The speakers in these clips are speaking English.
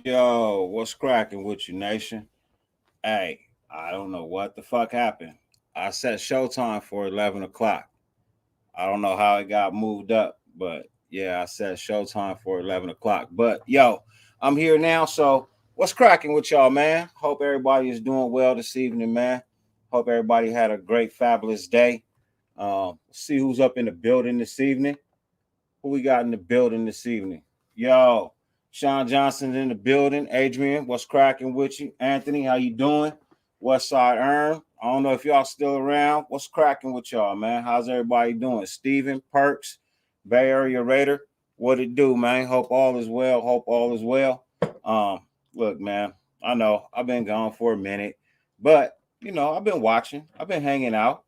Yo, what's cracking with you, nation? Hey, I don't know what the fuck happened. I set showtime for 11 o'clock. I don't know how it got moved up, but yeah, I set showtime for 11 o'clock. But yo, I'm here now. So, what's cracking with y'all, man? Hope everybody is doing well this evening, man. Hope everybody had a great, fabulous day. See who's up in the building this evening. Who we got in the building this evening? Yo, Sean Johnson's in the building. Adrian, what's cracking with you? Anthony, how you doing? West Side Earn. I don't know if y'all still around. What's cracking with y'all, man? How's everybody doing? Steven, Perks, Bay Area Raider. What it do, man? Hope all is well. Hope all is well. Um, Look, man, I know I've been gone for a minute, but I've been watching. I've been hanging out.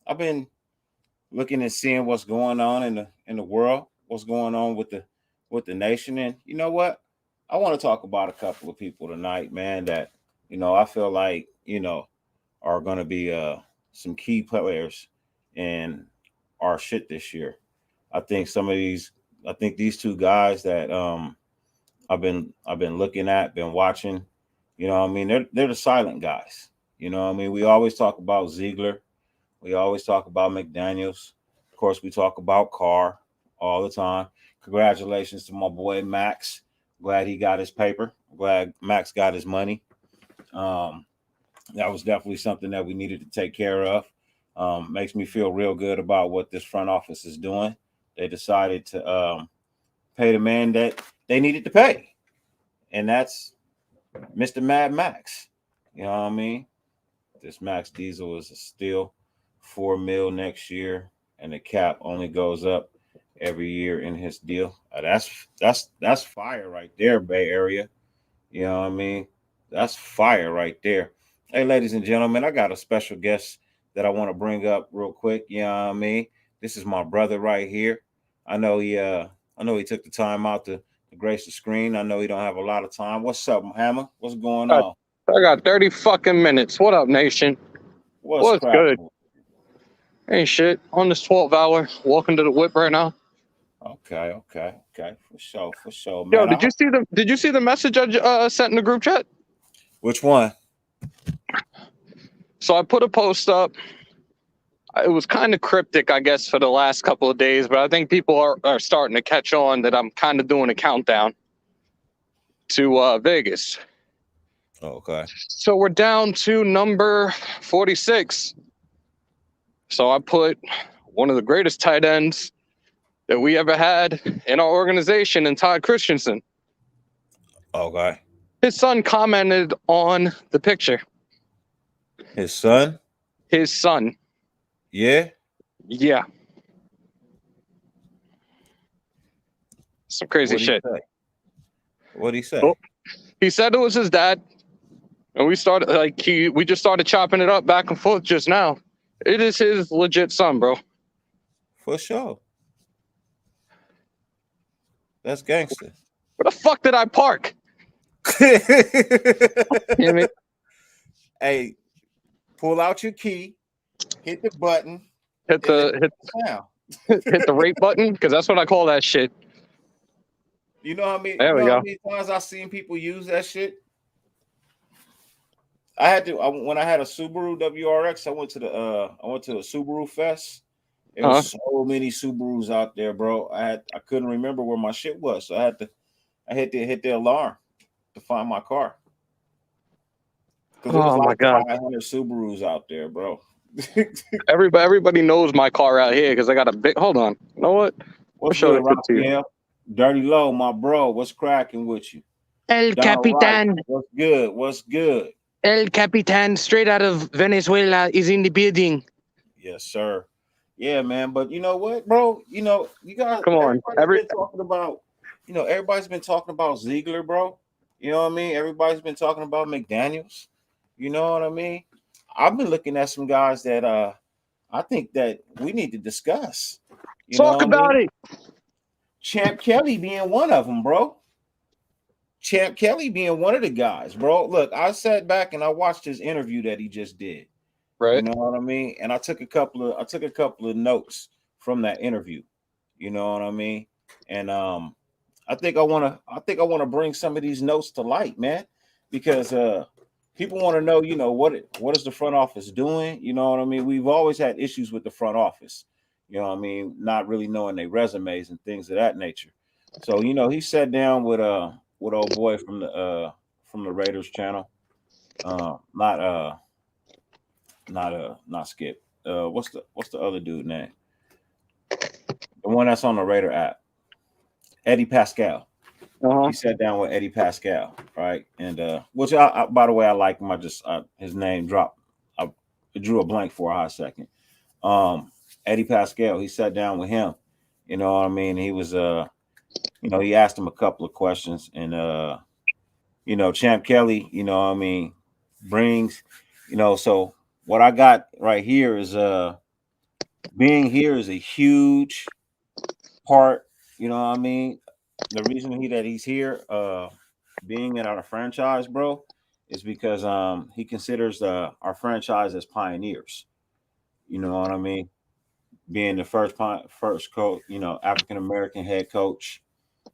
I've been looking and seeing what's going on in the world, what's going on with the nation. And you know what? I want to talk about a couple of people tonight, man, that I feel like, are going to be some key players in our shit this year. I think some of these I think these two guys that I've been looking at, been watching, they're the silent guys. We always talk about Ziegler, we always talk about McDaniels. Of course, we talk about Carr all the time. Congratulations to my boy Max. Glad he got his paper. Glad Max got his money. Um, that was definitely something that we needed to take care of. Makes me feel real good about what this front office is doing. They decided to pay the man that they needed to pay, and that's Mr. Mad Max. You know what I mean? This Max Diesel is a steal. 4 mil next year, and the cap only goes up every year in his deal. That's fire right there, Bay Area. You know what I mean? That's fire right there. Hey, ladies and gentlemen, I got a special guest that I want to bring up real quick. You know what I mean? This is my brother right here. I know he took the time out to grace the screen. I know he don't have a lot of time. What's up, Hammer? What's going I on? I got 30 fucking minutes. What up, nation? What's What's good? cracking? Ain't shit. On this 12th hour, walking to the whip right now. Okay. For sure, Yo, man. did you see the message I sent in the group chat? Which one? So I put a post up. It was kind of cryptic, I guess, for the last couple of days, but I think people are starting to catch on that I'm kind of doing a countdown to Vegas. Okay. So we're down to number 46. So I put one of the greatest tight ends that we ever had in our organization, and Todd Christensen. Okay. His son commented on the picture. His son? His son. Yeah. Yeah. Some crazy What'd he shit. say? What'd he say? Well, he said it was his dad. And we just started chopping it up back and forth just now. It is his legit son, bro. For sure. That's gangster. Where the fuck did I park? Damn it. Hey, pull out your key, hit the button, Hit and let the hit, it down. hit the rate button, because that's what I call that shit. You know how many? You There we know how go. many times I've seen people use that shit. I had to when I had a Subaru WRX. I went to a Subaru Fest. There Uh-huh. was so many Subarus out there, bro. I couldn't remember where my shit was, so I had to hit the alarm to find my car because it was Oh my like god. 500 Subarus out there, bro. Everybody knows my car out here because I got a big. Hold on. You know what? I'll What's show good, that shit to you. Raphael? Dirty Low, my bro. What's cracking with you? El Donald Wright, Capitan, what's good? What's good? El Capitan, straight out of Venezuela, is in the building. Yes, sir. Yeah, man. But you know what, bro? You got Come on. everybody's been talking about Ziegler, bro. You know what I mean? Everybody's been talking about McDaniels. You know what I mean? I've been looking at some guys that I think that we need to discuss. You know Talk what I mean? about it. Champ Kelly being one of them, bro. Champ Kelly being one of the guys, bro. Look, I sat back and I watched his interview that he just did. You Right. know what I mean? And I took a couple of notes from that interview. You know what I mean? And I think I want to bring some of these notes to light, man, because people want to know, what is the front office doing? You know what I mean? We've always had issues with the front office. You know what I mean? Not really knowing their resumes and things of that nature. So, he sat down with old boy from the Raiders channel. Not Skip. What's the other dude name? The one that's on the Raider app. Eddie Pascal. Uh-huh. He sat down with Eddie Pascal, right? And which by the way, I like him. His name dropped. I drew a blank for a hot second. Eddie Pascal. He sat down with him. You know what I mean? He was he asked him a couple of questions, and Champ Kelly. You know what I mean? Brings, So what I got right here is being here is a huge part. You know what I mean? The reason he's here, being in our franchise, bro, is because he considers our franchise as pioneers. You know what I mean? Being the first coach, African American head coach,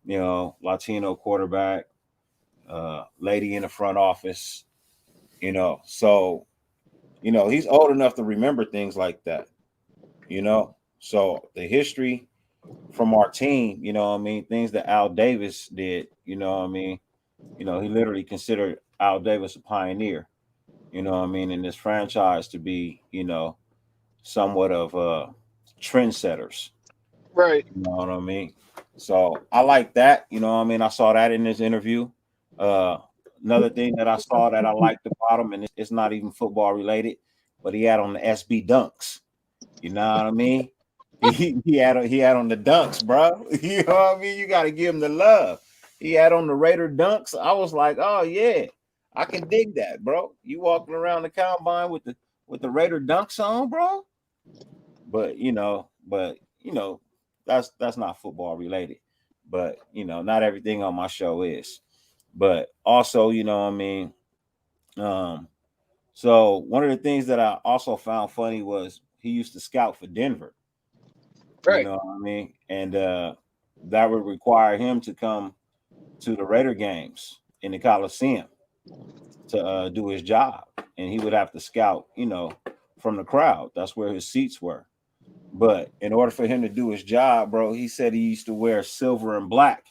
Latino quarterback, lady in the front office, so he's old enough to remember things like that. So the history from our team, things that Al Davis did, he literally considered Al Davis a pioneer, in this franchise to be, somewhat of trendsetters. Right. You know what I mean? So I like that. I saw that in this interview. Uh, Another thing that I saw that I liked about him, and it's not even football related, but he had on the SB dunks. You know what I mean? He had on the dunks, bro. You know what I mean? You got to give him the love. He had on the Raider dunks. I was like, oh yeah, I can dig that, bro. You walking around the combine with the Raider dunks on, bro. But that's not football related. But not everything on my show is. But also, what I mean. So one of the things that I also found funny was he used to scout for Denver. You Right. know what I mean? And that would require him to come to the Raider games in the Coliseum to do his job. And he would have to scout, from the crowd. That's where his seats were. But in order for him to do his job, bro, he said he used to wear silver and black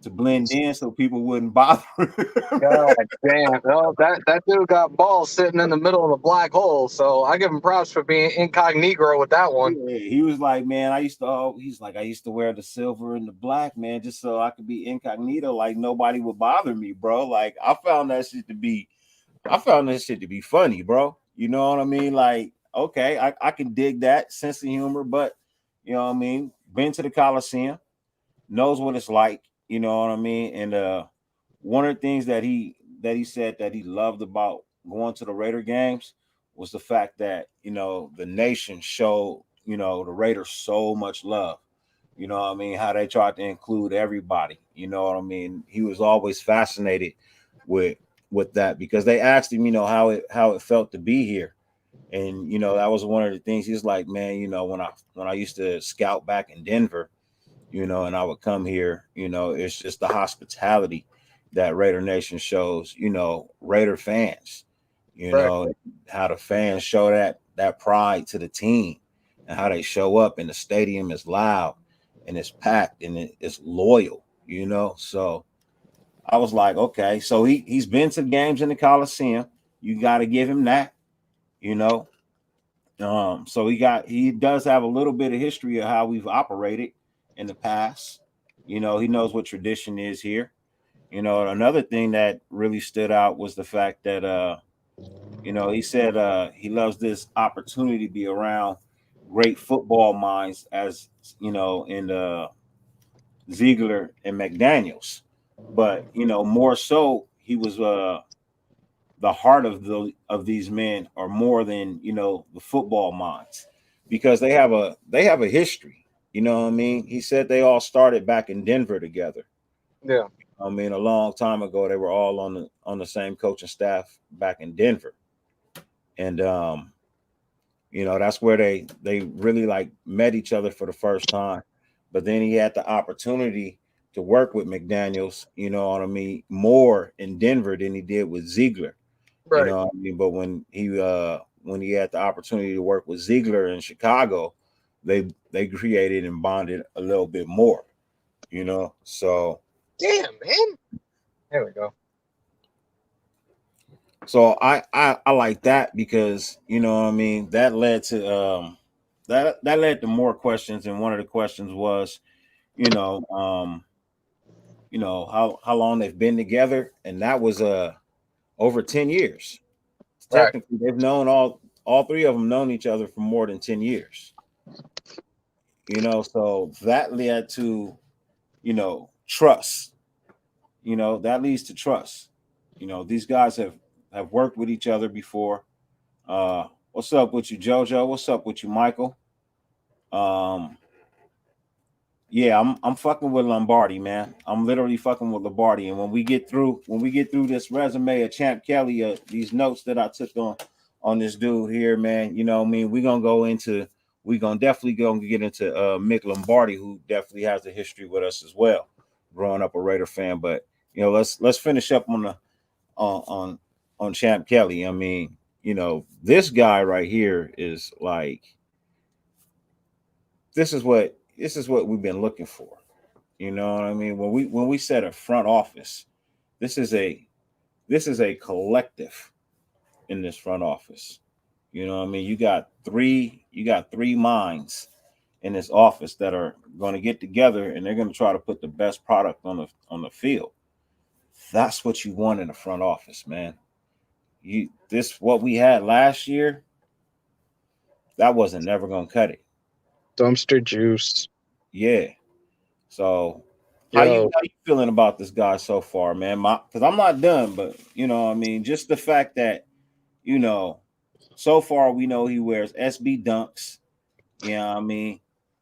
to blend in so people wouldn't bother him. God damn. Well, that dude got balls sitting in the middle of the black hole. So I give him props for being incognito with that one. Yeah, he was like, man, I used to wear the silver and the black, man, just so I could be incognito, like nobody would bother me, bro. Like I found that shit to be funny, bro. You know what I mean? Like, okay, I can dig that sense of humor, but you know what I mean? Been to the Coliseum, knows what it's like, you know what I mean? And one of the things that he said that he loved about going to the Raider games was the fact that the nation showed the Raiders so much love. You know what I mean? How they tried to include everybody. You know what I mean? He was always fascinated with that because they asked him, how it felt to be here. And that was one of the things. He's like, man, when I used to scout back in Denver, and I would come here, it's just the hospitality that Raider Nation shows, Raider fans, Right. how the fans show that pride to the team and how they show up and the stadium is loud and it's packed and it's loyal, So I was like, okay, so he's been to games in the Coliseum. You got to give him that, you know. So he does have a little bit of history of how we've operated in the past. He knows what tradition is here. Another thing that really stood out was the fact that he said he loves this opportunity to be around great football minds as in Ziegler and McDaniels. But more so he was the heart of these men are more than the football minds because they have a history. You know what I mean? He said they all started back in Denver together. Yeah. I mean, a long time ago, they were all on the same coaching staff back in Denver, and that's where they really like met each other for the first time. But then he had the opportunity to work with McDaniels, you know what I mean, more in Denver than he did with Ziegler. You Right. know what I mean? But when he had the opportunity to work with Ziegler in Chicago, they created and bonded a little bit more, you know. So Damn, man. There we go. so I like that because you know what I mean, that led to that led to more questions, and one of the questions was, you know, how long they've been together, and that was over 10 years. Right. Technically, they've known all three of them known each other for more than 10 years. You know, so that led to, trust. You know, that leads to trust. You know, these guys have worked with each other before. What's up with you, Jojo? What's up with you, Michael? Um, yeah, I'm fucking with Lombardi, man. I'm literally fucking with Lombardi. And when we get through this resume of Champ Kelly, these notes that I took on this dude here, man, you know what I mean, we gonna definitely get into Mick Lombardi, who definitely has a history with us as well, growing up a Raider fan. But you know, let's finish up on the on Champ Kelly. I mean, you know, this guy right here is like this is what we've been looking for. You know what I mean? When we said a front office, this is a collective in this front office. You know what I mean? You got three minds in this office that are going to get together and they're going to try to put the best product on the field. That's what you want in the front office, man. What we had last year, that wasn't never going to cut it. Dumpster juice. Yeah. So how you Yo, how you feeling about this guy so far, man? Because I'm not done, but you know, what I mean, just the fact that you know, so far we know he wears SB dunks. You know, what I mean,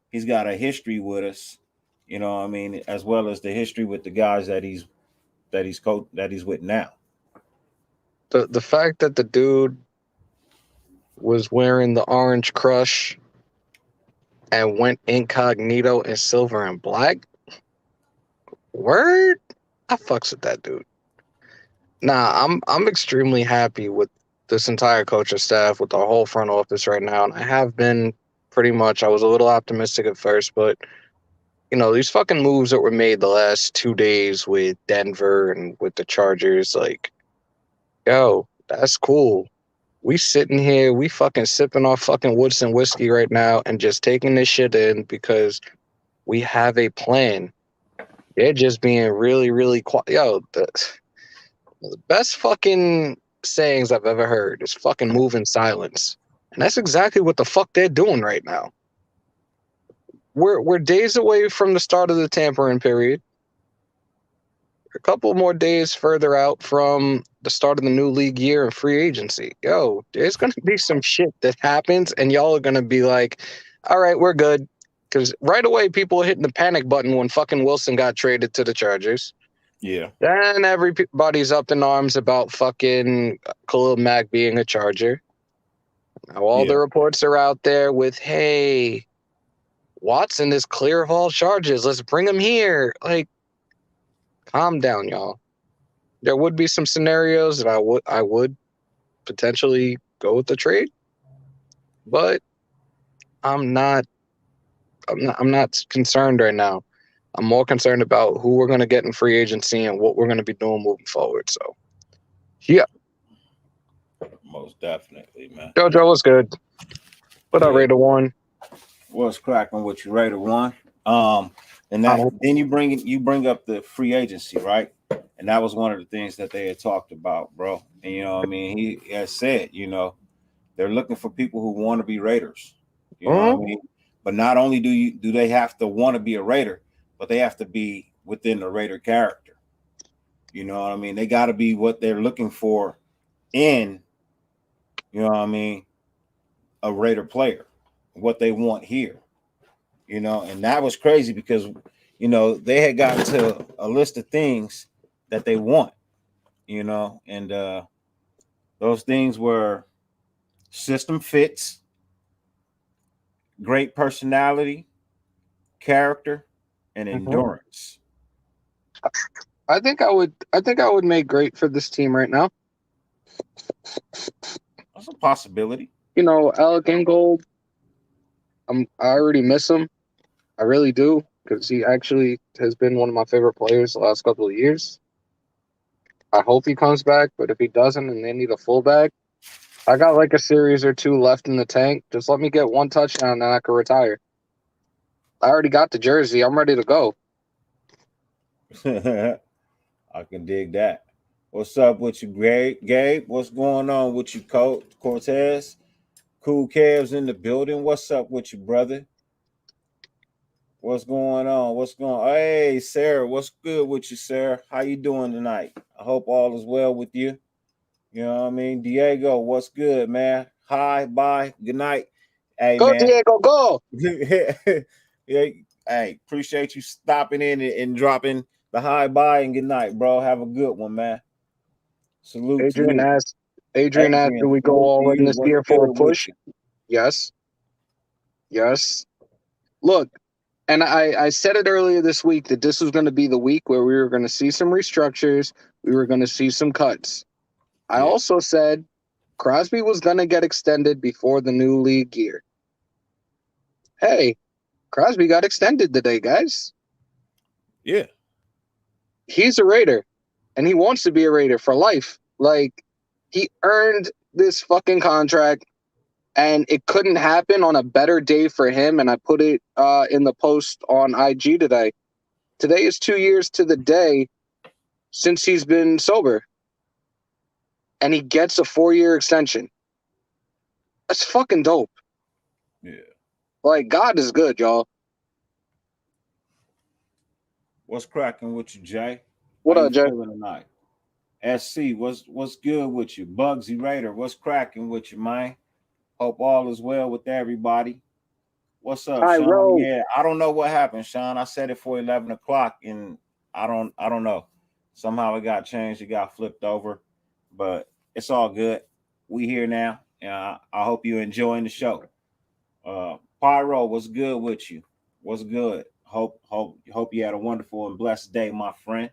he's got a history with us. You know, what I mean, as well as the history with the guys that he's with now. the fact that the dude was wearing the orange crush and went incognito in silver and black. Word, I fucks with that dude. Nah, I'm extremely happy with this entire coaching staff, with the whole front office right now, and I have been pretty much. I was a little optimistic at first, but these fucking moves that were made the last 2 days with Denver and with the Chargers, like, yo, that's cool. We sitting here, we fucking sipping our fucking Woodson whiskey right now and just taking this shit in because we have a plan. They're just being really, really quiet. Yo, the best fucking sayings I've ever heard is fucking move in silence. And that's exactly what the fuck they're doing right now. We're days away from the start of the tampering period. A couple more days further out from the start of the new league year and free agency. Yo, there's going to be some shit that happens, and y'all are going to be like, all right, we're good. Because right away, people are hitting the panic button when fucking Wilson got traded to the Chargers. Yeah. Then everybody's up in arms about fucking Khalil Mack being a Charger. Now all the reports are out there with, hey, Watson is clear of all charges. Let's bring him here. Like, calm down, y'all. There would be some scenarios that I would potentially go with the trade, but I'm not concerned right now. I'm more concerned about who we're going to get in free agency and what we're going to be doing moving forward. So, yeah. Most definitely, man. JoJo was good. What up, Yeah. Raider One? What's cracking with you, Raider One? And then you bring up the free agency, right? And that was one of the things that they had talked about, bro. And you know, what I mean, he has said, they're looking for people who want to be Raiders. You know what I mean? But not only do they have to want to be a Raider, but they have to be within the Raider character. You know what I mean? They got to be what they're looking for in, you know what I mean, a Raider player, what they want here. And that was crazy because, they had gotten to a list of things that they want, and those things were system fits, great personality, character, and endurance. I think I would make great for this team right now. That's a possibility. You know, Alec Ingold, I already miss him. I really do, because he actually has been one of my favorite players the last couple of years. I hope he comes back, but if he doesn't and they need a fullback, I got like a series or two left in the tank. Just let me get one touchdown and then I can retire. I already got the jersey. I'm ready to go. I can dig that. What's up with you, Gabe? What's going on with you, Coach Cortez? Cool Cavs in the building. What's up with you, brother? What's going on? What's going on? Hey, Sarah, what's good with you, Sarah? How you doing tonight? I hope all is well with you. You know what I mean? Diego, what's good, man? Hi, bye, good night. Hey, Go, man. Diego, go! Yeah, hey, appreciate you stopping in and dropping the hi, bye, and good night, bro. Have a good one, man. Salute to Adrian you. asked, do Adrian, we go salute to all in you. this What's year for a good with push? you? Yes. Yes. Look, and I said it earlier this week that this was going to be the week where we were going to see some restructures. We were going to see some cuts. I Yeah. also said Crosby was going to get extended before the new league year. Hey, Crosby got extended today, guys. Yeah. He's a Raider, and he wants to be a Raider for life. Like, he earned this fucking contract, and it couldn't happen on a better day for him. And I put it in the post on IG today. Today is 2 years to the day since he's been sober, and he gets a 4-year extension. That's fucking dope. Yeah. Like, God is good, y'all. What's cracking with you, Jay? How What you up, Jay? feeling tonight? SC, what's good with you? Bugsy Raider, what's cracking with you, man? Hope all is well with everybody. What's up, Sean? Tyro. Yeah, I don't know what happened, Sean. I said it for 11 o'clock, and I don't know. Somehow it got changed. It got flipped over, but it's all good. We here now, and I hope you're enjoying the show. Pyro, what's good with you? What's good? Hope you had a wonderful and blessed day, my friend.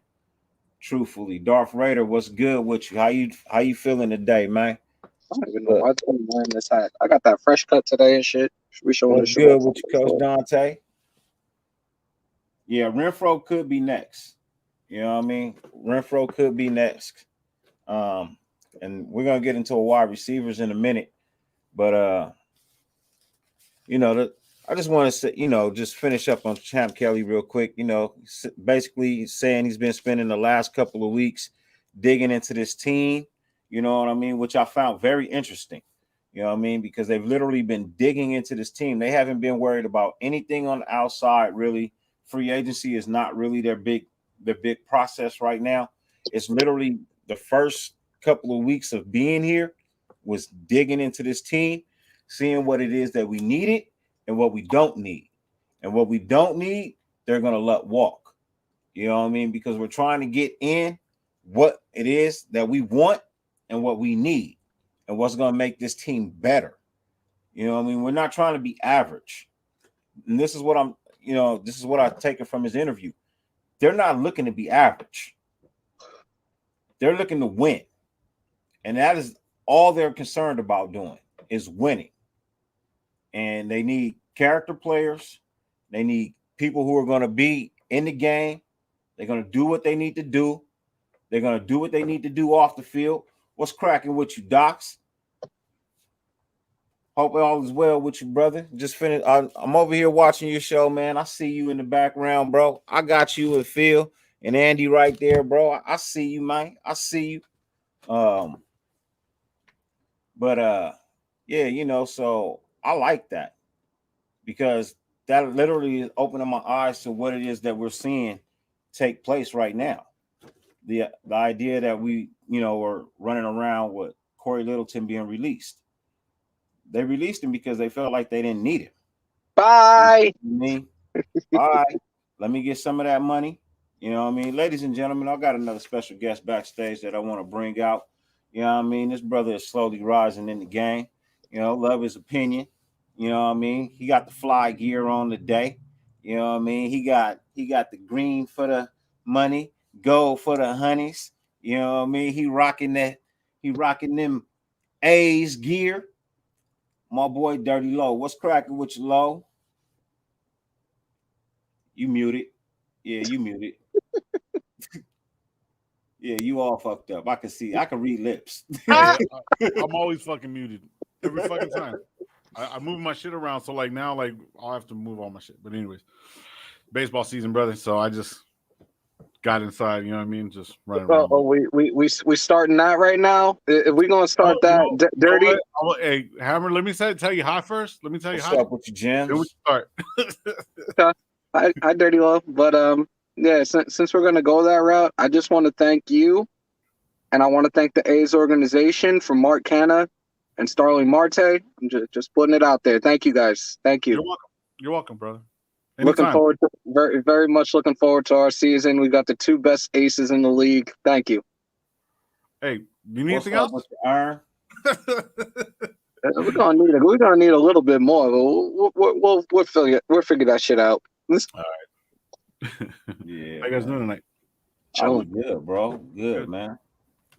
Truthfully, Darth Raider, what's good with you? How you feeling today, man? I don't even know why I'm wearing this hat. I got that fresh cut today and shit. We showing the What's show. good with you, Coach Dante? Yeah, Renfro could be next. You know what I mean? Renfro could be next. Um, and we're gonna get into a wide receivers in a minute, but you know, I just want to say, just finish up on Champ Kelly real quick. Basically saying he's been spending the last couple of weeks digging into this team. You know what I mean? Which I found very interesting. You know what I mean? Because they've literally been digging into this team. They haven't been worried about anything on the outside, really. Free agency is not really their big process right now. It's literally the first couple of weeks of being here was digging into this team, seeing what it is that we needed and what we don't need. And what we don't need, they're going to let walk. You know what I mean? Because we're trying to get in what it is that we want and what we need and what's going to make this team better. You know what I mean? We're not trying to be average. And this is what this is what I take it from his interview. They're not looking to be average. They're looking to win. And that is all they're concerned about doing is winning. And they need character players. They need people who are going to be in the game. They're going to do what they need to do. They're going to do what they need to do off the field. What's cracking with you, Docs? Hope all is well with you, brother. Just finished. I'm over here watching your show, man. I see you in the background, bro. I got you and Phil and Andy right there, bro. I see you, man. I see you. But yeah, so I like that because that literally is opening my eyes to what it is that we're seeing take place right now. The idea that we, were running around with Corey Littleton being released. They released him because they felt like they didn't need him. Bye. Me, all right, let me get some of that money. You know what I mean? Ladies and gentlemen, I got another special guest backstage that I want to bring out. You know what I mean? This brother is slowly rising in the game. Love his opinion. You know what I mean? He got the fly gear on today. You know what I mean? He got the green for the money, go for the honeys. You know what I mean? He rocking that. He rocking them A's gear. My boy Dirty Low. What's cracking with you, Low? You muted. Yeah, you muted. Yeah, you all fucked up. I can see. I can read lips. I'm always fucking muted every fucking time. I move my shit around, so like now, like I'll have to move all my shit. But anyways, baseball season, brother. So I just got inside. You know what I mean? Just running around. Oh, we starting that right now. If we gonna start dirty. Hey, Hammer, let me tell you hi first. Let me tell you What's hi. up with your gems? Then we start. I Dirty Low, but yeah, since we're gonna go that route, I just want to thank you, and I want to thank the A's organization for Mark Canna and Starling Marte. I'm just putting it out there. Thank you guys. Thank you. You're welcome. You're welcome, brother. Looking forward to very much looking forward to our season. We got the two best aces in the league. Thank you. Hey, you need anything else? Iron? We're gonna need a little bit more. We'll figure that shit out. All right. Yeah. How you guys doing tonight? I'm good, bro. Good, man.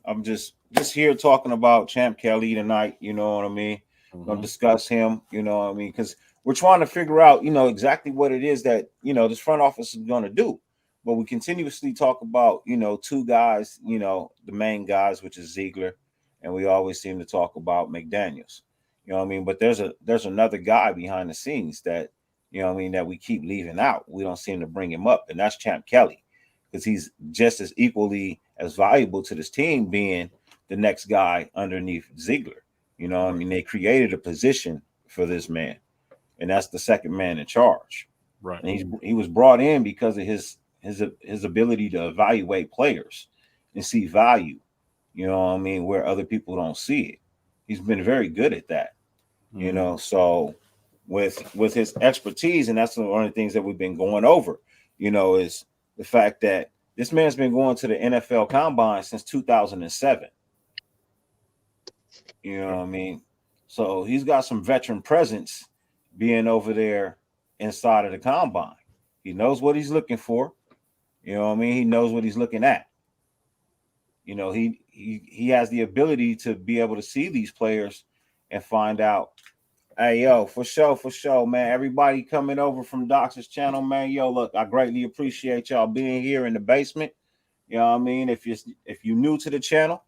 I'm just here talking about Champ Kelly tonight. You know what I mean? Gonna discuss him. You know what I mean? Because we're trying to figure out, exactly what it is that this front office is gonna do. But we continuously talk about, two guys. The main guys, which is Ziegler, and we always seem to talk about McDaniels. You know what I mean? But there's another guy behind the scenes that that we keep leaving out. We don't seem to bring him up, and that's Champ Kelly, because he's just as equally as valuable to this team, being the next guy underneath Ziegler. You know what I mean? They created a position for this man, and that's the second man in charge. Right. And he was brought in because of his ability to evaluate players and see value. You know what I mean? Where other people don't see it. He's been very good at that. So with his expertise, and that's one of the things that we've been going over, is the fact that this man's been going to the NFL Combine since 2007. You know what I mean? So he's got some veteran presence being over there inside of the Combine. He knows what he's looking for. You know what I mean? He knows what he's looking at. He has the ability to be able to see these players and find out, hey, yo, for sure, man. Everybody coming over from Doc's channel, man. Yo, look, I greatly appreciate y'all being here in the basement. You know what I mean? If you're new to the channel,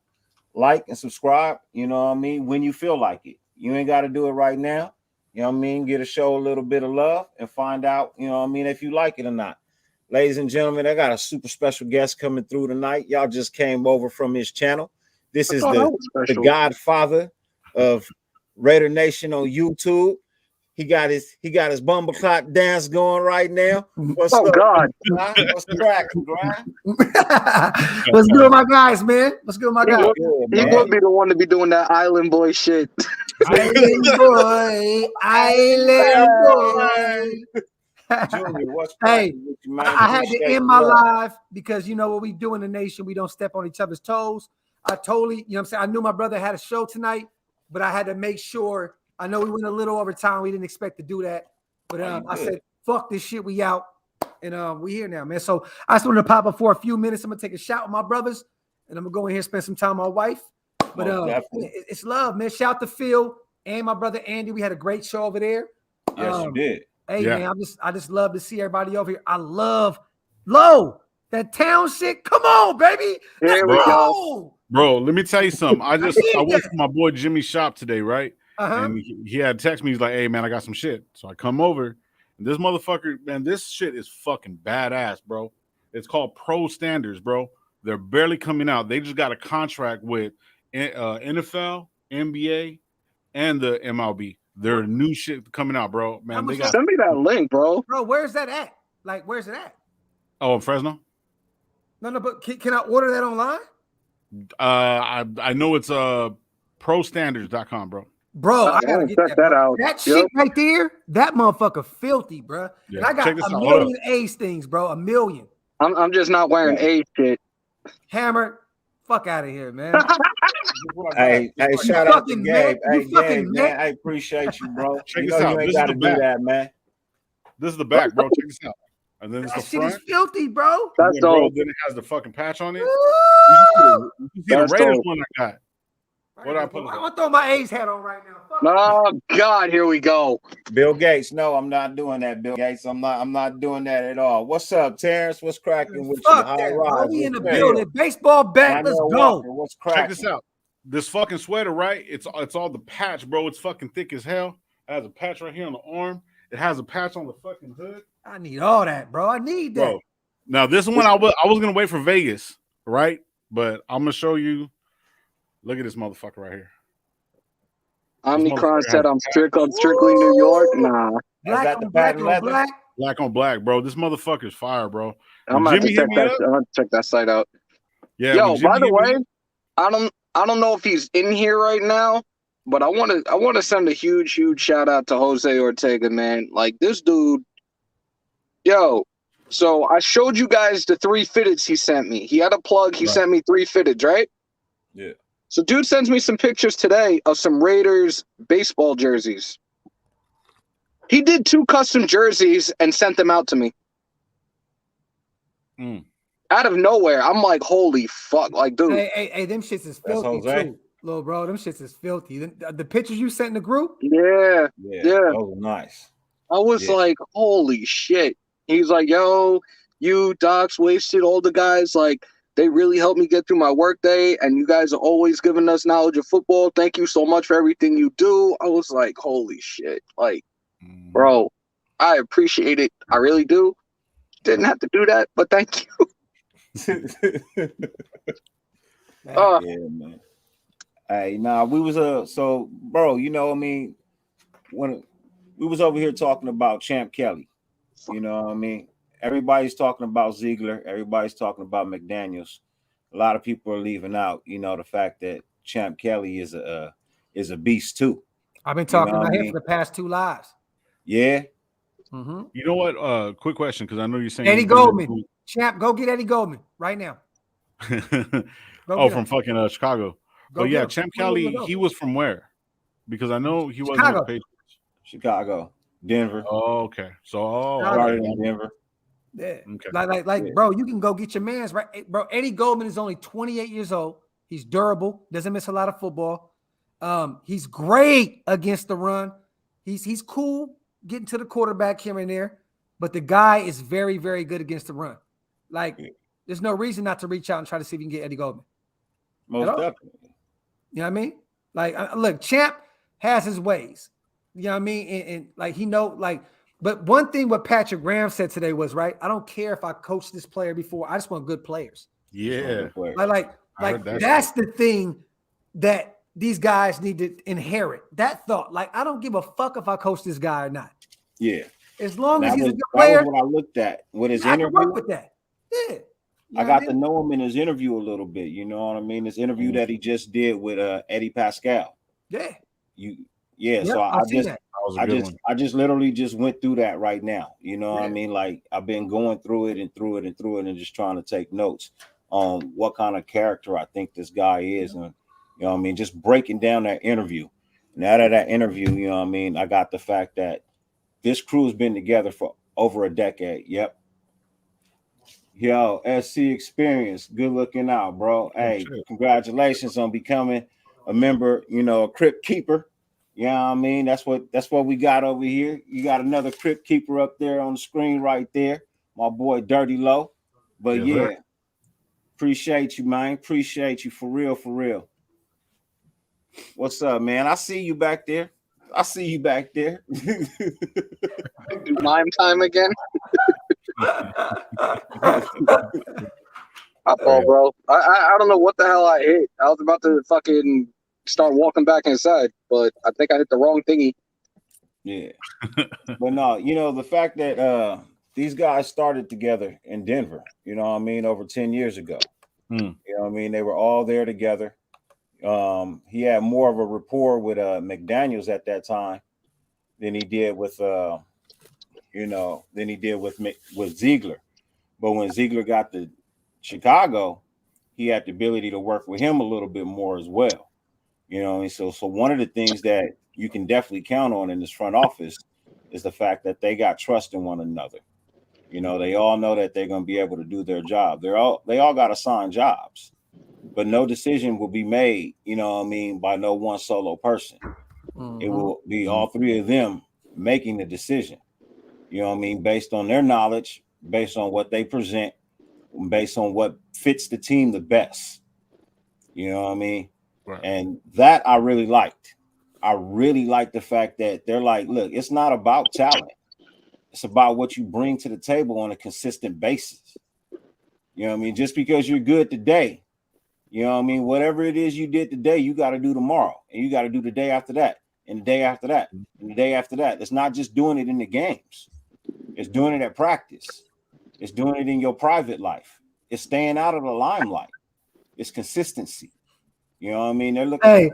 like and subscribe, you know what I mean, when you feel like it. You ain't got to do it right now. You know what I mean? Get a show a little bit of love and find out, you know what I mean, if you like it or not. Ladies and gentlemen, I got a super special guest coming through tonight. Y'all just came over from his channel. This is the godfather of Raider Nation on YouTube. He got his bumbleclot dance going right now. What's up, God? What's cracking, Grind? What's good, my guys, man? What's good, my guys? He would be the one to be doing that Island Boy shit. Island boy. Junior, what's hey, with you, man? I had to end my live because you know what we do in the nation. We don't step on each other's toes. I totally, you know what I'm saying? I knew my brother had a show tonight, but I had to make sure. I know we went a little over time. We didn't expect to do that. But I said, fuck this shit. We out. And we here now, man. So I just wanted to pop up for a few minutes. I'm going to take a shot with my brothers. And I'm going to go in here and spend some time with my wife. But it's love, man. Shout out to Phil and my brother Andy. We had a great show over there. Yes, you did. Hey, man, I just love to see everybody over here. I love Low. That town shit. Come on, baby. There we go. Bro, let me tell you something. I went to my boy Jimmy's shop today, right? And he had text me. He's like, hey, man, I got some shit. So I come over. And this motherfucker, man, this shit is fucking badass, bro. It's called Pro Standards, bro. They're barely coming out. They just got a contract with NFL, NBA, and the MLB. They're new shit coming out, bro. Man, they got. Send me that link, bro. Bro, where's that at? Like, where's it at? Oh, in Fresno? No, but can I order that online? I know it's prostandards.com, bro. Bro, I gotta get that out. That shit right there, that motherfucker filthy, bro. Yeah, and I got a million A's things, bro. A million. I'm just not wearing A shit. Hammer, fuck out of here, man. Hey, shout out to Gabe. Hey, Gabe, man, I appreciate you, bro. Check this out. You ain't got to do that, man. This is the back, bro. Check this out. And then it's That the shit front. is filthy, bro. That's Then, bro, dope. then it has the fucking patch on it. Woo! You see the That's Raiders dope. one I got. What I put? I'm gonna throw my A's hat on right now. Fuck. Oh God, here we go. Bill Gates. No, I'm not doing that, Bill Gates. I'm not doing that at all. What's up, Terrence? What's cracking with you? Fuck High that, bro. rise. We in the What's building. Baseball bat. Let's Daniel go. Walker, what's Check cracking? this out. This fucking sweater, right? It's all the patch, bro. It's fucking thick as hell. It has a patch right here on the arm. It has a patch on the fucking hood. I need all that, bro. I need that. Bro, now this one I was gonna wait for Vegas, right? But I'm gonna show you. Look at this motherfucker right here. Omnicron said I'm strictly Woo! New York. Nah, Black that on the black patent on leather? black. Black on black, bro. This motherfucker's fire, bro. I'm When about to Jimmy check hit me that. up, I'm gonna check that site out. yeah. Yo, when by Jimmy the hit way, me up, I don't know if he's in here right now, but I want to send a huge shout out to Jose Ortega, man. Like this dude, yo. So I showed you guys the 3 fitteds he sent me. He had a plug. He Right. sent me 3 fitteds, right? Yeah. So dude sends me some pictures today of some Raiders baseball jerseys. He did 2 custom jerseys and sent them out to me. Out of nowhere, I'm like, holy fuck, like, dude. Hey, them shits is filthy Jose? too, little bro. Them shits is filthy. The pictures you sent in the group. Yeah. Those are nice. I was like, holy shit. He's like, yo, you docs wasted all the guys. Like, they really helped me get through my workday, and you guys are always giving us knowledge of football. Thank you so much for everything you do. I was like, holy shit. Like, bro, I appreciate it. I really do. Didn't have to do that, but thank you. Yeah, man. Hey, nah, we was so bro, you know what I mean, when we was over here talking about Champ Kelly, you know what I mean? Everybody's talking about Ziegler, everybody's talking about McDaniels. A lot of people are leaving out, you know, the fact that Champ Kelly is a beast too. I've been talking You know about what I him mean? for the past 2 lives. Yeah. Mm-hmm. you know what? Quick question, because I know you're saying Eddie you've been Goldman, Champ, go get Eddie Goldman right now. oh, from fucking Chicago. Go But yeah, get him. Champ Where you Kelly, wanna go? he was from where? Because I know he wasn't Chicago. with the Patriots. Chicago, Denver. Oh, okay. So, Started okay. in Denver. Yeah. Okay. Like, Yeah. bro, you can go get your man's right. Bro, Eddie Goldman is only 28 years old. He's durable, doesn't miss a lot of football. He's great against the run. He's cool getting to the quarterback here and there, but the guy is very, very good against the run. Like, there's no reason not to reach out and try to see if you can get Eddie Goldman. Most definitely. You know what I mean? Like, look, Champ has his ways. You know what I mean? And like, he know, like, but one thing what Patrick Graham said today was, right, I don't care if I coached this player before. I just want good players. Yeah. Like that's the thing that these guys need to inherit. That thought. Like, I don't give a fuck if I coach this guy or not. Yeah. As long as That he's was, a good that player, was what I looked at with his I can interview. work with that. Yeah. You know I what got mean? to know him in his interview a little bit. You know what I mean? This interview that he just did with Eddie Pascal. Yeah. So I see that. I just literally just went through that right now. You know what I mean? Like, I've been going through it and just trying to take notes on what kind of character I think this guy is. And you know what I mean? Just breaking down that interview. And out of that interview, you know what I mean? I got the fact that this crew's been together for over a decade. Yep. Yo, SC experience. Good looking out, bro. Hey, congratulations on becoming a member, you know, a crypt keeper. You know what I mean? That's what we got over here. You got another crypt keeper up there on the screen right there. My boy Dirty Low. But yeah, appreciate you, man. Appreciate you for real, for real. What's up, man? I see you back there. Mime time again. Bro. I don't know what the hell I hit. I was about to fucking start walking back inside, but I think I hit the wrong thingy. Yeah. But no, you know, the fact that these guys started together in Denver, you know what I mean, over 10 years ago. You know what I mean? They were all there together. He had more of a rapport with McDaniels at that time than he did with with Ziegler. But when Ziegler got to Chicago, he had the ability to work with him a little bit more as well. You know what I mean? So one of the things that you can definitely count on in this front office is the fact that they got trust in one another. You know, they all know that they're going to be able to do their job. They all got assigned jobs, but no decision will be made, you know what I mean, by no one solo person. It will be all three of them making the decision, you know what I mean, based on their knowledge, based on what they present, based on what fits the team the best. You know what I mean? Right. And that I really liked. I really like the fact that they're like, look, it's not about talent. It's about what you bring to the table on a consistent basis. You know what I mean? Just because you're good today, you know what I mean? Whatever it is you did today, you got to do tomorrow. And you got to do the day after that, and the day after that, and the day after that. It's not just doing it in the games. It's doing it at practice. It's doing it in your private life. It's staying out of the limelight. It's consistency. You know what I mean? They're looking.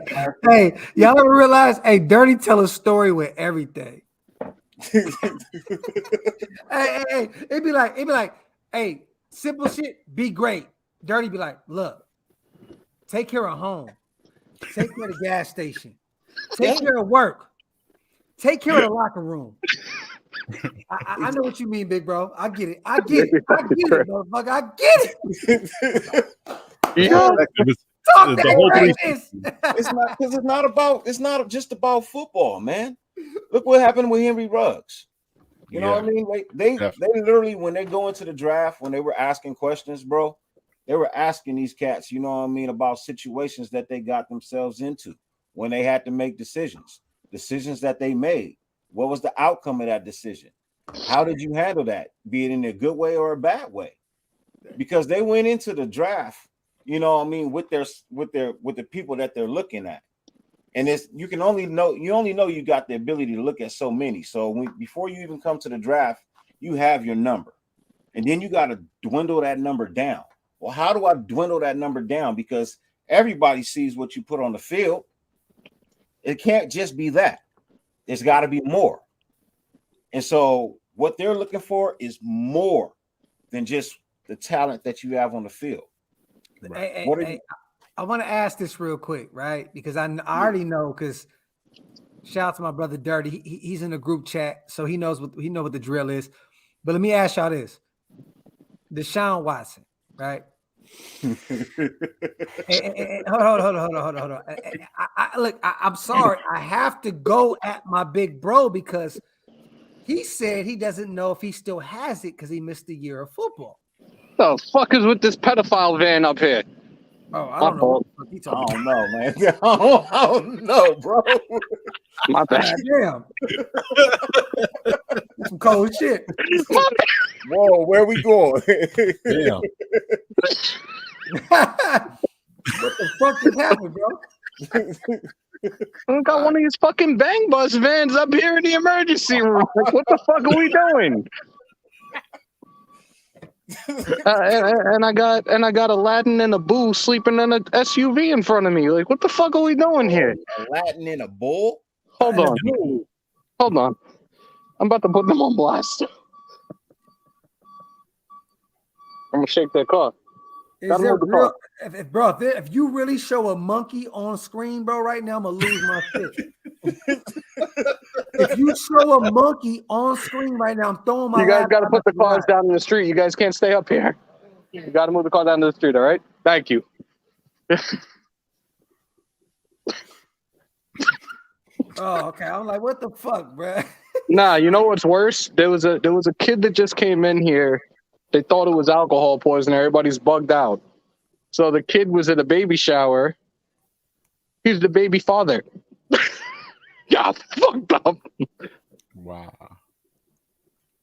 Hey, y'all ever realize? Hey, Dirty tell a story with everything. hey, it'd be like, hey, simple shit, be great. Dirty be like, look, take care of home, take care of the gas station, take care of work, take care of the locker room. I know what you mean, big bro. I get it, motherfucker. I get it. Yeah. Talk that like this. It's not just about football, man. Look what happened with Henry Ruggs. You know what I mean? They literally, when they go into the draft, when they were asking questions, bro, they were asking these cats, you know what I mean, about situations that they got themselves into when they had to make decisions that they made. What was the outcome of that decision? How did you handle that? Be it in a good way or a bad way? Because they went into the draft, you know what I mean, with the people that they're looking at. And you only know you got the ability to look at so many. So before you even come to the draft, you have your number. And then you got to dwindle that number down. Well, how do I dwindle that number down? Because everybody sees what you put on the field. It can't just be that. There's got to be more. And so what they're looking for is more than just the talent that you have on the field. Hey, I want to ask this real quick, right? Because I already know. Because shout out to my brother Dirty, he's in the group chat, so he knows what the drill is. But let me ask y'all this: Deshaun Watson, right? Hold on. Look, I'm sorry, I have to go at my big bro because he said he doesn't know if he still has it because he missed a year of football. The fuck is with this pedophile van up here? Oh, I don't know. I don't know, man. I don't know, bro. My bad. Damn. Some cold shit. Whoa, where we going? Damn. What the fuck just happened, bro? We got one of these fucking bang bus vans up here in the emergency room. Like, what the fuck are we doing? And I got Aladdin and a Boo sleeping in an SUV in front of me. Like, what the fuck are we doing here? Aladdin and a bull? Hold on. I'm about to put them on blast. I'm gonna shake their car. Is there real, if you really show a monkey on screen, bro, right now, I'm gonna lose my shit. If you show a monkey on screen right now, I'm throwing my. You guys got to put the cars down in the street. You guys can't stay up here. You got to move the car down to the street. All right. Thank you. Oh, okay. I'm like, what the fuck, bro? Nah, you know what's worse? There was a kid that just came in here. They thought it was alcohol poisoning. Everybody's bugged out. So the kid was at a baby shower. He's the baby father. Yeah, fucked up. Wow.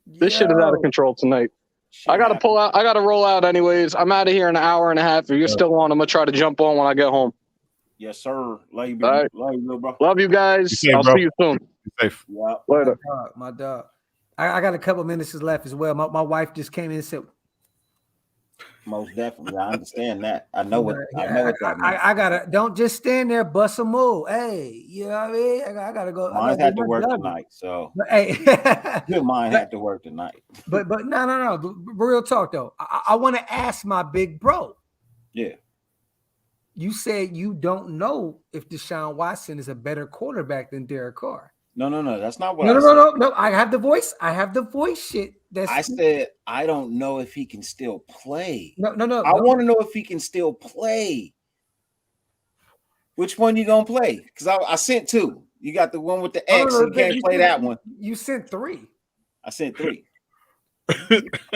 This shit is out of control tonight. I gotta pull out. I gotta roll out anyways. I'm out of here in an hour and a half. If you're still on, I'm gonna try to jump on when I get home. Yes, sir. Love you, All right. bro. Love you guys. Safe, I'll bro. see you soon. Be safe. Yeah. Later. My dog. I got a couple minutes left as well. My wife just came in and said, most definitely. I understand that. I know what that means. I gotta don't just stand there, bust a move. Hey, you know what I mean? I gotta go. Mine had to work tonight, so but, hey, mine had to work tonight. But no. Real talk though. I want to ask my big bro. Yeah. You said you don't know if Deshaun Watson is a better quarterback than Derek Carr. No. That's not what. No. I have the voice. Shit I said I don't know if he can still play. No. I want to know if he can still play. Which one you gonna play? Because I sent 2. You got the one with the X. You can't play that one. You sent 3. I sent 3.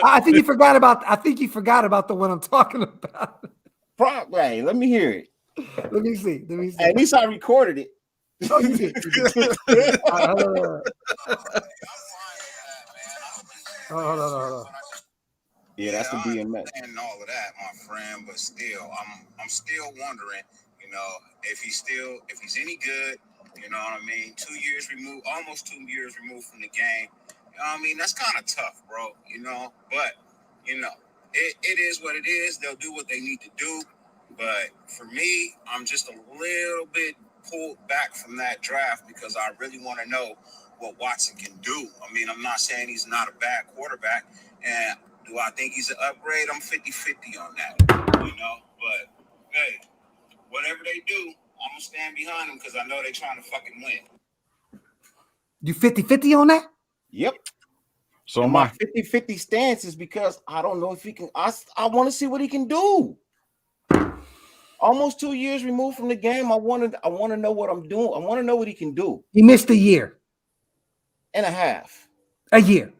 I think you forgot about. I think you forgot about the one I'm talking about. Hey, let me hear it. Let me see. At least I recorded it. Oh, you did. Hold on. Yeah, that's the BMX. And all of that, my friend, but still, I'm still wondering, if he's any good, you know what I mean? 2 years removed, almost 2 years removed from the game. You know what I mean? That's kind of tough, bro, but it is what it is. They'll do what they need to do. But for me, I'm just a little bit pulled back from that draft because I really want to know what Watson can do. I mean, I'm not saying he's not a bad quarterback. And do I think he's an upgrade? I'm 50-50 on that, But, hey, whatever they do, I'm going to stand behind them because I know they're trying to fucking win. You 50-50 on that? Yep. So and my 50-50 stance is because I don't know if he can. I want to see what he can do. Almost 2 years removed from the game. I want to know what I'm doing. I want to know what he can do. He missed a year and a half. A year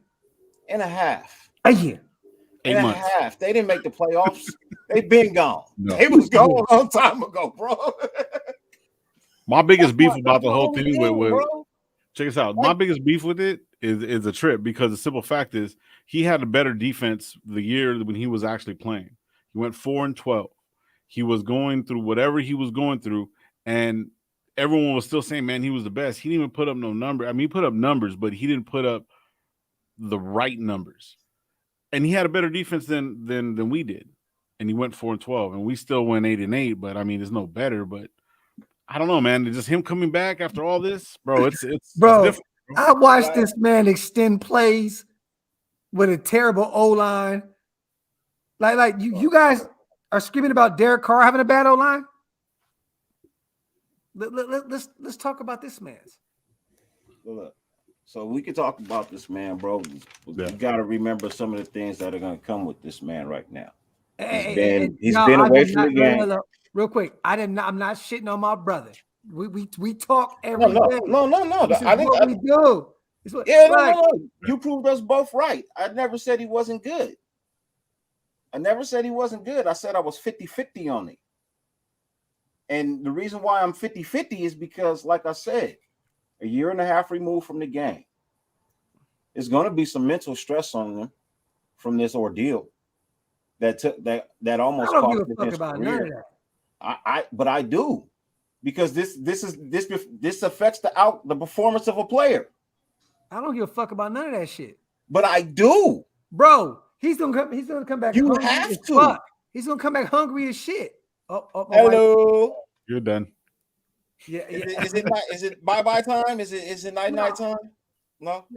and a half. A year. 8 months. And a half. They didn't make the playoffs. They've been gone. No. They was gone a long time ago, bro. My biggest beef about the whole thing with check this out. My biggest beef with it is a trip because the simple fact is he had a better defense the year when he was actually playing. He went 4-12. He was going through whatever he was going through, and everyone was still saying, man, he was the best. He didn't even put up no number. I mean, he put up numbers, but he didn't put up the right numbers. And he had a better defense than we did. And he went 4-12, and we still went 8-8. But I mean, it's no better. But I don't know, man. It's just him coming back after all this, bro. It's bro. It's different, bro. I watched this man extend plays with a terrible O-line. Like you guys are screaming about Derek Carr having a bad O-line. Let's talk about this man's. Look, so we can talk about this man, bro. You got to remember some of the things that are going to come with this man right now. He's been away from the game. Real quick, I'm not shitting on my brother. We talk every day. No. This is what we do. No. You proved us both right. I never said he wasn't good. I said I was 50-50 on it. And the reason why I'm 50-50 is because, like I said, a year and a half removed from the game, there's going to be some mental stress on them from this ordeal that almost cost him his career. But I do, because this affects the performance of a player. I don't give a fuck about none of that shit. But I do, bro. He's gonna come back. You have to. Fuck. He's gonna come back hungry as shit. Hello. You're done. Yeah. Is it bye time? Is it night time? No.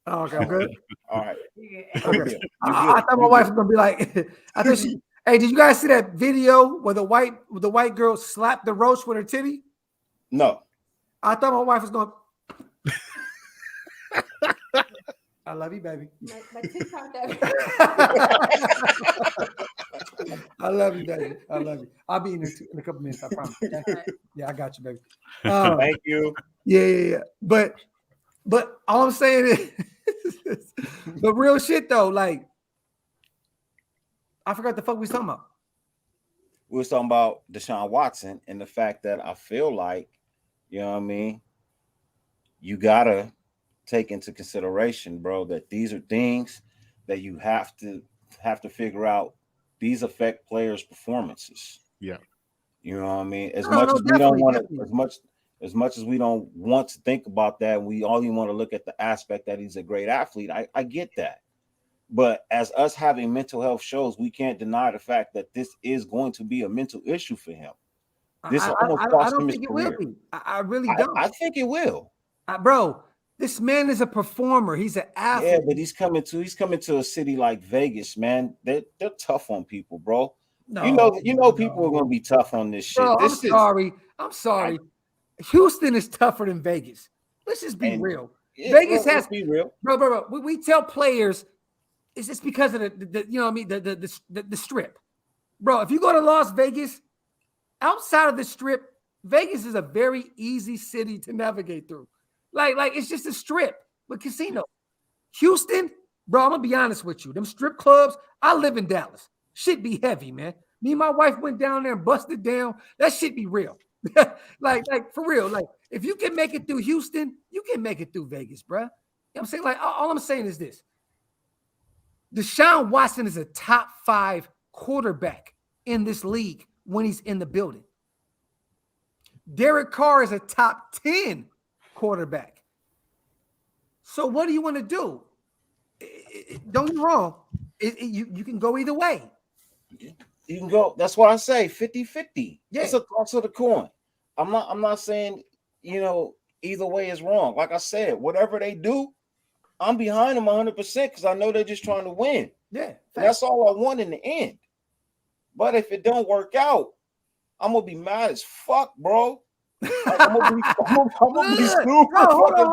Oh, okay, I'm good. All right. Okay. I thought my wife was gonna be like, hey, did you guys see that video where the white girl slapped the roast with her titty? No. I thought my wife was going. I love you, baby. My TikTok. I love you, baby. I love you. I'll be in a couple minutes. I promise. Yeah, I got you, baby. Thank you. Yeah. But all I'm saying is, but real shit though, like, I forgot the fuck we was talking about. We was talking about Deshaun Watson and the fact that I feel like, you know what I mean, you gotta take into consideration, bro, that these are things that you have to figure out. These affect players' performances. Yeah. You know what I mean? As much as we don't want to, as much as we don't want to think about that, we only want to look at the aspect that he's a great athlete. I get that. But as us having mental health shows, we can't deny the fact that this is going to be a mental issue for him. This almost cost him his career. I really don't. I think it will. Bro, this man is a performer. He's an athlete. Yeah, but he's coming to a city like Vegas, man. They're tough on people, bro. No, you know people are gonna be tough on this shit. Bro, I'm sorry. Houston is tougher than Vegas. Let's just be real. Yeah, Vegas has be real. Bro. We tell players It's just because of the you know what I mean, the strip. Bro, if you go to Las Vegas, outside of the strip, Vegas is a very easy city to navigate through. Like it's just a strip with casino. Houston, bro, I'm gonna be honest with you. Them strip clubs, I live in Dallas. Shit be heavy, man. Me and my wife went down there and busted down. That shit be real. like for real. Like if you can make it through Houston, you can make it through Vegas, bro. You know what I'm saying? Like all I'm saying is this. Deshaun Watson is a top 5 quarterback in this league when he's in the building. Derek Carr is a top 10 quarterback. So what do you want to do? Don't get me wrong. You can go either way. You can go. That's what I say. 50-50. Yeah. It's a toss of the coin. I'm not saying, you know, either way is wrong. Like I said, whatever they do, I'm behind them 100% because I know they're just trying to win. Yeah. That's all I want in the end. But if it don't work out, I'm gonna be mad as fuck, bro. Like, I'm gonna be super fucking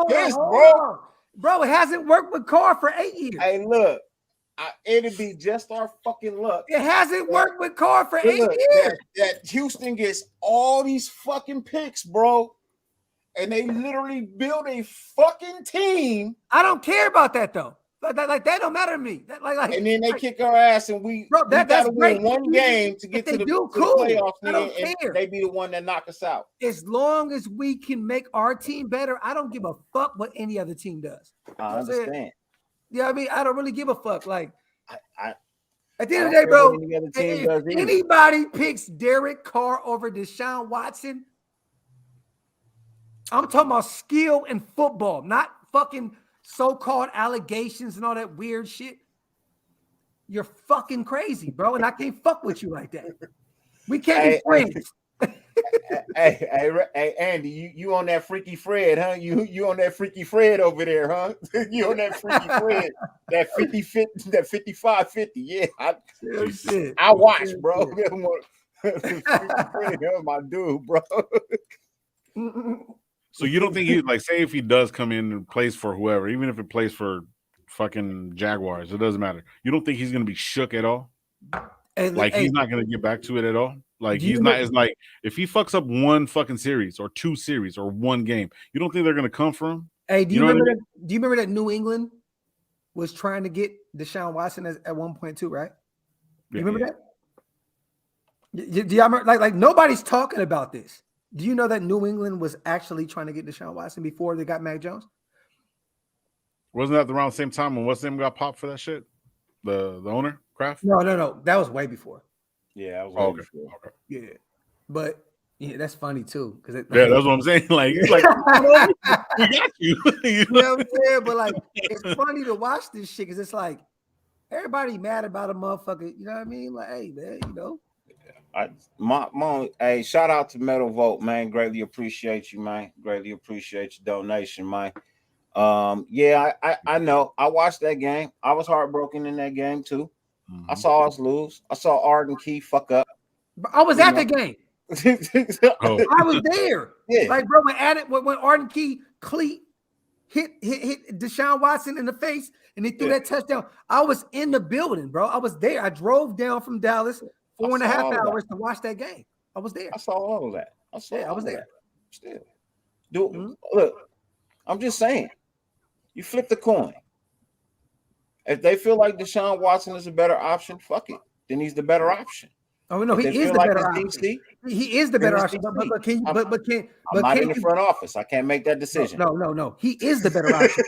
pissed, bro. Bro, it hasn't worked with Carr for 8 years. Hey, look, it'd be just our fucking luck. It hasn't worked with Carr for 8 years. That Houston gets all these fucking picks, bro. And they literally build a fucking team. I don't care about that though. Like that don't matter to me. And then they kick our ass, and we gotta win one game to get to the playoffs, and they be the one that knock us out. As long as we can make our team better, I don't give a fuck what any other team does. I understand. Yeah, I mean, I don't really give a fuck. Like, at the end of I the day, bro, if anybody picks Derek Carr over Deshaun Watson, I'm talking about skill in football, not fucking so-called allegations and all that weird shit. You're fucking crazy, bro, and I can't fuck with you like that. We can't be friends. Hey, Andy, you on that Freaky Fred, huh? You on that Freaky Fred over there, huh? You on that Freaky Fred, that 50-50, that 55-50. Yeah, I watch, bro. Fred, my dude, bro. So you don't think he, like, say if he does come in and plays for whoever, even if it plays for fucking Jaguars, it doesn't matter. You don't think he's gonna be shook at all? He's not gonna get back to it at all. Like he's not. It's like if he fucks up one fucking series or 2 series or 1 game, you don't think they're gonna come for him? Hey, do you remember that? Do you remember that New England was trying to get Deshaun Watson at one point too, right? You remember that? Do y'all remember, like nobody's talking about this? Do you know that New England was actually trying to get Deshaun Watson before they got Mac Jones? Wasn't that around the same time when what's name got popped for that shit? The owner, Kraft? No. That was way before. Yeah, that was before. Okay. Yeah, but yeah, that's funny too. Because that's what I'm saying. Like, he's like, we got you. You know what I'm saying? But like, it's funny to watch this shit because it's like everybody mad about a motherfucker. You know what I mean? Like, hey man, you know. Hey, shout out to Metal Vote, man. Greatly appreciate you, man. Greatly appreciate your donation, man. Yeah, I know. I watched that game. I was heartbroken in that game too. I saw us lose. I saw Arden Key fuck up. I was at the game. I was there. Yeah. Like, bro, when Arden Key cleat hit Deshaun Watson in the face and they threw that touchdown, I was in the building, bro. I was there. I drove down from Dallas 4.5 hours to watch that game. I was there. I saw all of that. I was there. Still. Look, I'm just saying. You flip the coin. If they feel like Deshaun Watson is a better option, fuck it. Then he's the better option. Oh no, he is the better option. He is the better option. But can I'm not in the front office. I can't make that decision. No. He is the better option.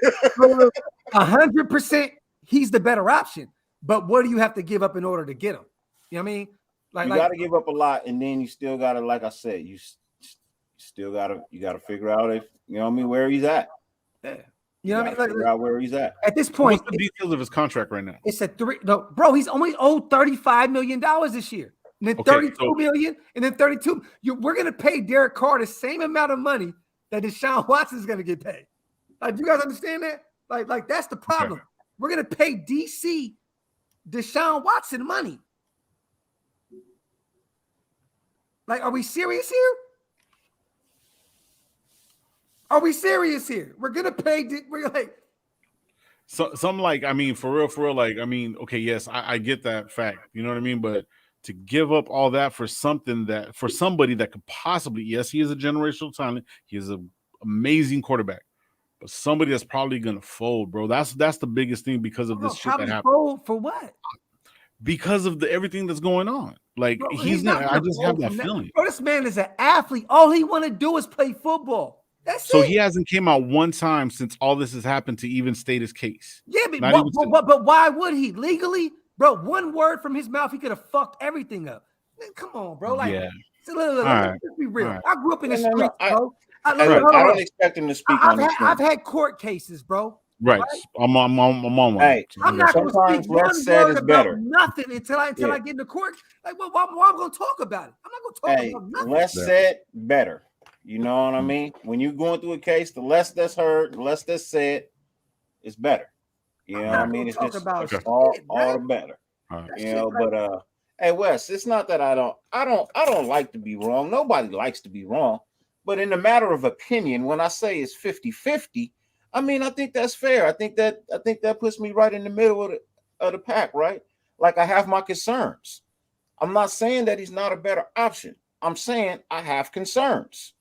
100%. He's the better option. But what do you have to give up in order to get him? You know what I mean? You got to give up a lot, and then you still got to, like I said, you got to figure out if you know what I mean where he's at. Yeah. You know what I mean? Figure out where he's at. At this point, what's the details of his contract right now? It's a 3. No, bro, he's only owed $35 million this year, and then 32 million, and then 32. We're gonna pay Derek Carr the same amount of money that Deshaun Watson is gonna get paid. Like, do you guys understand that? Like that's the problem. Okay. We're gonna pay DC Deshaun Watson money. Like, are we serious here? Are we serious here? We're gonna pay. We're like, So some like, I mean, for real, like, I mean, okay, yes, I get that fact, you know what I mean, but to give up all that for something that for somebody that could possibly, yes, he is a generational talent, he is an amazing quarterback, but somebody that's probably gonna fold, bro. That's the biggest thing because of this shit that Probably happened. fold for what? Because of the everything that's going on. Like Bro, he's not. I gonna just have fold that from feeling. Bro, this man is an athlete. All he want to do is play football. That's So it. he hasn't came out one time since all this has happened to even state his case. Yeah, but, Not even but why would he? Legally, bro, one word from his mouth, he could have fucked everything up. Man, come on, bro. Like, yeah. Let's be real. Right. I grew up in the No, streets, bro. I hold on. don't expect him to speak on this. I've had court cases, bro. Right. I'm on one. Hey, I'm not going to sometimes speak one less said word is about better. nothing until I get into court. Like, well, why am I going to talk about it? I'm not going to talk about nothing. Less said, better. You know what I mean? When you're going through a case, the less that's heard, the less that's said, it's better. You know what I mean? It's just all the better. You know, but hey, Wes, it's not that I don't like to be wrong. Nobody likes to be wrong. But in the matter of opinion, when I say it's 50-50, I mean, I think that's fair. I think that puts me right in the middle of the pack, right? Like I have my concerns. I'm not saying that he's not a better option. I'm saying I have concerns.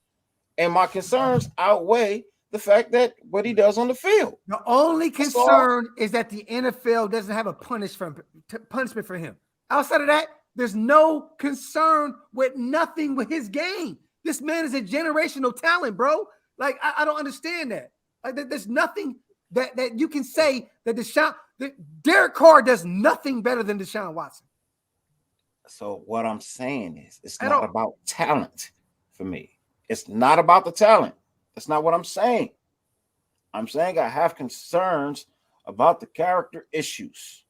And my concerns outweigh the fact that what he does on the field. The only concern is that the NFL doesn't have a punishment for him. Outside of that, there's no concern with nothing with his game. This man is a generational talent, bro. Like, I don't understand that. Like, there's nothing that you can say that Derek Carr does nothing better than Deshaun Watson. So what I'm saying is it's not about talent for me. It's not about the talent. That's not what I'm saying. I'm saying I have concerns about the character issues.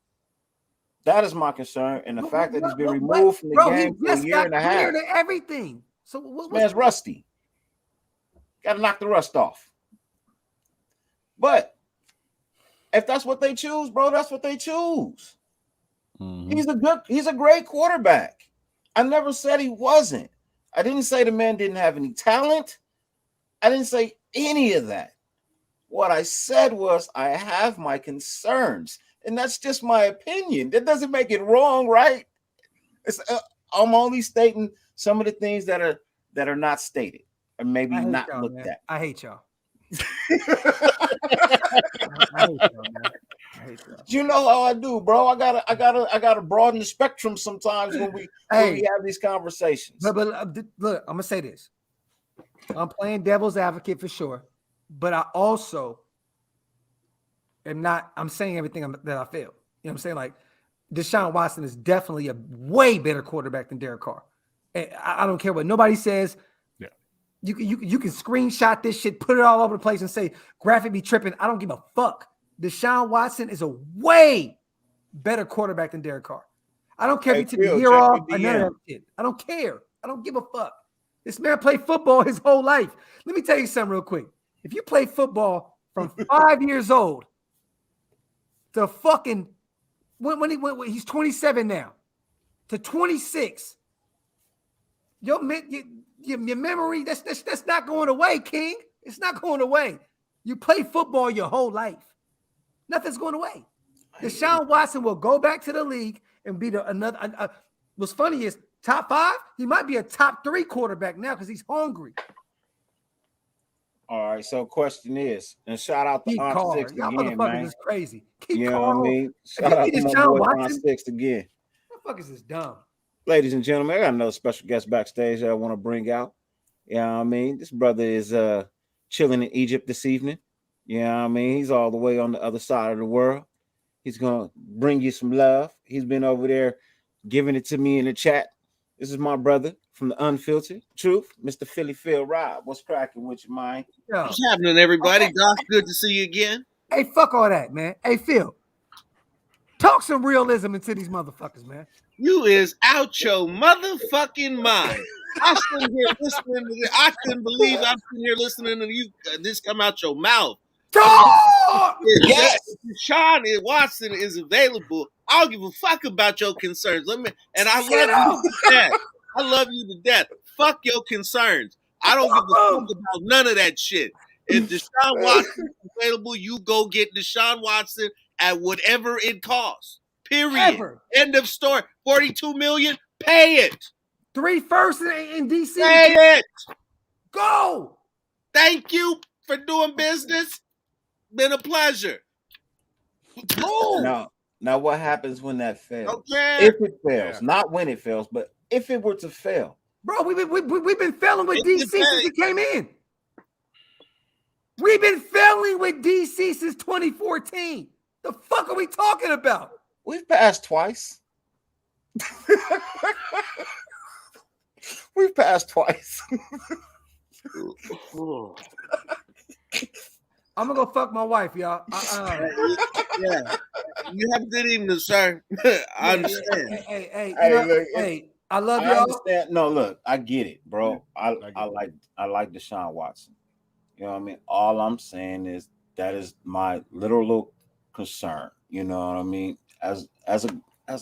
That is my concern. And the fact that he's been removed from the game for a year and a half. Everything. So this man's rusty. Got to knock the rust off. But if that's what they choose, bro, that's what they choose. Mm-hmm. He's a great quarterback. I never said he wasn't. I didn't say the man didn't have any talent. I didn't say any of that. What I said was I have my concerns, and that's just my opinion. That doesn't make it wrong, right? I'm only stating some of the things that are not stated or maybe not looked at. I hate y'all. You know how I do, bro. I gotta broaden the spectrum sometimes when we have these conversations. But look, I'm gonna say this. I'm playing devil's advocate for sure, but I also am not. I'm saying everything that I feel. You know what I'm saying? Like, Deshaun Watson is definitely a way better quarterback than Derek Carr. And I don't care what nobody says. Yeah. You can screenshot this shit, put it all over the place, and say graphic be tripping. I don't give a fuck. Deshaun Watson is a way better quarterback than Derek Carr. I don't care if he took a year off or none of that shit. I don't care. I don't give a fuck. This man played football his whole life. Let me tell you something real quick. If you play football from 5 years old to fucking when he's 27 now to 26, your memory that's not going away, King. It's not going away. You play football your whole life. Nothing's going away. Deshaun Watson will go back to the league and be another. What's funny is top 5. He might be a top 3 quarterback now because he's hungry. All right. So, question is, and shout out to On 6 again, motherfuckers man. is crazy. You know what I mean? Shout out to my boy On 6 again. Motherfuckers is dumb. Ladies and gentlemen, I got another special guest backstage that I want to bring out. You know what I mean? This brother is chilling in Egypt this evening. You know what I mean? He's all the way on the other side of the world. He's going to bring you some love. He's been over there giving it to me in the chat. This is my brother from the Unfiltered Truth, Mr. Philly Phil Rob. What's cracking with you, man? What's happening, everybody? Doc, good to see you again. Hey, fuck all that, man. Hey, Phil, talk some realism into these motherfuckers, man. You is out your motherfucking mind. I sitting here listening to this. I couldn't believe I'm sitting here listening to you. This come out your mouth. Yes. Deshaun Watson is available. I don't give a fuck about your concerns. I love you to death. I love you to death. Fuck your concerns. I don't give a fuck about none of that shit. If Deshaun Watson is available, you go get Deshaun Watson at whatever it costs. Period. Ever. End of story. $42 million. Pay it. 3 firsts in DC. Pay it. Go. Thank you for doing business. Been a pleasure. Now, what happens when that fails? Okay. If it fails, not when it fails, but if it were to fail. Bro, we've been failing with DC since he came in. We've been failing with DC since 2014. The fuck are we talking about? We've passed twice. We've passed twice. I'm gonna go fuck my wife, y'all. Yeah. You have a good evening, sir. I understand. Hey, I love y'all. Understand. No, look, I get it, bro. I like Deshaun Watson. You know what I mean? All I'm saying is that is my literal concern. You know what I mean? As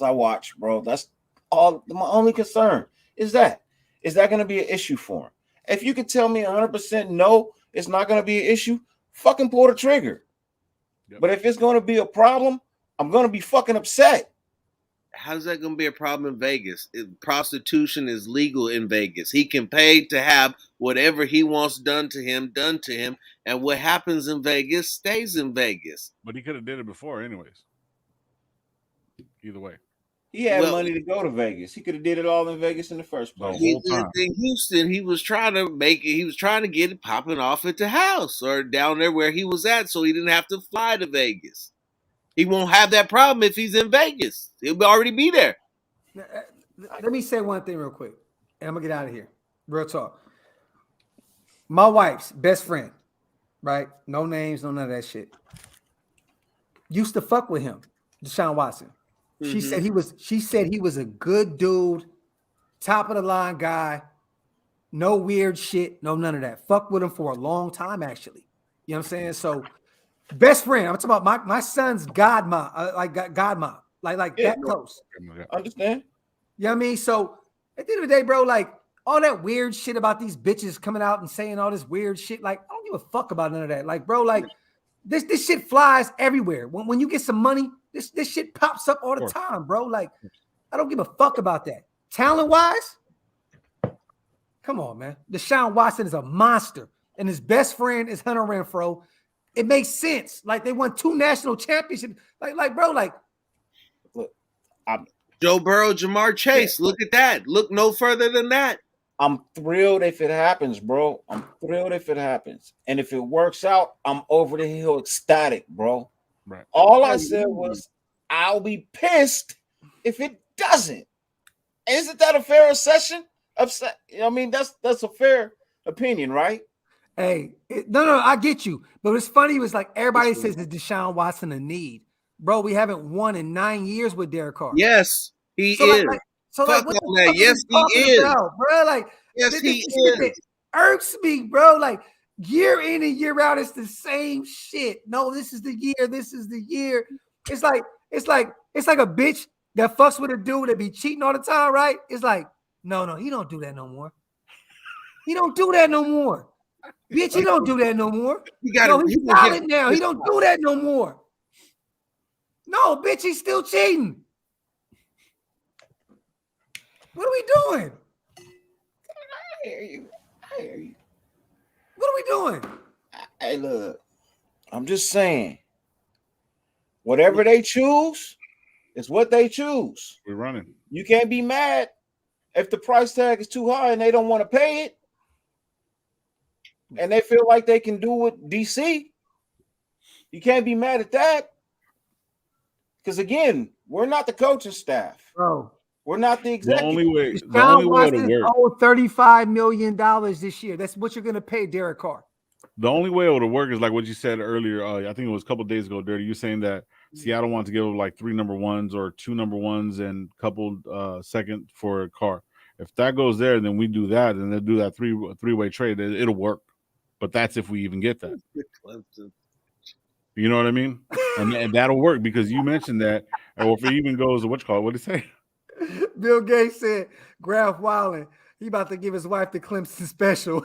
I watch, bro, that's all. My only concern is that going to be an issue for him? If you can tell me 100% no, it's not going to be an issue. Fucking pull the trigger. Yep. But if it's going to be a problem, I'm going to be fucking upset. How's that going to be a problem in Vegas? Prostitution is legal in Vegas. He can pay to have whatever he wants done to him, and what happens in Vegas stays in Vegas. But he could have did it before anyways. Either way. He had money to go to Vegas. He could have did it all in Vegas in the first place. In Houston, he was trying to make it. He was trying to get it popping off at the house or down there where he was at, so he didn't have to fly to Vegas. He won't have that problem if he's in Vegas. He'll already be there. Let me say one thing real quick, and I'm gonna get out of here. Real talk. My wife's best friend, right? No names, no none of that shit. Used to fuck with him, Deshaun Watson. Mm-hmm. She said he was a good dude, top of the line guy, no weird shit, no none of that. Fuck with him for a long time, actually. You know what I'm saying? So, best friend. I'm talking about my son's godmom, godmom, like that close. Understand? You know what I mean? So at the end of the day, bro, like all that weird shit about these bitches coming out and saying all this weird shit, like I don't give a fuck about none of that. Like, bro, like this shit flies everywhere. When you get some money, this shit pops up all the time, bro. Like, I don't give a fuck about that. Talent-wise, come on, man. Deshaun Watson is a monster, and his best friend is Hunter Renfrow. It makes sense. Like, they won 2 national championships. Like, bro, like, look, Joe Burrow, Jamar Chase. Look at that. Look no further than that. I'm thrilled if it happens, bro. I'm thrilled if it happens. And if it works out, I'm over the hill ecstatic, bro. Right. All I said was I'll be pissed if it doesn't. Isn't that a fair assessment? I mean, that's a fair opinion, right? Hey, no, I get you. But it's funny, it was like everybody says is Deshaun Watson a need. Bro, we haven't won in 9 years with Derek Carr. Yes, he is. What the that. Yes, he is. About, bro? Like, yes, he is. It irks me, bro. Like, year in and year out, it's the same shit. No, this is the year. This is the year. It's like a bitch that fucks with a dude that be cheating all the time, right? It's like, no, he don't do that no more. He don't do that no more. Bitch, he don't do that no more. He's solid now. He don't do that no more. No, bitch, he's still cheating. What are we doing? I hear you. What are we doing? Hey, look, I'm just saying, whatever they choose is what they choose. We're running. You can't be mad if the price tag is too high and they don't want to pay it, and they feel like they can do it DC. You can't be mad at that. Because again, we're not the coaching staff. Bro. We're not the executive. The only way to work. $35 million this year. That's what you're going to pay Derek Carr. The only way it would work is like what you said earlier. I think it was a couple of days ago, Dirty. You saying that Seattle wants to give like 3 number ones or 2 number ones and a couple second for a car. If that goes there, then we do that, and they'll do that three-way trade. It'll work. But that's if we even get that. You know what I mean? And that'll work because you mentioned that. Or if it even goes to what did he say? Bill Gates said, Graf Wallen, he about to give his wife the Clemson special.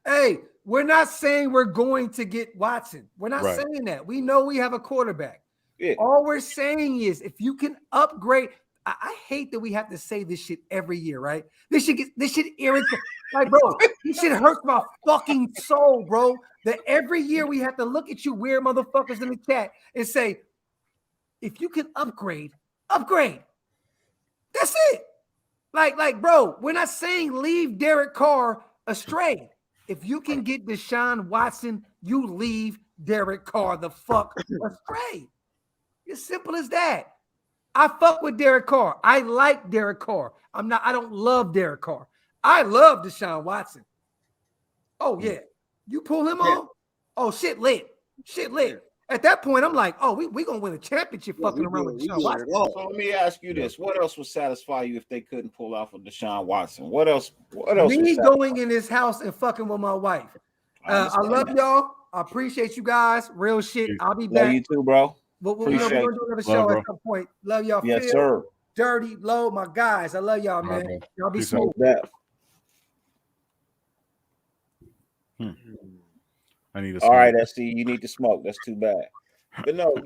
Hey, we're not saying we're going to get Watson. We're not Right. saying that. We know we have a quarterback. Yeah. All we're saying is if you can upgrade. I hate that we have to say this shit every year, right? This shit irritates. Like, bro, this shit hurts my fucking soul, bro. That every year we have to look at you weird motherfuckers in the chat and say, if you can upgrade, upgrade. That's it. Like, bro, we're not saying leave Derek Carr astray. If you can get Deshaun Watson, you leave Derek Carr the fuck astray. As simple as that. I fuck with Derek Carr. I like Derek Carr. I don't love Derek Carr. I love Deshaun Watson. Oh, yeah. You pull him on? Oh, shit lit. Shit lit. At that point, I'm like, oh, we gonna win a championship fucking around with Deshaun Watson. So let me ask you this: what else would satisfy you if they couldn't pull off of Deshaun Watson? What else? Me going in his house and fucking with my wife. I love y'all. I appreciate you guys. Real shit. I'll be back. Love you too, bro. We're gonna do another show at some point. Love y'all. Yes, Phil, sir. Dirty, Low, my guys. I love y'all, man. Right, Y'all be Peace smooth. I need to. All right, SC, you need to smoke. That's too bad. But no,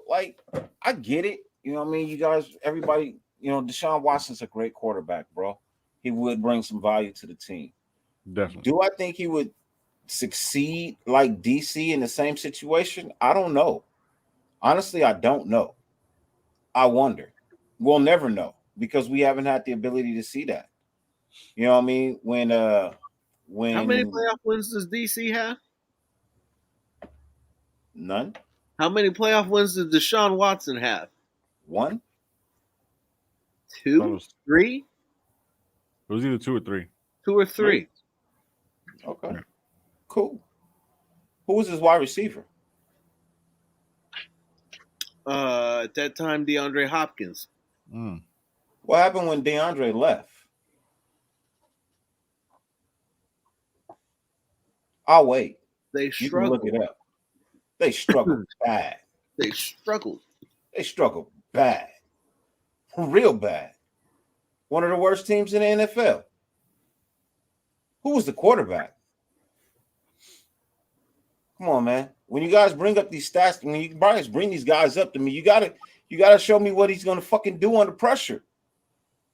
like I get it. You know what I mean? You guys, everybody, Deshaun Watson's a great quarterback, bro. He would bring some value to the team. Definitely. Do I think he would succeed like DC in the same situation? I don't know. Honestly, I don't know. I wonder. We'll never know because we haven't had the ability to see that. You know what I mean? When how many playoff wins does DC have? None. How many playoff wins does Deshaun Watson have? 1, 2, 3? It was either 2 or 3. 2 or 3. Okay. Cool. Who was his wide receiver? At that time, DeAndre Hopkins. What happened when DeAndre left? I'll wait. They You can look struggled. it up. They struggled bad. They struggled. They struggled bad. Real bad. One of the worst teams in the NFL. Who was the quarterback? Come on, man. When you guys bring up these stats, when you guys bring these guys up to me, you gotta show me what he's gonna fucking do under pressure.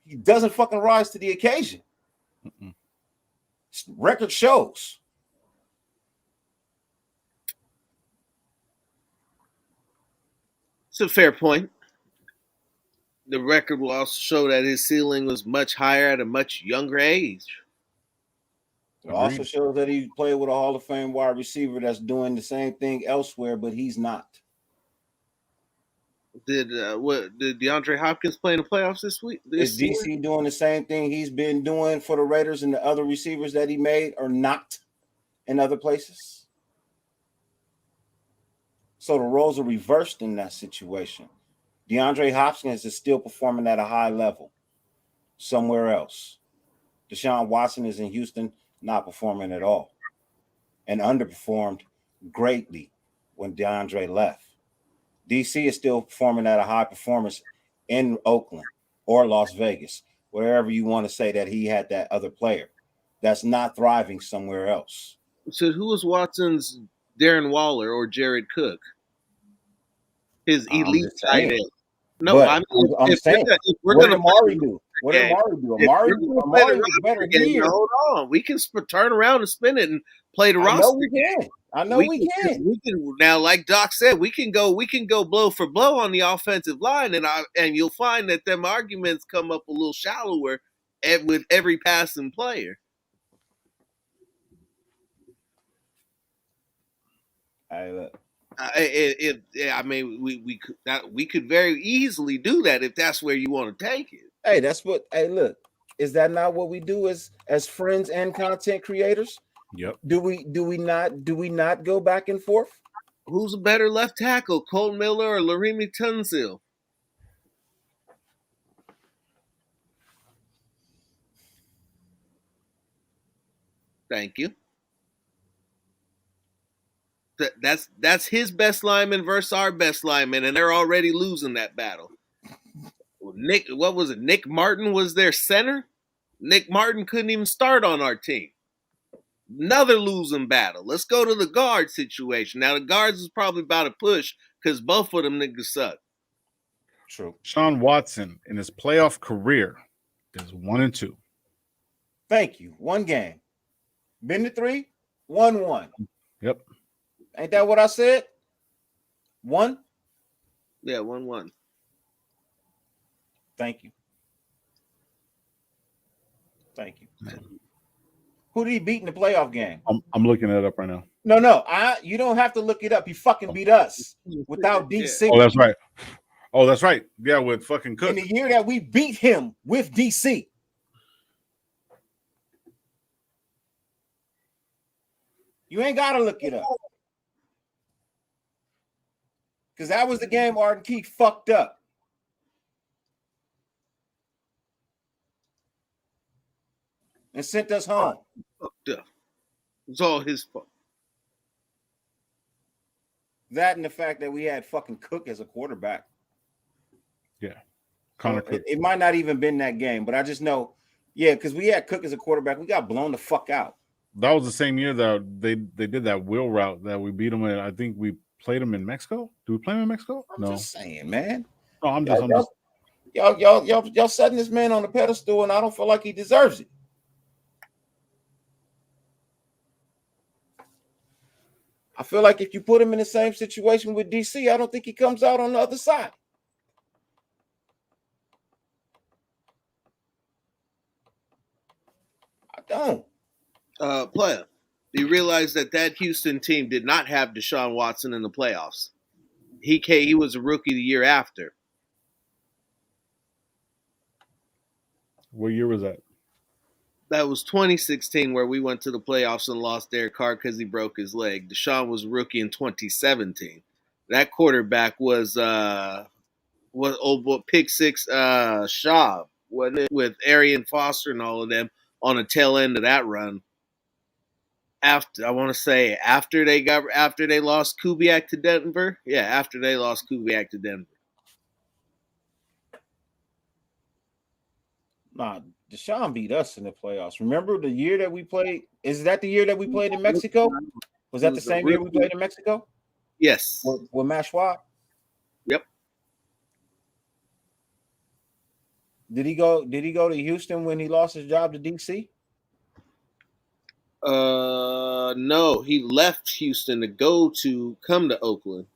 He doesn't fucking rise to the occasion. Record shows. It's a fair point. The record will also show that his ceiling was much higher at a much younger age. It also shows that he played with a Hall of Fame wide receiver that's doing the same thing elsewhere, but he's not. Did DeAndre Hopkins play in the playoffs this week? Is DC doing the same thing he's been doing for the Raiders, and the other receivers that he made are not in other places? So the roles are reversed in that situation. DeAndre Hopkins is still performing at a high level somewhere else. Deshaun Watson is in Houston, not performing at all, and underperformed greatly when DeAndre left. DC is still performing at a high performance in Oakland or Las Vegas, wherever you want to say that he had that other player that's not thriving somewhere else. So who was Watson's Darren Waller or Jared Cook? His elite tight end. No, I'm saying, we're what going did Amari do? What did Amari do? Amari was better here. Hold on. We can turn around and spin it and play the roster. I know we can. I know we can. We can now, like Doc said, we can go blow for blow on the offensive line, and you'll find that them arguments come up a little shallower with every passing player. Hey, look. I mean, we could very easily do that if that's where you want to take it. Hey, that's what. Hey, look, is that not what we do as friends and content creators? Yep. Do we not go back and forth? Who's a better left tackle, Cole Miller or Laremy Tunsil? Thank you. That's his best lineman versus our best lineman, and they're already losing that battle. What was it? Nick Martin was their center. Nick Martin couldn't even start on our team. Another losing battle. Let's go to the guard situation. Now the guards is probably about to push because both of them niggas suck. True. Sean Watson in his playoff career is 1-2. Thank you. One game. Been to 3, 1-1. Yep. Ain't that what I said? 1? Yeah, 1-1. Thank you. Thank you. Who did he beat in the playoff game? I'm looking it up right now. No. You don't have to look it up. He fucking beat us without DC. Oh, that's right. Oh, that's right. Yeah, with fucking Cook. In the year that we beat him with DC. You ain't got to look it up. Because that was the game Arden Keith fucked up. And sent us home. Fucked up. It's all his fault. That and the fact that we had fucking Cook as a quarterback. Yeah. Connor Cook. It might not even been that game, but I just know, because we had Cook as a quarterback, we got blown the fuck out. That was the same year that they did that wheel route that we beat them in. I think we played them in Mexico. Do we play them in Mexico? I'm just saying, man. No, I'm just y'all setting this man on the pedestal, and I don't feel like he deserves it. I feel like if you put him in the same situation with DC, I don't think he comes out on the other side. I don't. Player, do you realize that Houston team did not have Deshaun Watson in the playoffs? He was a rookie the year after. What year was that? That was 2016, where we went to the playoffs and lost Derek Carr because he broke his leg. Deshaun was a rookie in 2017. That quarterback was pick six Schaub, wasn't it? With Arian Foster and all of them on the tail end of that run. After they lost Kubiak to Denver. Yeah, after they lost Kubiak to Denver. Nah, Deshaun beat us in the playoffs. Remember the year that we played? Is that the year that we played in Mexico? Was that the same year we played in Mexico? Yes. With Matt Schwab? Yep. Did he go to Houston when he lost his job to DC? No, he left Houston to come to Oakland.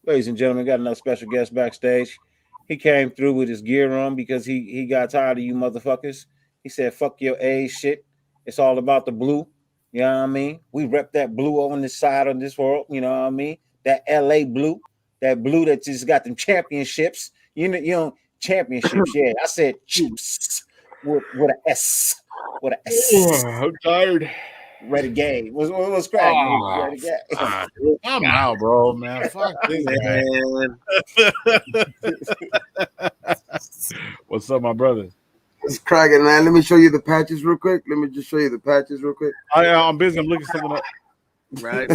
Ladies and gentlemen, got another special guest backstage. He came through with his gear on because he got tired of you motherfuckers. He said, fuck your A shit. It's all about the blue. You know what I mean? We rep that blue on this side of this world. You know what I mean? That LA blue. That blue that just got them championships. You know, championships. Yeah, I said chips with an S. With an S. I'm tired. Ready game. What's cracking? Ready game. I'm out, bro, man. Fuck this man. What's up, my brother? It's cracking, man. Let me show you the patches real quick. I'm busy. I'm looking something up. Right.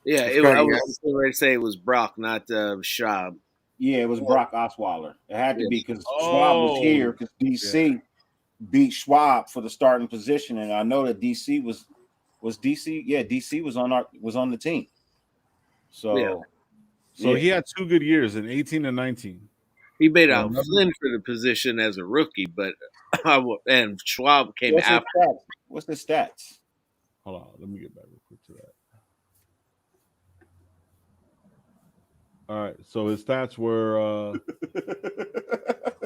Yeah, I was ready to say it was Brock, not Schaub. Yeah, it was Brock Osweiler. It had to be because Schwab was here because DC beat Schwab for the starting position, and I know that DC was DC. Yeah, DC was on the team. So he had 2 good years in 18 and 19. He made out Flynn for the position as a rookie, but and Schwab came after. What's the stats? Hold on, let me get back real quick to that. All right, so his stats were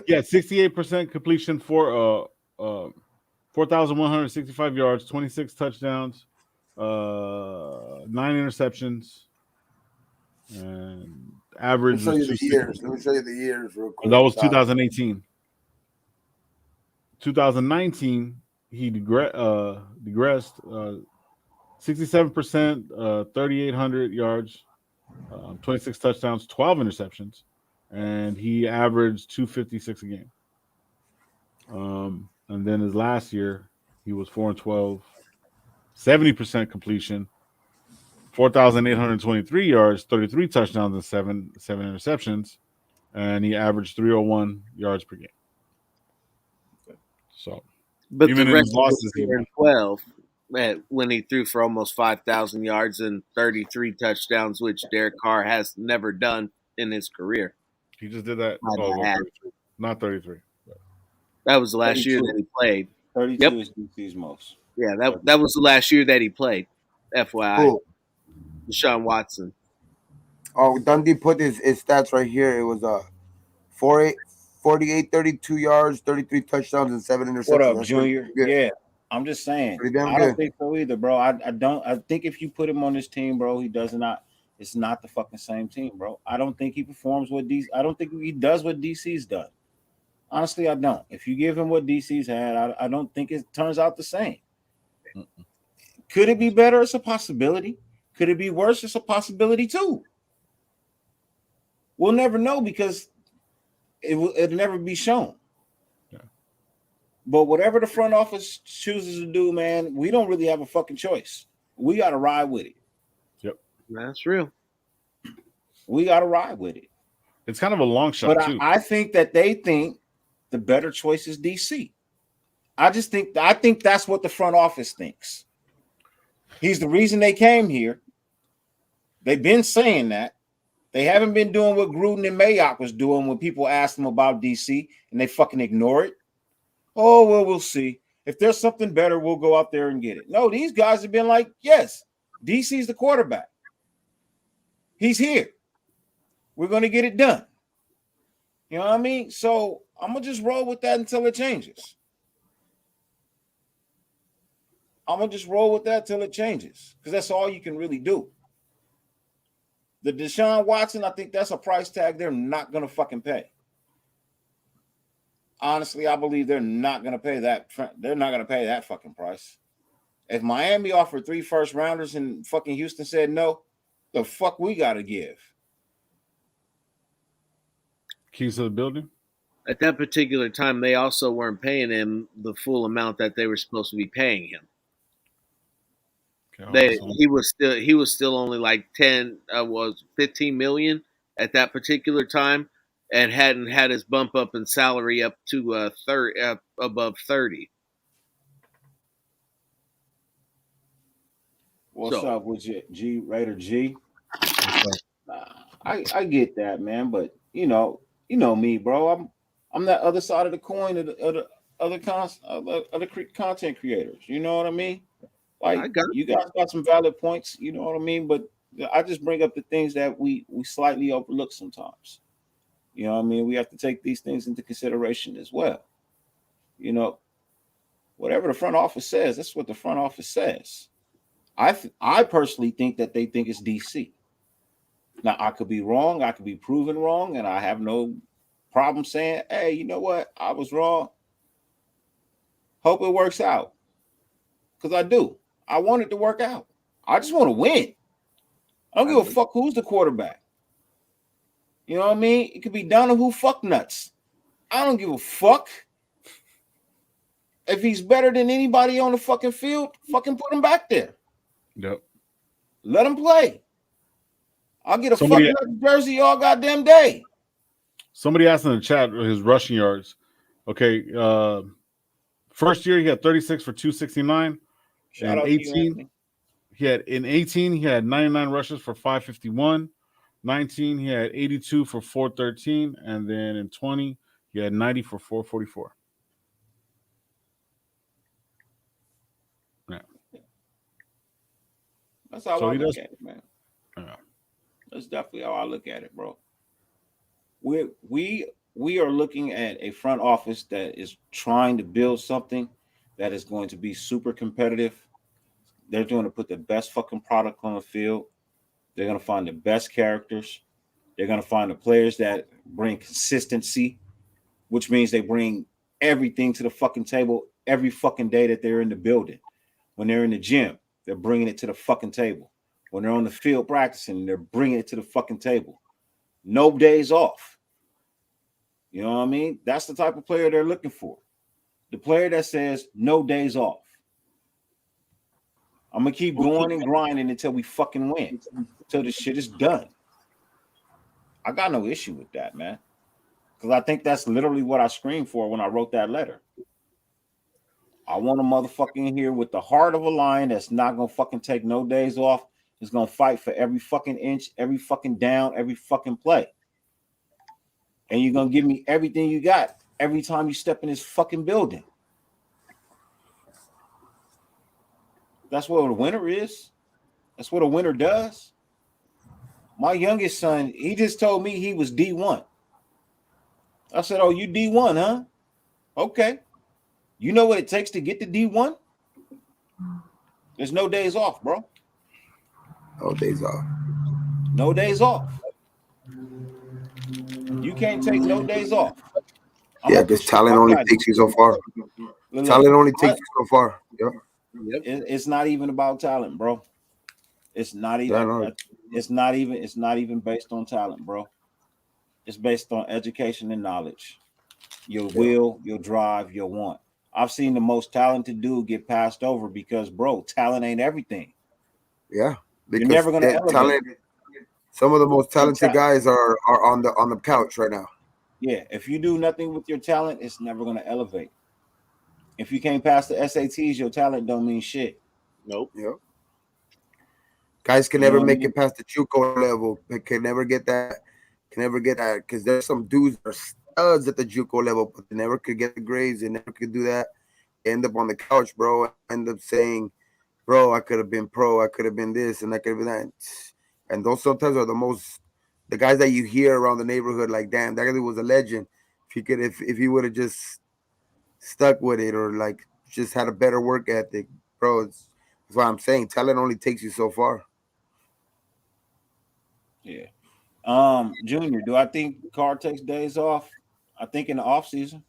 68% completion for 4,165 yards, 26 touchdowns, 9 interceptions, and average. Let me show you the years real quick. That was 2018. 2019, he digressed 67%, 3,800 yards. 26 touchdowns, 12 interceptions, and he averaged 256 a game. And then his last year, he was 4-12, 70% completion, 4,823 yards, 33 touchdowns, and seven interceptions, and he averaged 301 yards per game. So, But even the in rest his of losses, the year in 12, when he threw for almost 5,000 yards and 33 touchdowns, which Derek Carr has never done in his career. he just did that. Not Oh, bad. not 33. That was the last year 32. that he played. 32 Yep. is DC's most. Yeah, that was the last year that he played. FYI, Cool. Deshaun Watson. Oh, Dundee put his stats right here. It was 48, 32 yards, 33 touchdowns, and 7 interceptions. What up, That's Junior? pretty good. Yeah, I'm just saying. Pretty damn I don't good. think so either, bro. I don't. I think if you put him on this team, bro, he does not. It's not the fucking same team, bro. I don't think he performs what DC. I don't think he does what DC's done. Honestly, I don't. If you give him what DC's had, I don't think it turns out the same. Could it be better? It's a possibility. Could it be worse? It's a possibility too. We'll never know because it'll never be shown. Yeah. But whatever the front office chooses to do, man, we don't really have a fucking choice. We got to ride with it. Yep. That's real. We got to ride with it. It's kind of a long shot, But too. I think that they think the better choice is DC. I think that's what the front office thinks. He's the reason they came here. They've been saying that. They haven't been doing what Gruden and Mayock was doing when people asked them about DC and they fucking ignore it. Oh, well, we'll see. If there's something better, we'll go out there and get it. No, these guys have been like, yes, DC's the quarterback. He's here. We're going to get it done. You know what I mean? So I'm going to just roll with that until it changes. Because that's all you can really do. The Deshaun Watson, I think that's a price tag they're not going to fucking pay. Honestly, I believe they're not going to pay that. They're not going to pay that fucking price. If Miami offered 3 first rounders and fucking Houston said no, the fuck we got to give? Keys to the building? At that particular time, they also weren't paying him the full amount that they were supposed to be paying him. He was still only like 15 million at that particular time, and hadn't had his bump up in salary up to above 30. What's up with you, G Raider G? I get that, man, but you know me, bro. I'm that other side of the coin of the other content creators. You know what I mean? Like you guys got some valid points, you know what I mean? But I just bring up the things that we slightly overlook sometimes. You know what I mean? We have to take these things into consideration as well. You know, whatever the front office says, that's what the front office says. I personally think that they think it's DC. Now, I could be wrong. I could be proven wrong, and I have no problem saying, hey, you know what? I was wrong. Hope it works out. Because I do. I want it to work out. I just want to win. I don't give a fuck who's the quarterback. You know what I mean? It could be Donahue fuck nuts. I don't give a fuck. If he's better than anybody on the fucking field, fucking put him back there. Yep. Let him play. I'll get a fucking jersey all goddamn day. Somebody asked in the chat his rushing yards. Okay. First year he had 36 for 269. Shout out 18, he had 99 rushes for 551. 19, he had 82 for 413, and then in 20, he had 90 for 444. Yeah. That's how I look at it, man. Yeah. That's definitely how I look at it, bro. We are looking at a front office that is trying to build something that is going to be super competitive. They're going to put the best fucking product on the field. They're going to find the best characters. They're going to find the players that bring consistency, which means they bring everything to the fucking table every fucking day that they're in the building. When they're in the gym, they're bringing it to the fucking table. When they're on the field practicing, they're bringing it to the fucking table. No days off. You know what I mean? That's the type of player they're looking for. The player that says no days off. I'm gonna keep going and grinding until we fucking win, until the shit is done. I got no issue with that, man, because I think that's literally what I screamed for when I wrote that letter. I want a motherfucker in here with the heart of a lion that's not gonna fucking take no days off. Is gonna fight for every fucking inch, every fucking down, every fucking play. And you're gonna give me everything you got every time you step in this fucking building. That's what a winner is. That's what a winner does. My youngest son, he just told me he was D1. I said, "Oh, you D1, huh? Okay. You know what it takes to get to D1? There's no days off, bro. No days off. No days off. You can't take no days off. Yeah, because talent only takes you so far. Talent only takes you so far. Yep. It's not even about talent, bro. It's not even. It's not even based on talent, bro. It's based on education and knowledge. Your will, your drive, your want. I've seen the most talented dude get passed over because, bro, talent ain't everything. Yeah, you're never gonna elevate. Talent. Some of the most talented guys are on the couch right now. Yeah, if you do nothing with your talent, it's never gonna elevate. If you can't pass the SATs, your talent don't mean shit. Nope. Yep. Guys can never make it past the JUCO level. They can never get that. Because there's some dudes that are studs at the JUCO level, but they never could get the grades. They never could do that. They end up on the couch, bro. End up saying, "Bro, I could have been pro. I could have been this, and I could have been that." And those sometimes are the guys that you hear around the neighborhood. Like, damn, that guy was a legend. If he would have just stuck with it, or like just had a better work ethic, bro. That's what I'm saying. Talent only takes you so far. Yeah. Junior, do I think Carr takes days off? I think in the off season.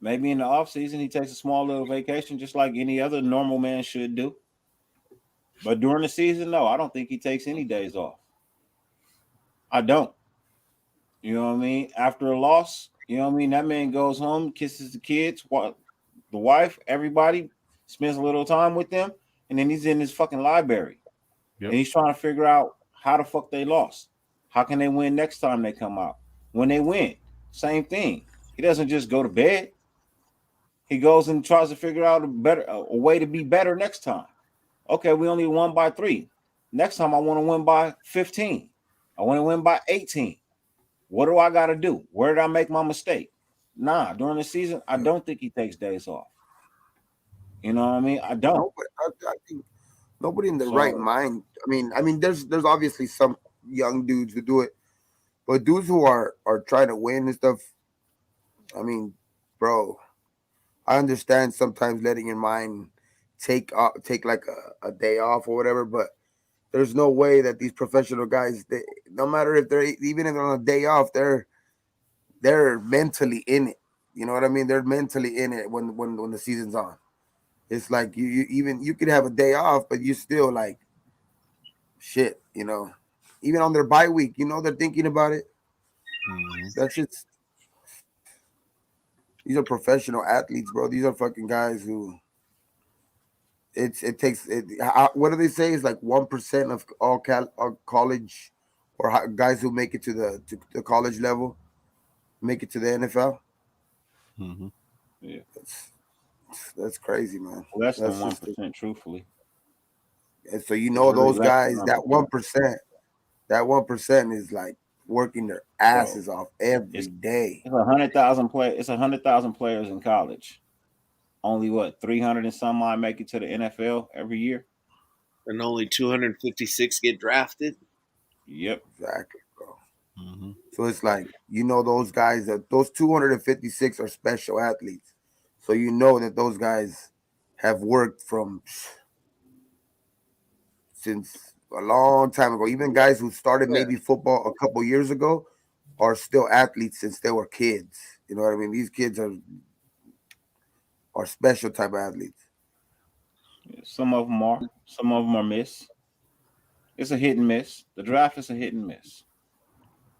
Maybe in the off season he takes a small little vacation, just like any other normal man should do. But during the season, no, I don't think he takes any days off. I don't. You know what I mean? After a loss, you know what I mean? That man goes home, kisses the kids, the wife, everybody, spends a little time with them, and then he's in his fucking library. Yep. And he's trying to figure out how the fuck they lost. How can they win next time they come out? When they win, same thing. He doesn't just go to bed. He goes and tries to figure out a way to be better next time. Okay, we only won by 3. Next time I want to win by 15. I want to win by 18. What do I got to do? Where did I make my mistake? Nah, during the season, I don't think he takes days off. You know what I mean? I don't. I think nobody in their right mind. I mean, there's obviously some young dudes who do it, but dudes who are trying to win and stuff. I mean, bro, I understand sometimes letting your mind take like a day off or whatever, but there's no way that these professional guys, no matter if even if they're on a day off, they're mentally in it. You know what I mean? They're mentally in it when the season's on. It's like you could have a day off, but you still like shit. You know, even on their bye week, they're thinking about it. Mm-hmm. That's just. These are professional athletes, bro. These are fucking guys who. It takes. What do they say? It's like 1% of all college or guys who make it to the college level make it to the NFL. Mm-hmm. Yeah, that's crazy, man. Less than 1%, truthfully. And so those guys, that 1% is like working their asses off every day. It's 100,000 players. It's 100,000 players in college. Only 300 and some odd make it to the NFL every year, and only 256 get drafted. Yep, exactly, bro. Mm-hmm. So it's like those guys those 256 are special athletes. So that those guys have worked since a long time ago. Even guys who started maybe football a couple years ago are still athletes since they were kids. You know what I mean? These kids are special type of athletes. Some of them are. Some of them are miss. It's a hit and miss. The draft is a hit and miss.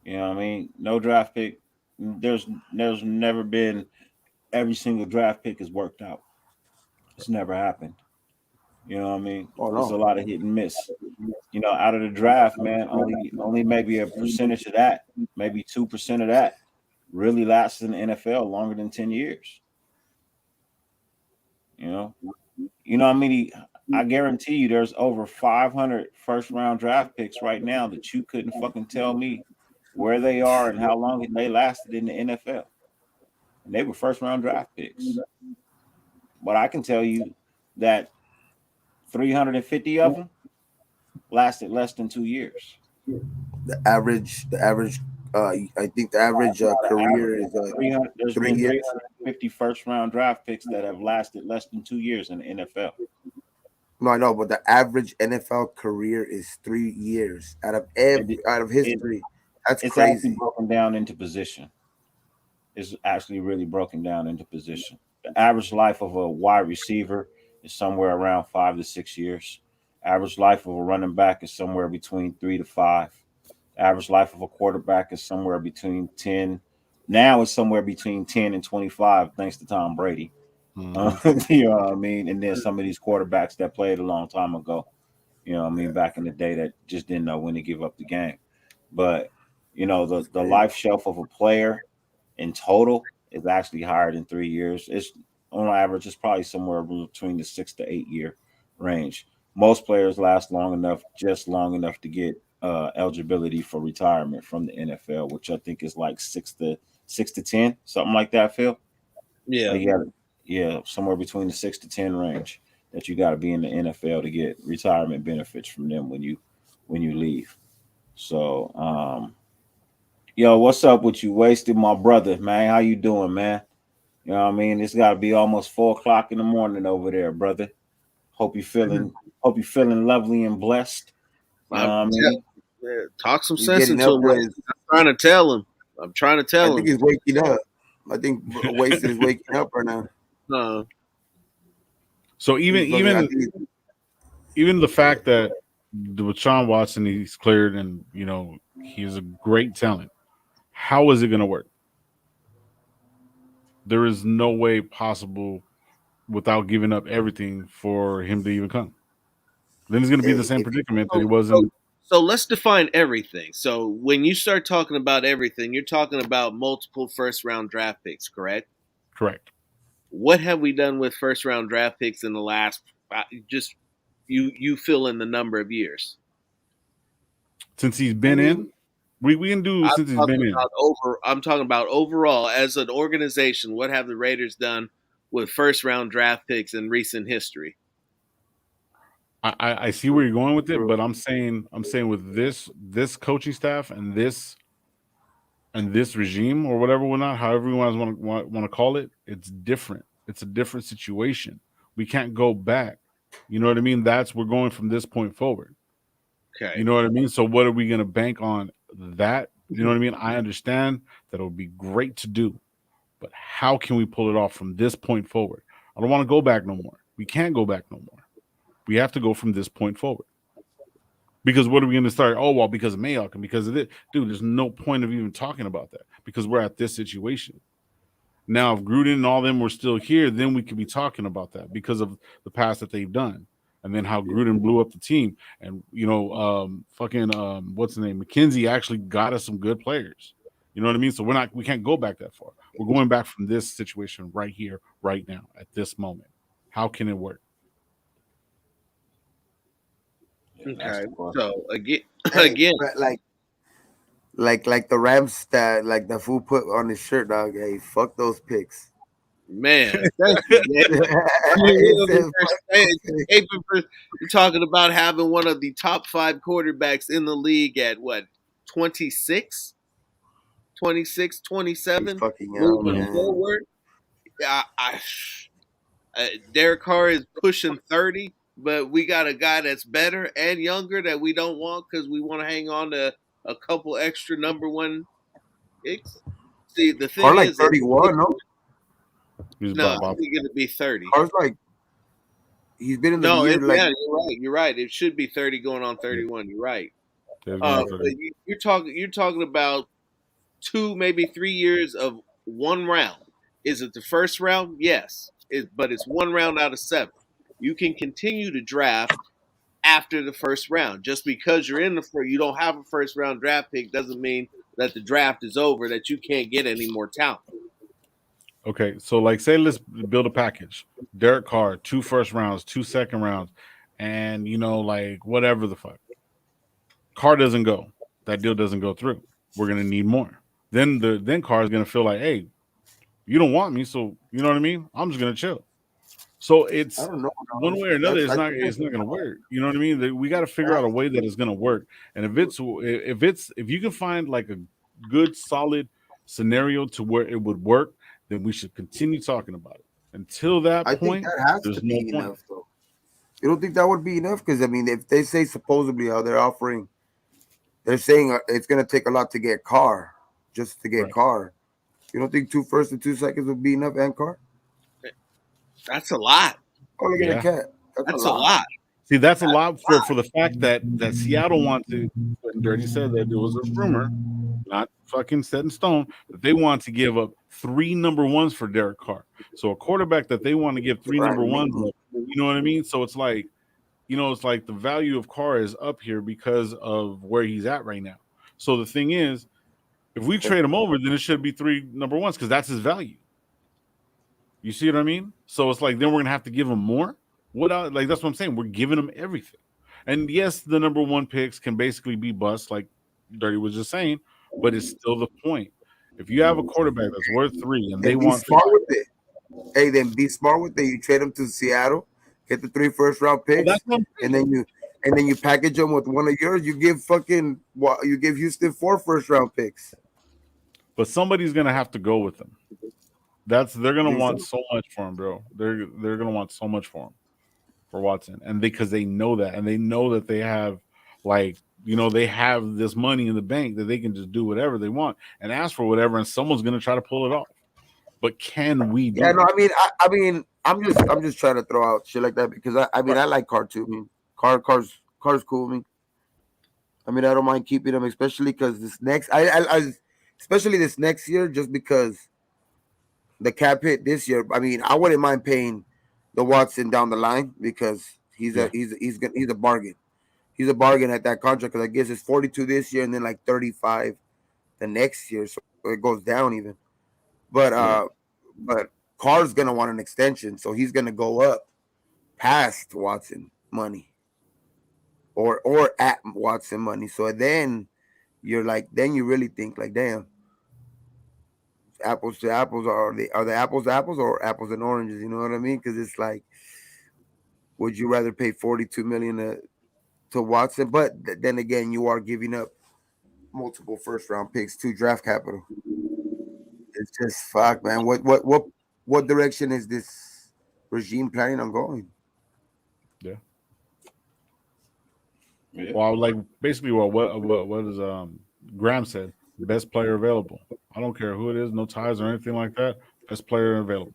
You know what I mean? No draft pick. There's never been every single draft pick has worked out. It's never happened. You know what I mean? Oh, It's a no. lot of hit and miss. You know, out of the draft, man, only maybe a percentage of that, maybe 2% of that, really lasts in the NFL longer than 10 years. You know, I mean, I guarantee you, there's over 500 first-round draft picks right now that you couldn't fucking tell me where they are and how long they lasted in the NFL. And they were first-round draft picks. But I can tell you that 350 of them lasted less than 2 years. The average, I think the average career is 300, there's 3 been years. 350 first-round draft picks that have lasted less than 2 years in the NFL. No, I know, but the average NFL career is 3 years out of history. That's It's actually crazy. broken down into position. It's actually really broken down into position. The average life of a wide receiver is somewhere around 5 to 6 years. Average life of a running back is somewhere between 3 to 5. Average life of a quarterback is somewhere between 10. Now it's somewhere between 10 and 25, thanks to Tom Brady. You know what I mean? And then some of these quarterbacks that played a long time ago, you know what I mean, back in the day that just didn't know when to give up the game. But, you know, the life shelf of a player in total is actually higher than 3 years. It's on average, it's probably somewhere between the 6 to 8 year range. Most players last just long enough to get eligibility for retirement from the NFL, which I think is like 6 to 10, something like that, Phil. Yeah. Yeah, somewhere between the 6 to 10 range that you got to be in the NFL to get retirement benefits from them when you leave. So, yo, what's up with you? Wasted, my brother, man. How you doing, man? You know what I mean? It's got to be almost 4 o'clock in the morning over there, brother. Hope you feeling lovely and blessed. You know what I mean? Talk some He's sense getting into up him. with his, I'm trying to tell him. I think he's waking up. I think Wasted is waking up right now. So even the fact that with Sean Watson he's cleared and you know he's a great talent. How is it going to work? There is no way possible without giving up everything for him to even come. Then he's going to be in the same predicament that he was in. So let's define everything. So when you start talking about everything, you're talking about multiple first-round draft picks, correct? Correct. What have we done with first-round draft picks in the last? Just you fill in the number of years Since he's been in, we can do since he's been in. I'm talking about overall as an organization. What have the Raiders done with first-round draft picks in recent history? I see where you're going with it, but I'm saying with this coaching staff and this regime or whatever, however you guys want to call it, it's different. It's a different situation. We can't go back. You know what I mean? We're going from this point forward. Okay. You know what I mean? So what are we going to bank on that? You know what I mean? I understand that it would be great to do, but how can we pull it off from this point forward? I don't want to go back no more. We can't go back no more. We have to go from this point forward. Because what are we going to start? Oh, well, because of Mayock and because of it. Dude, there's no point of even talking about that because we're at this situation. Now, if Gruden and all them were still here, then we could be talking about that because of the past that they've done. And then how Gruden blew up the team. And, you know, what's the name? McKenzie actually got us some good players. You know what I mean? So we can't go back that far. We're going back from this situation right here, right now, at this moment. How can it work? Okay, so again, like the Rams that like the fool put on his shirt, dog. Hey, fuck those picks, man. You're talking about having one of the top 5 quarterbacks in the league at what 26, 27. Moving forward, Derek Carr is pushing 30. But we got a guy that's better and younger that we don't want because we want to hang on to a couple extra number 1 picks. See, the thing like is, 31, no? He's going to be 30. Car's like he's been in the year. Yeah, you're right. It should be 30 going on 31. You're right. But you're talking about 2, maybe 3 years of 1 round. Is it the first round? Yes, but it's 1 round out of 7. you can continue to draft after the first round. Just because you're in the first, you don't have a first round draft pick doesn't mean that the draft is over, that you can't get any more talent. Okay, so like say let's build a package. Derek Carr, 2 first rounds, 2 second rounds, and like whatever the fuck. Carr doesn't go. That deal doesn't go through. We're gonna need more. Then Carr is gonna feel like, hey, you don't want me, so you know what I mean? I'm just gonna chill. So it's I don't know. one way or another, it's not gonna work. You know what I mean? We got to figure out a way that it's gonna work. And if you can find like a good solid scenario to where it would work, then we should continue talking about it. Until that I point, think that has there's to no be point. enough, though. You don't think that would be enough? Because I mean, if they say supposedly how they're saying it's gonna take a lot to get Carr, just to get Right. Carr. You don't think 2 first and 2 seconds would be enough and Carr? That's a lot. Oh, look at Yeah. the cat. That's a lot. See, that's a lot for the fact that Seattle wants to. When Dirty said that there was a rumor, not fucking set in stone, that they want to give up 3 number ones for Derek Carr. So a quarterback that they want to give 3 number ones up, you know what I mean? So it's like, it's like the value of Carr is up here because of where he's at right now. So the thing is, if we trade him over, then it should be 3 number ones because that's his value. You see what I mean? So it's like then we're gonna have to give him more. Like that's what I'm saying. We're giving him everything. And yes, the number 1 picks can basically be bust, like Dirty was just saying, but it's still the point. If you have a quarterback that's worth 3 and they want smart with it. Hey, then be smart with it. You trade them to Seattle, get the 3 first round picks, and then you package them with one of yours. You give Houston 4 first round picks. But somebody's gonna have to go with them. They're gonna want so much for him, bro. They're gonna want so much for him, for Watson, and because they know that, and they know that they have they have this money in the bank that they can just do whatever they want and ask for whatever, and someone's gonna try to pull it off. But can we do? Yeah, no, I mean, I'm just trying to throw out shit like that because I like Carr too. I mean, Carr's cool. I mean, I don't mind keeping him, especially because especially this next year, just because the cap hit this year. I mean, I wouldn't mind paying the Watson down the line because he's a bargain. He's a bargain at that contract because I guess it's 42 this year and then like 35 the next year, so it goes down even. But Carr's gonna want an extension, so he's gonna go up past Watson money, or at Watson money. So then you really think like, damn, apples to apples, are the apples to apples or apples and oranges? You know what I mean? Because it's like, would you rather pay $42 million to Watson? But then again, you are giving up multiple first round picks to draft capital. It's just fuck, man. What direction is this regime planning on going? Yeah. Well, like basically, what is Graham said? Best player available. I don't care who it is, no ties or anything like that. Best player available.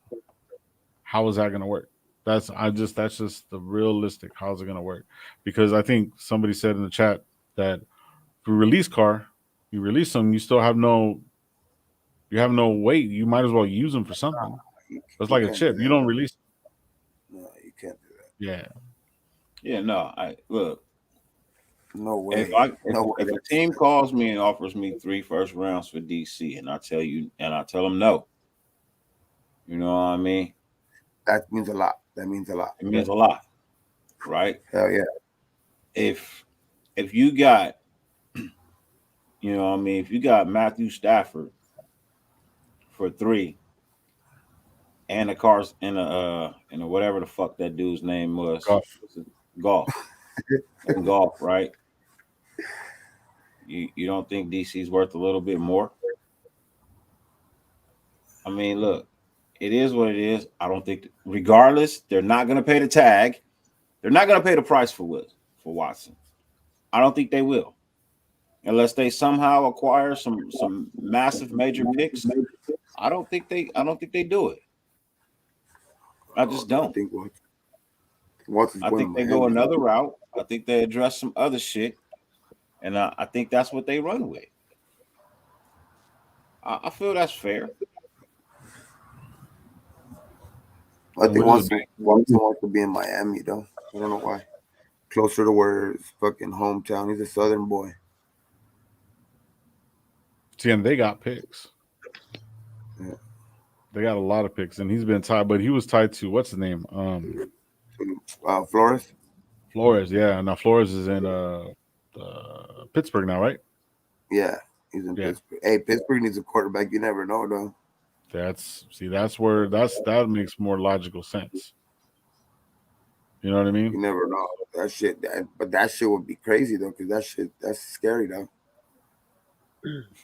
How is that going to work? That's just the realistic. How's it going to work? Because I think somebody said in the chat that if we release Carr, you release him, you still have no weight. You might as well use them for something. It's like a chip. You don't release. No, you can't do that. Yeah. Yeah, no. Look. No way. If a team calls me and offers me 3 first rounds for DC, and I tell them no, you know what I mean? That means a lot. It means a lot, right? Hell yeah. If you got, you know what I mean? If you got Matthew Stafford for 3 and a cars and a whatever the fuck that dude's name was, golf, and golf, right? You don't think DC's worth a little bit more? I mean, look, it is what it is. I don't think, regardless, they're not going to pay the tag. They're not going to pay the price for Watson. I don't think they will, unless they somehow acquire some massive major picks. I don't think they do it. I just don't. I think they go another route. I think they address some other shit, and I think that's what they run with. I feel that's fair. I think Which is Watson wants to be in Miami though. I don't know why. Closer to where his fucking hometown. He's a Southern boy. see, and they got picks. Yeah. They got a lot of picks, and he's been tied, but he was tied to what's his name? Flores. Flores. Yeah, now Flores is in Pittsburgh now, right? Yeah, he's in Yeah. Pittsburgh. Hey, Pittsburgh needs a quarterback. You never know though. That's where that makes more logical sense. You know what I You mean? never know that shit. But that shit would be crazy though, because that's scary though.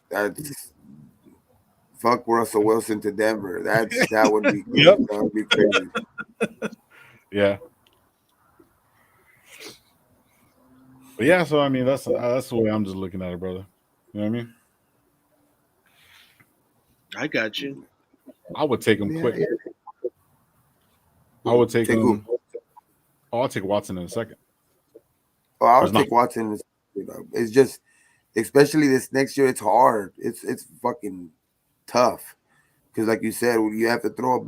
That's fuck Russell Wilson to Denver. That would be crazy. Yep. That would be crazy. Yeah. But yeah, so I mean that's the way I'm just looking at it, brother. You know what I mean? I got you. I would take him Yeah, quick. yeah. I would take Take him. who? Oh, I'll take Watson in a second. Oh, I There's would take Watson. It's just, especially this next year, it's hard. It's fucking tough because, like you said, you have to throw a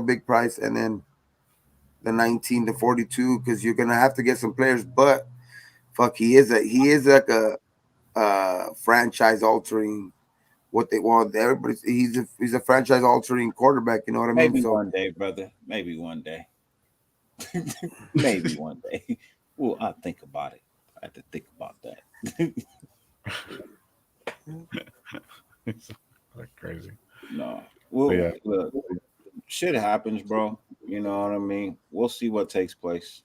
big price, and then the 19 to 42 because you're gonna have to get some players. But fuck, he is like a franchise altering. What they want, everybody. He's a franchise altering quarterback. You know what I mean? Maybe So one day, brother. Maybe one day. Maybe one day. Well, I'll think about it. I have to think about that. Like crazy. No. Well, Yeah. look, shit happens, bro. You know what I mean? We'll see what takes place.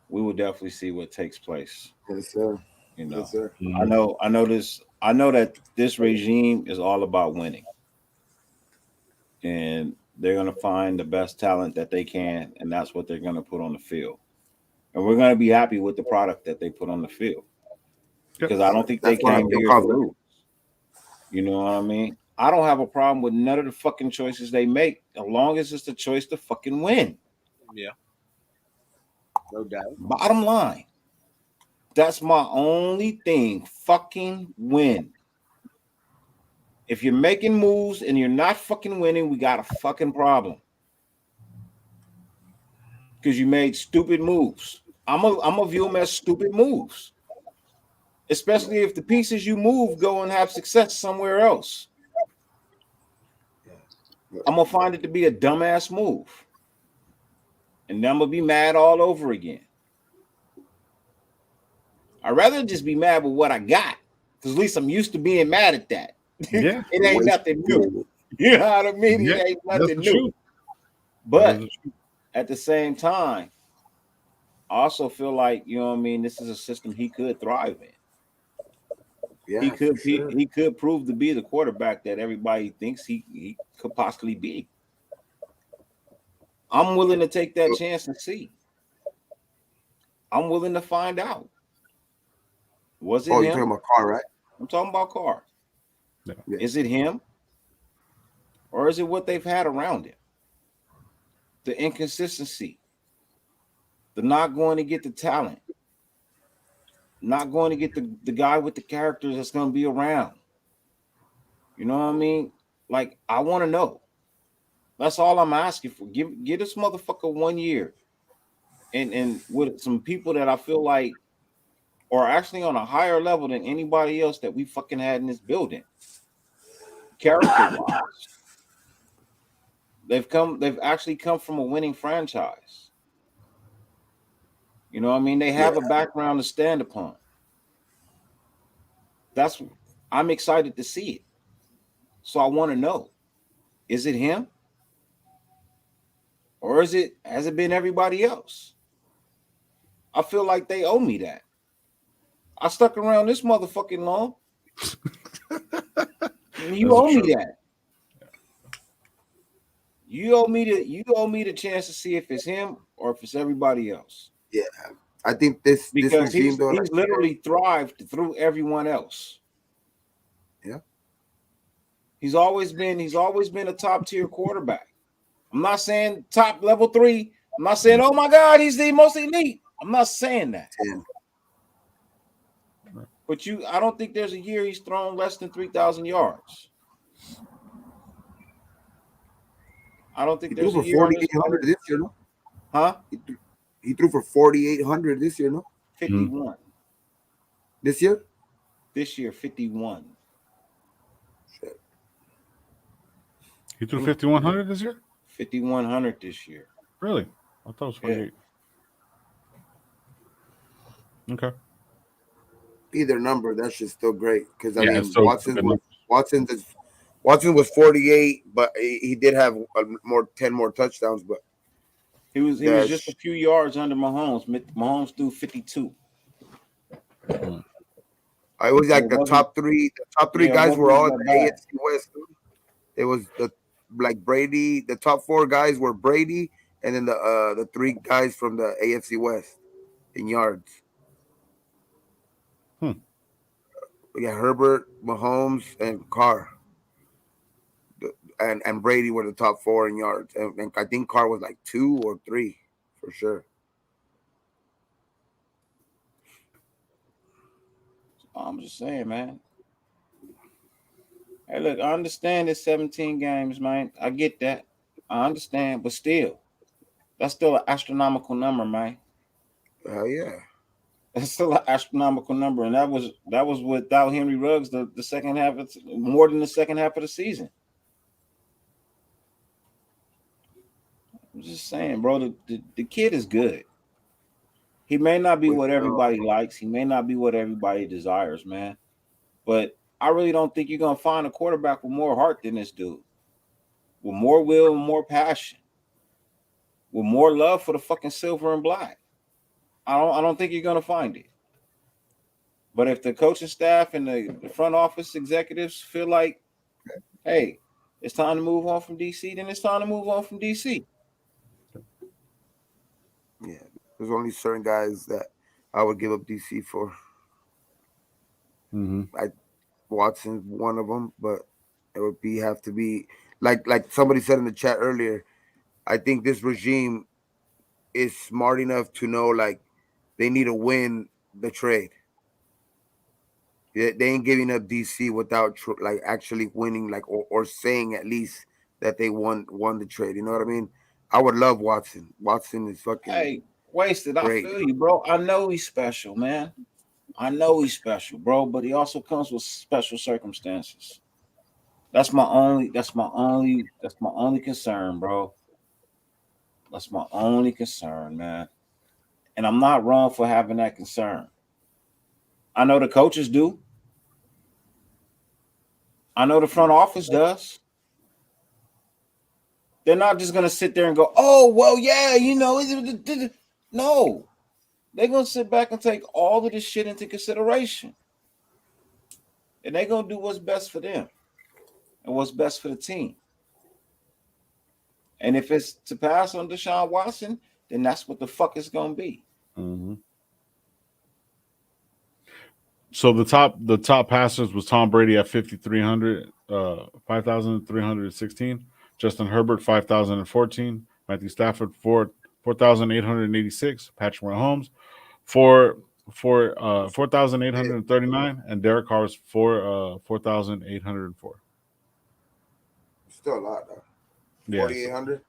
We will definitely see what takes place. yes, sir. You know. Yes, sir. I know that this regime is all about winning. And they're gonna find the best talent that they can, and that's what they're gonna put on the field. And we're gonna be happy with the product that they put on the field. Because I don't think they That's why I came feel here to confident. lose. You know what I mean? I don't have a problem with none of the fucking choices they make, as long as it's the choice to fucking win. Yeah. No doubt. Bottom line. That's my only thing. Fucking win. If you're making moves and you're not fucking winning, we got a fucking problem. Because you made stupid moves. I'm gonna view them as stupid moves. Especially if the pieces you move go and have success somewhere else. I'm gonna find it to be a dumbass move. And then I'm gonna be mad all over again. I'd rather just be mad with what I got. Because at least I'm used to being mad at that. Yeah. It ain't nothing new. You know what I mean? Yeah, It ain't that's nothing the new. truth. But at the same time, I also feel like, you know what I mean, this is a system he could thrive in. Yeah, he could prove to be the quarterback that everybody thinks he could possibly be. I'm willing to take that chance and see. I'm willing to find out. Was it Oh, him? you're talking about Carr, right? I'm talking about Carr. Yeah. Is it him? Or is it what they've had around him? The inconsistency. The not going to get the talent. Not going to get the guy with the characters that's going to be around. You know what I mean? Like, I want to know. That's all I'm asking for. Give this motherfucker 1 year. And with some people that I feel like are actually on a higher level than anybody else that we fucking had in this building. Character-wise. They've actually come from a winning franchise. You know what I mean? They have a background to stand upon. I'm excited to see it. So I want to know, is it him? Or has it been everybody else? I feel like they owe me that. I stuck around this motherfucking long. You owe me that. You owe me the chance to see if it's him or if it's everybody else. Yeah. I think this Because regime, he's literally thrived through everyone else. Yeah. He's always been a top tier quarterback. I'm not saying top level 3. I'm not saying, oh my God, he's the most elite. I'm not saying that. 10. But I don't think there's a year he's thrown less than 3,000 yards. I don't think He there's threw a for year on this 4,800 this year, no? huh? He threw for 4,800 this year, no? 51. This year? This year, 51. Shit. He threw 5,100 this year? 5,100 this year. Really? I thought it was 48. Okay. Either number, that's just still great. Because I Yeah, mean, it's so Watson was 48, but he did have 10 more touchdowns. But He was just a few yards under Mahomes. Mahomes threw 52. I was like the top three. The top three guys were all in the AFC West. It was like Brady. The top four guys were Brady, and then the three guys from the AFC West in yards. Yeah, Herbert, Mahomes, and Carr. And Brady were the top four in yards. And I think Carr was like 2 or 3 for sure. I'm just saying, man. Hey, look, I understand it's 17 games, man. I get that. I understand, but still, that's still an astronomical number, man. Hell yeah. That's still an astronomical number, and that was without Henry Ruggs the second half of more than the second half of the season. I'm just saying, bro. The kid is good. He may not be what everybody likes. He may not be what everybody desires, man. But I really don't think you're gonna find a quarterback with more heart than this dude, with more will and more passion, with more love for the fucking silver and black. I don't think you're gonna find it. But if the coaching staff and the front office executives feel like, hey, it's time to move on from DC, then it's time to move on from DC. Yeah, there's only certain guys that I would give up DC for. Watson's one of them, but it would have to be like somebody said in the chat earlier. I think this regime is smart enough to know like they need to win the trade. They ain't giving up DC without like actually winning, like or saying at least that they won the trade. You know what I mean? I would love Watson. Watson is fucking. Hey, wasted. Great. I feel you, bro. I know he's special, man. I know he's special, bro. But he also comes with special circumstances. That's my only concern, bro. That's my only concern, man. And I'm not wrong for having that concern. I know the coaches do. I know the front office does. They're not just going to sit there and go, oh, well, yeah, you know. No. They're going to sit back and take all of this shit into consideration. And they're going to do what's best for them and what's best for the team. And if it's to pass on Deshaun Watson, then that's what the fuck it's going to be. So the top passers was Tom Brady at 5,300, 5,316. Justin Herbert 5,014. Matthew Stafford 4,886. Patrick Mahomes 4,839, and Derek Carr was 4,804. Still a lot though. Yeah, 4,800.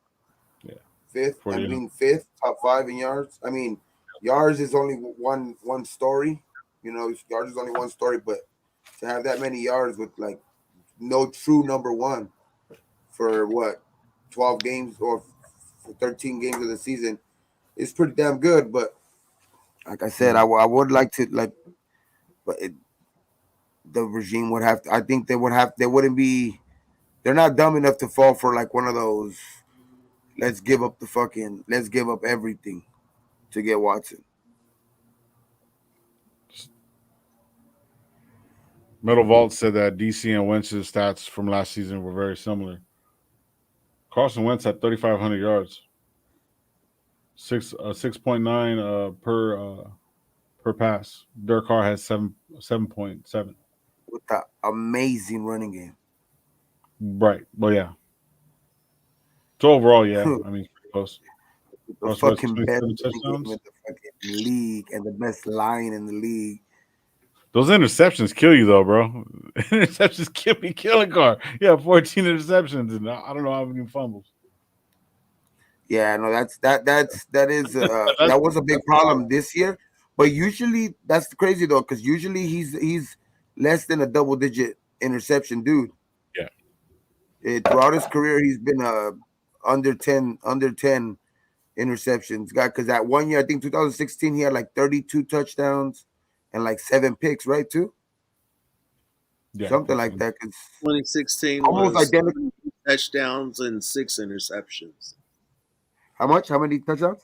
Yeah. Fifth. I mean, fifth, top 5 in yards. I mean, yards is only one story. You know, yards is only one story, but to have that many yards with like no true number one for 12 games or 13 games of the season is pretty damn good. But like I said, I would like to but the regime would have to. I think they wouldn't be. They're not dumb enough to fall for like one of those. Let's give up everything to get Watson. Metal Vault said that DC and Wentz's stats from last season were very similar. Carson Wentz had 3,500 yards, 6.9 per pass. Derek Carr has 7.7 with that amazing running game. Right. Well, yeah. So overall, yeah. I mean, close. The fucking best in the fucking league and the best line in the league. Those interceptions kill you, though, bro. Interceptions be killing Carr. Yeah, 14 interceptions, and I don't know how many fumbles. Yeah, no, that was a big problem this year. But usually that's crazy though, because usually he's less than a double-digit interception dude. Yeah. Throughout his career, he's been under 10 interceptions. Because that one year, I think 2016, he had like 32 touchdowns and like 7 picks, right? Too. Yeah, Something like that. 2016 almost was identical touchdowns and 6 interceptions. How much? How many touchdowns?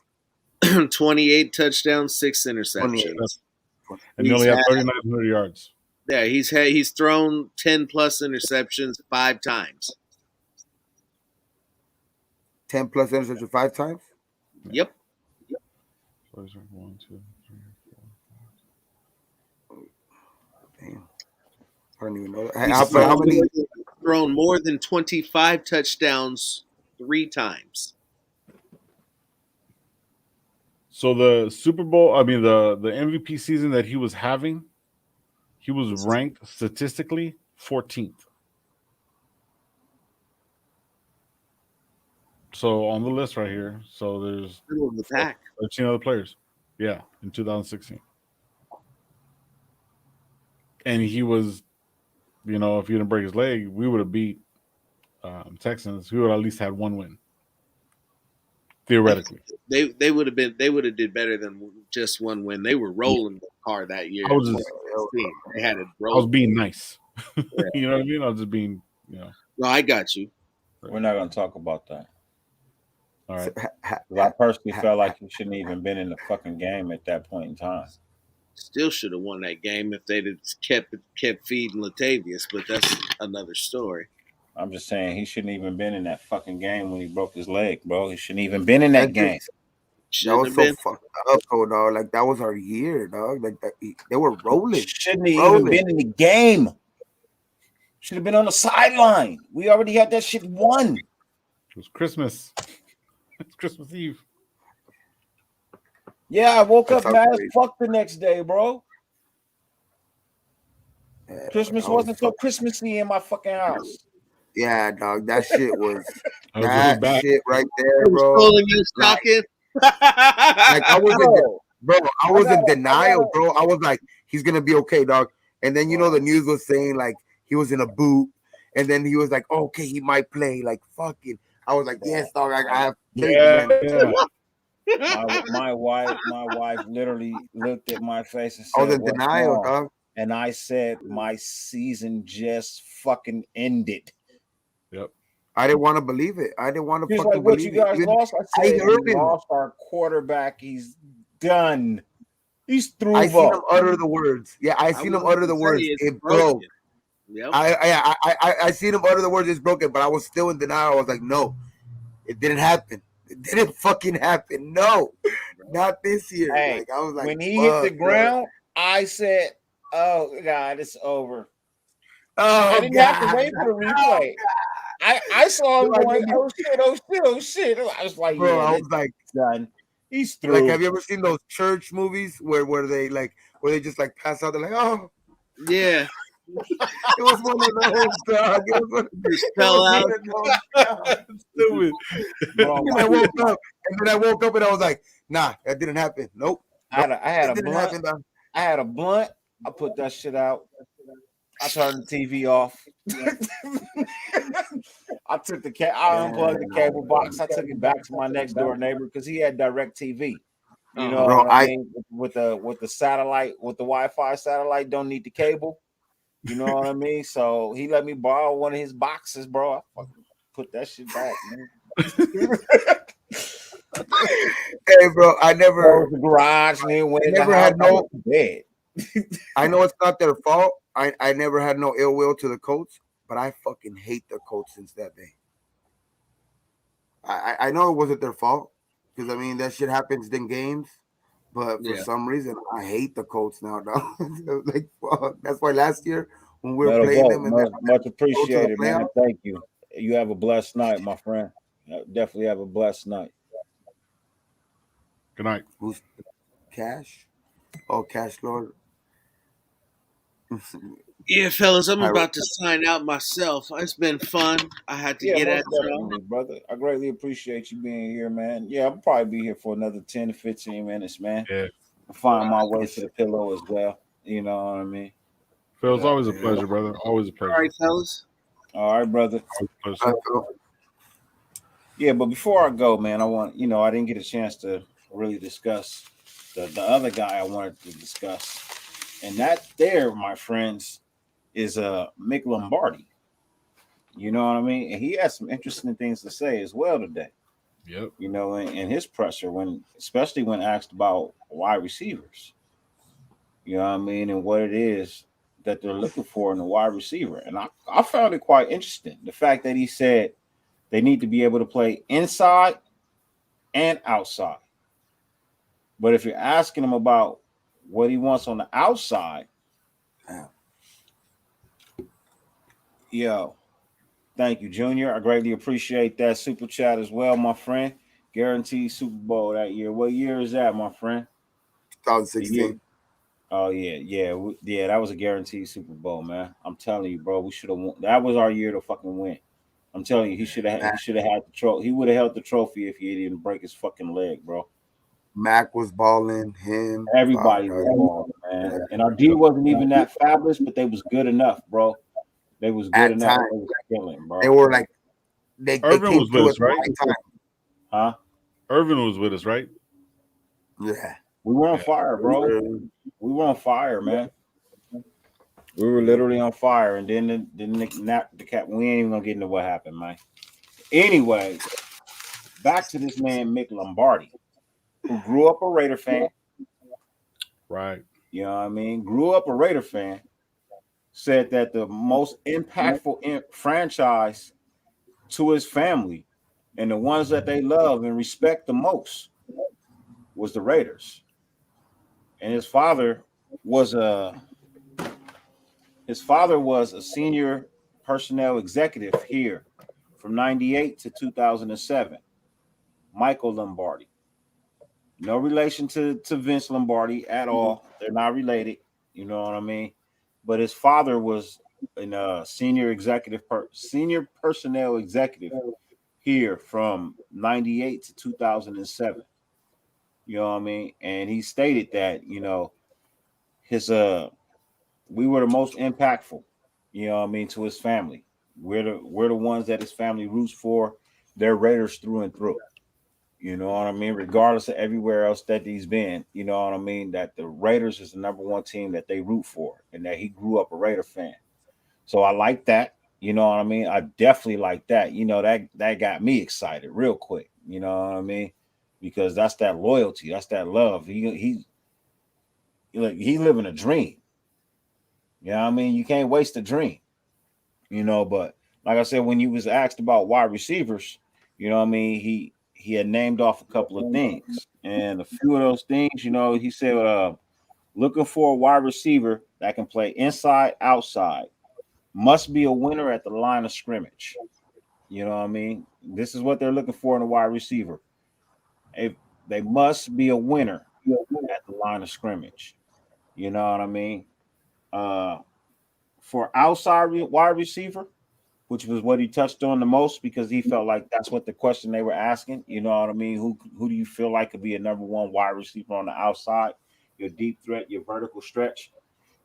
28 touchdowns, 6 interceptions. 28. And he only had 3,900 yards. Yeah, he's thrown 10 plus interceptions 5 times. 10 plus interceptions 5 times? Yep. 1, 2, 3, 4. Damn. I don't even know that. How many? Thrown more than 25 touchdowns 3 times. So the Super Bowl, I mean the MVP season that he was having, he was ranked statistically 14th. So on the list right here, so there's Middle of the pack. 13 other players. Yeah, in 2016. And he was, if he didn't break his leg, we would have beat Texans. We would have at least had 1 win. Theoretically. They would have did better than just 1 win. They were rolling hard that year. I was they had it rolling. I was being nice. Yeah. You know what I mean? I was just being, No, I got you. We're not going to talk about that. All right. I personally felt like he shouldn't even been in the fucking game at that point in time. Still should have won that game if they'd have kept feeding Latavius, but that's another story. I'm just saying he shouldn't even been in that fucking game when he broke his leg, bro. He shouldn't even been in that game. That was so fucked up, though, dog. Like that was our year, dog. Like they were rolling. Shouldn't have even been in the game. Should have been on the sideline. We already had that shit won. It was Christmas. It's Christmas Eve. Yeah, I woke up mad as fuck the next day, bro. Yeah, Christmas wasn't so Christmassy in my fucking house. Yeah, dog. That shit was that shit right there, bro. Like I was in denial, bro. I was like, he's gonna be okay, dog. And then the news was saying like he was in a boot, and then he was like, oh, okay, he might play. Like fucking, I was like, yes, dog. I have faith, man. My wife literally looked at my face and said, I was in denial, dog. And I said, my season just fucking ended. Yep. I didn't want to believe it. I didn't want to fucking what believe you guys it. lost? I said, we lost our quarterback. He's done. He's through. I seen him utter the words. Yeah, I seen him utter the words. It broke. Yep. I seen him utter the words. It's broken, but I was still in denial. I was like, no, it didn't happen. It didn't fucking happen. No, not this year. Hey, I was like, when he hit the ground, I said, "Oh God, it's over." Oh, I didn't have to wait for the replay. I saw him going, "Oh shit!" I was like, bro, yeah, I was like, done. He's through. Like, have you ever seen those church movies where they just like pass out? They're like, oh, yeah. It was one of those, dog. It was fell out. Stupid. And I woke up and I was like, nah, that didn't happen. Nope. I had a blunt. I put that shit out. I turned the TV off. I unplugged the cable box. I took it back to my next door neighbor because he had direct TV. You know what I mean? With the satellite, with the Wi-Fi satellite, don't need the cable. You know what I mean? So he let me borrow one of his boxes, bro. I fucking put that shit back, man. Hey, bro, I never the garage and then went in never the had house, no bed. I know it's not their fault. I never had no ill will to the Colts, but I fucking hate the Colts since that day. I know it wasn't their fault because I mean that shit happens in games, but for some reason I hate the Colts now, dog. Like fuck. That's why last year when we were playing them, and much appreciated, man. Thank you. You have a blessed night, my friend. Definitely have a blessed night. Good night. Who's Cash? Oh, Cash Lord. Yeah, fellas, I'm All right. about to sign out myself. It's been fun. I had to Yeah, get most at y'all. definitely, brother. I greatly appreciate you being here, man. Yeah, I'll probably be here for another 10 to 15 minutes, man. Yeah. I'll find my way to the pillow as well. You know what I mean? Phil, it's Yeah. always a pleasure, brother. Always a pleasure. All right, fellas. All right, brother. Always a pleasure. All right, Phil. Yeah, but before I go, man, I didn't get a chance to really discuss the other guy I wanted to discuss. And that there, my friends, is Mick Lombardi. You know what I mean? And he has some interesting things to say as well today. Yep. You know, in his presser, especially when asked about wide receivers. You know what I mean? And what it is that they're looking for in a wide receiver. And I found it quite interesting. The fact that he said they need to be able to play inside and outside. But if you're asking him about what he wants on the outside, yo, thank you, Junior. I greatly appreciate that super chat as well, my friend. Guaranteed Super Bowl that year. What year is that, my friend? 2016. Oh yeah. That was a guaranteed Super Bowl, man. I'm telling you, bro. We should have won. That was our year to fucking win. I'm telling you, he should have had the trophy. He would have held the trophy if he didn't break his fucking leg, bro. Mac was balling. Him. Everybody was balling, man. And our D wasn't even that fabulous, but they was good enough, bro. They was good At enough. time. They was killing, bro. They were like they Irvin came was through with at us, the right? right time. Huh? Irvin was with us, right? Yeah. We were on fire, bro. We were on fire, man. We were literally on fire, and then the cat. We ain't even gonna get into what happened, man. Anyway, back to this man Mick Lombardi, who grew up a Raider fan. Right. You know what I mean? Grew up a Raider fan. Said that the most impactful franchise to his family and the ones that they love and respect the most was the Raiders. And his father was a senior personnel executive here from 98 to 2007. Michael Lombardi. No relation to Vince Lombardi at all. They're not related. You know what I mean? But his father was a senior personnel executive here from 98 to 2007. You know what I mean? And he stated that, his we were the most impactful, you know what I mean, to his family. We're the ones that his family roots for. They're Raiders through and through. You know what I mean? Regardless of everywhere else that he's been, you know what I mean? That the Raiders is the number one team that they root for, and that he grew up a Raider fan. So I like that. You know what I mean? I definitely like that. You know, that got me excited real quick. You know what I mean? Because that's that loyalty, that's that love. He's living a dream. You know what I mean? You can't waste a dream. But like I said, when you was asked about wide receivers, you know what I mean, he had named off a couple of things. And a few of those things, he said looking for a wide receiver that can play inside, outside, must be a winner at the line of scrimmage. You know what I mean? This is what they're looking for in a wide receiver. They must be a winner at the line of scrimmage. You know what I mean? For outside wide receiver, which was what he touched on the most because he felt like that's what the question they were asking. You know what I mean? Who do you feel like could be a number one wide receiver on the outside? Your deep threat, your vertical stretch.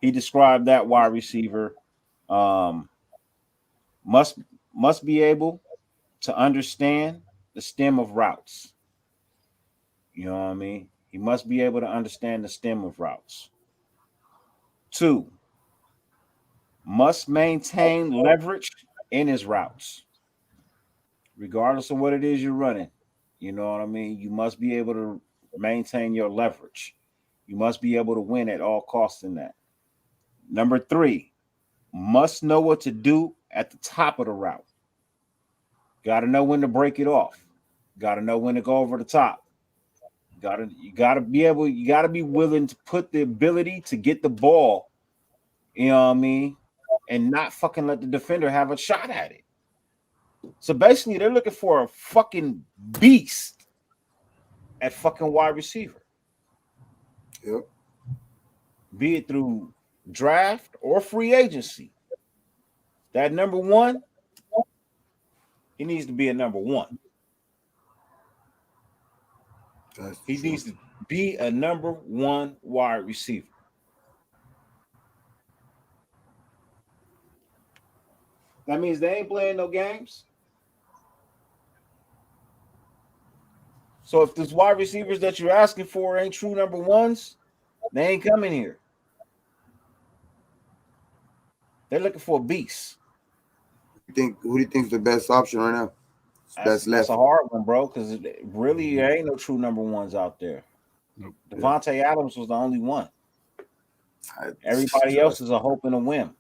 He described that wide receiver must be able to understand the stem of routes. You know what I mean? He must be able to understand the stem of routes. 2, must maintain leverage in his routes, regardless of what it is you're running. You know what I mean? You must be able to maintain your leverage. You must be able to win at all costs in that. Number 3, must know what to do at the top of the route. Got to know when to break it off. Got to know when to go over the top. You gotta be willing to put the ability to get the ball, you know what I mean, and not fucking let the defender have a shot at it. So basically, they're looking for a fucking beast at fucking wide receiver. Yep. Be it through draft or free agency, that number one, he needs to be a number one. He needs to be a number one wide receiver. That means they ain't playing no games. So if those wide receivers that you're asking for ain't true number ones, they ain't coming here. They're looking for a beast. Who do you think is the best option right now? That's a hard one, bro, because really there ain't no true number ones out there. Nope. Devontae Adams was the only one. Everybody else is a hope and a whim.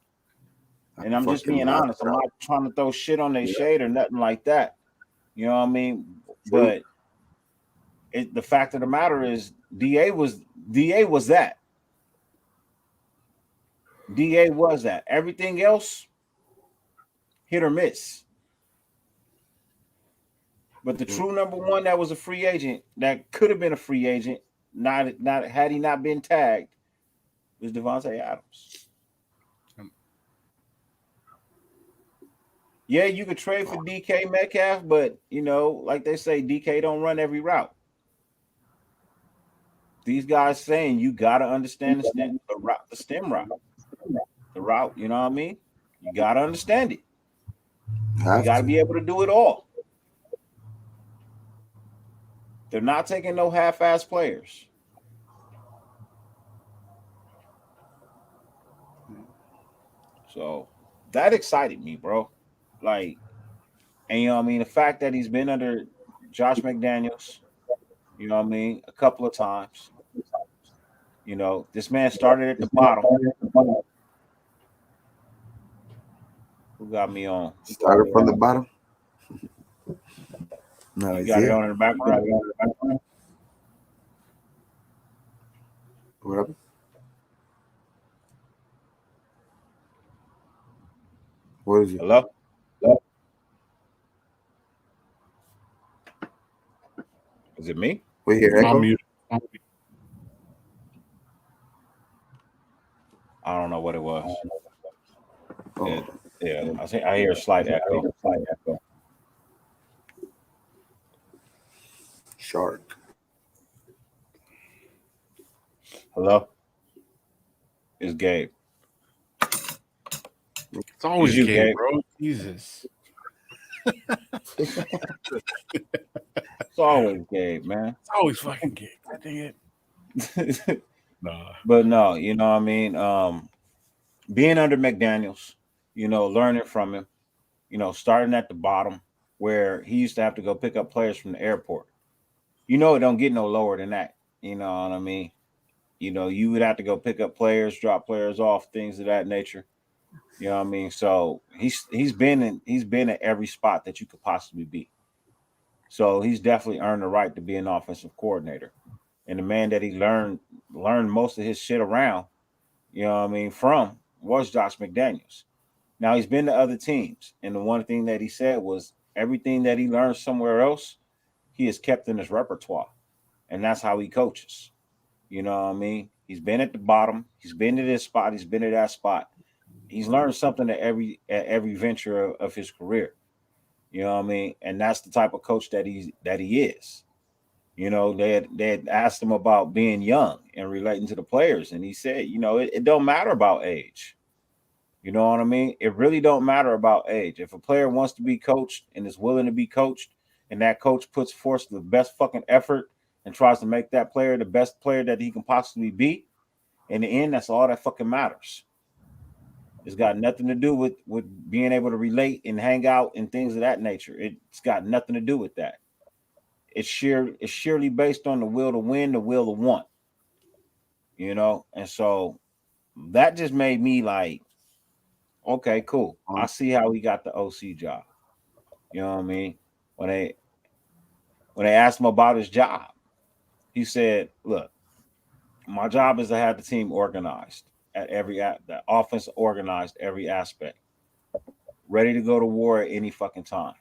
And I'm just being honest. I'm not trying to throw shit on their shade or nothing like that. You know what I mean? But the fact of the matter is DA was that. DA was that. Everything else, hit or miss. But the true number one that was a free agent, that could have been a free agent, not had he not been tagged, was Devontae Adams. Yeah, you could trade for DK Metcalf, but like they say, DK don't run every route. These guys saying you gotta understand the stem route, the route. You know what I mean? You gotta understand it. You gotta be able to do it all. They're not taking no half-ass players. So that excited me, bro. Like, and you know what I mean? The fact that he's been under Josh McDaniels, you know what I mean, a couple of times. This man started at the bottom. Who got me on? Started from the bottom. No, you got it on in the background. What up? What is it? Hello? Is it me? We hear echo? I don't know what it was. Oh. Yeah, I hear a slight echo. Shark. Hello? It's Gabe. It's always you, Gabe, bro. Jesus. It's always Gabe, man. It's always fucking Gabe. I think it. Nah. But no, you know what I mean? Being under McDaniels, learning from him, starting at the bottom where he used to have to go pick up players from the airport. It don't get no lower than that. You know what I mean? You would have to go pick up players, drop players off, things of that nature. You know what I mean? So he's been at every spot that you could possibly be. So he's definitely earned the right to be an offensive coordinator. And the man that he learned most of his shit around, from was Josh McDaniels. Now he's been to other teams, and the one thing that he said was everything that he learned somewhere else, he has kept in his repertoire, and that's how he coaches. You know what I mean? He's been at the bottom. He's been to this spot. He's been to that spot. He's learned something at every venture of his career. You know what I mean? And that's the type of coach that he is. They had asked him about being young and relating to the players, and he said, it don't matter about age. You know what I mean? It really don't matter about age. If a player wants to be coached and is willing to be coached, and that coach puts forth the best fucking effort and tries to make that player the best player that he can possibly be, in the end, that's all that fucking matters. It's got nothing to do with being able to relate and hang out and things of that nature. It's got nothing to do with that. It's surely based on the will to win, the will to want. And so that just made me like, okay, cool. I see how he got the OC job. You know what I mean? When they asked him about his job, he said, look, my job is to have the team organized at the offense organized every aspect, ready to go to war at any fucking time.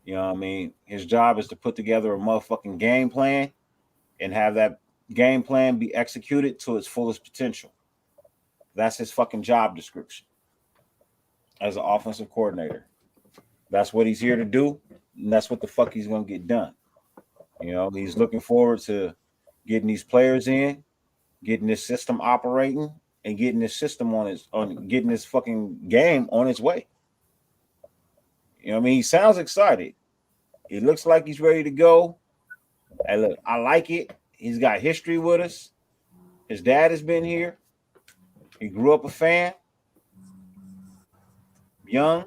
You know what I mean? His job is to put together a motherfucking game plan and have that game plan be executed to its fullest potential. That's his fucking job description as an offensive coordinator. That's what he's here to do, and that's what the fuck he's gonna get done. You know, he's looking forward to getting these players in, getting this system operating, and getting this system getting this fucking game on its way. You know what I mean? He sounds excited. He looks like he's ready to go. Hey, look, I like it. He's got history with us. His dad has been here. He grew up a fan. Young,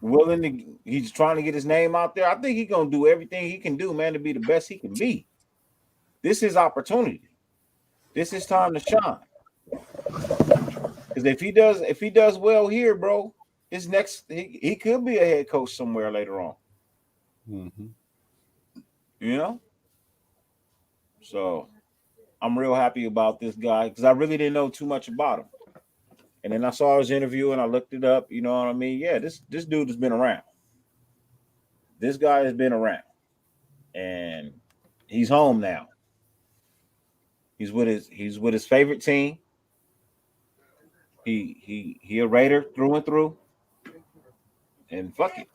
willing to. He's trying to get his name out there. I think he's gonna do everything he can do, man, to be the best he can be. This is opportunity. This is time to shine. Because if he does well here, bro, his next he could be a head coach somewhere later on. Mm-hmm. You know? So I'm real happy about this guy because I really didn't know too much about him. And then I saw his interview and I looked it up. You know what I mean? Yeah, this dude has been around. This guy has been around. And he's home now. He's with his favorite team. He a Raider through and through. And fuck it.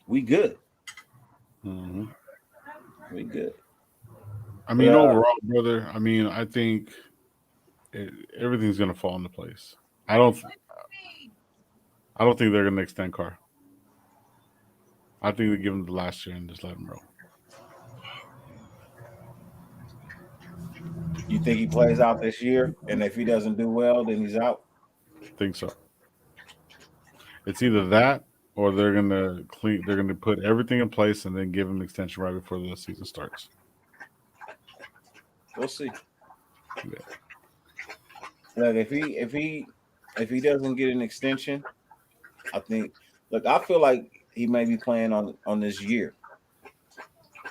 We good. Mm-hmm. We good. I mean, overall, brother, I mean, I think everything's gonna fall into place. I don't think they're gonna extend Carr. I think they give him the last year and just let him roll. You think he plays out this year, and if he doesn't do well, then he's out? I think so. It's either that or they're gonna put everything in place and then give him an extension right before the season starts. We'll see. Yeah. Look, if he doesn't get an extension, I think. Look, I feel like he may be playing on this year.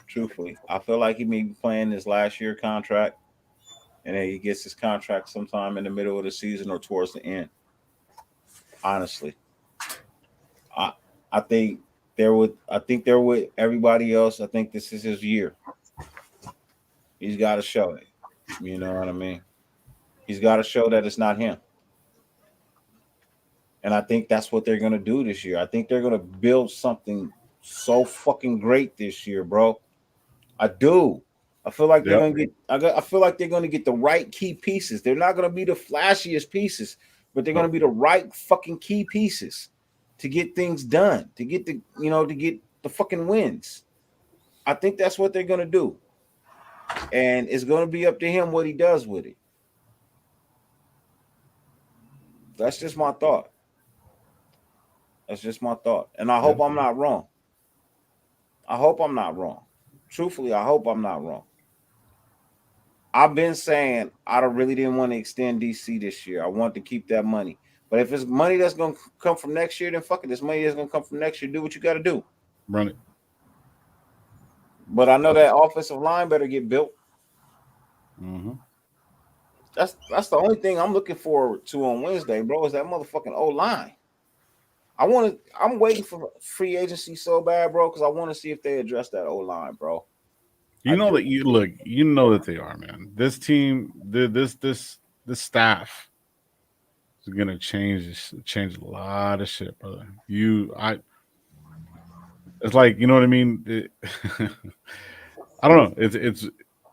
Truthfully, I feel like he may be playing this last year contract, and then he gets his contract sometime in the middle of the season or towards the end. Honestly, I think they're with everybody else. I think this is his year. He's got to show it. You know what I mean? He's got to show that it's not him. And I think that's what they're going to do this year. I think they're going to build something so fucking great this year, bro. I do. I feel like they're going to get. I feel like they're going to get the right key pieces. They're not going to be the flashiest pieces, but they're going to be the right fucking key pieces to get things done, to get the fucking wins. I think that's what they're going to do, and it's going to be up to him what he does with it. That's just my thought. And I hope I'm not wrong. Truthfully, I hope I'm not wrong. I've been saying I really didn't want to extend DC this year. I want to keep that money. But if it's money that's going to come from next year, then fuck it. This money that's going to come from next year. Do what you got to do. Run it. But I know that offensive line better get built. Mm-hmm. That's the only thing I'm looking forward to on Wednesday, bro, is that motherfucking O-line. I'm waiting for free agency so bad, bro, because I want to see if they address that O-line, bro. You know that they are, man. This team, this staff is gonna change a lot of shit, brother. It's like, you know what I mean? I don't know.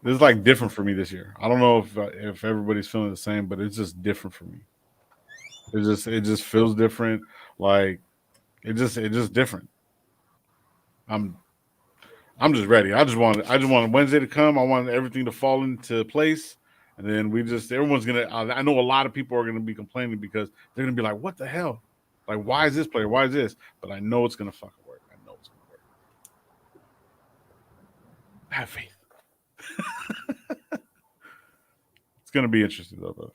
It's like different for me this year. I don't know if everybody's feeling the same, but it's just different for me. It just feels different. Like it's just different. I'm just ready. I just want Wednesday to come. I want everything to fall into place, and then everyone's gonna. I know a lot of people are gonna be complaining because they're gonna be like, "What the hell? Like, why is this player? Why is this?" But I know it's gonna fucking work. I know it's gonna work. Have faith. It's gonna be interesting though, brother.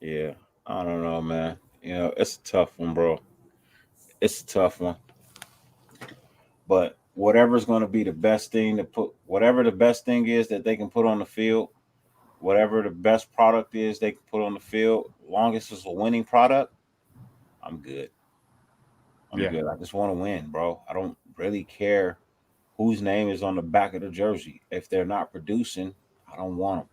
Yeah, I don't know, man. You know, it's a tough one, bro. It's a tough one. But whatever's going to be the best thing whatever the best thing is that they can put on the field, whatever the best product is they can put on the field, long as it's a winning product, I'm good. I'm good. I just want to win, bro. I don't really care whose name is on the back of the jersey. If they're not producing, I don't want him.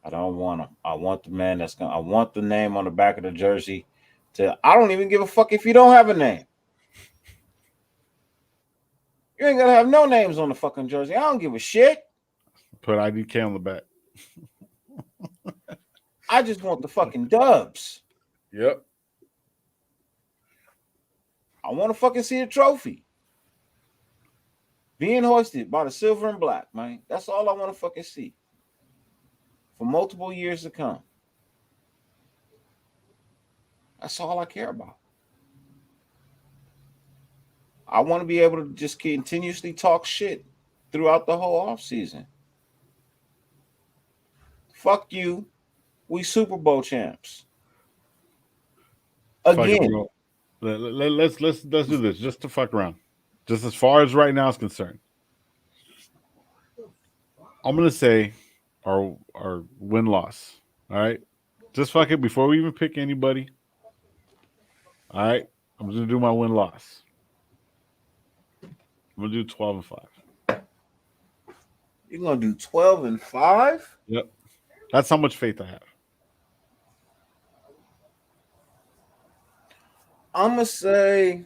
I don't want him. I want the man that's gonna. I want the name on the back of the jersey. I don't even give a fuck if you don't have a name. You ain't gonna have no names on the fucking jersey. I don't give a shit. Put IDK on the back. I just want the fucking dubs. Yep. I want to fucking see a trophy being hoisted by the silver and black, man. That's all I want to fucking see for multiple years to come. That's all I care about. I want to be able to just continuously talk shit throughout the whole offseason. Fuck you. We Super Bowl champs. Again. Let's do this just to fuck around. Just as far as right now is concerned. I'm gonna say our win-loss. All right. Just fuck it before we even pick anybody. All right. I'm just gonna do my win-loss. I'm gonna do 12-5. You're gonna do 12-5? Yep. That's how much faith I have. I'm gonna say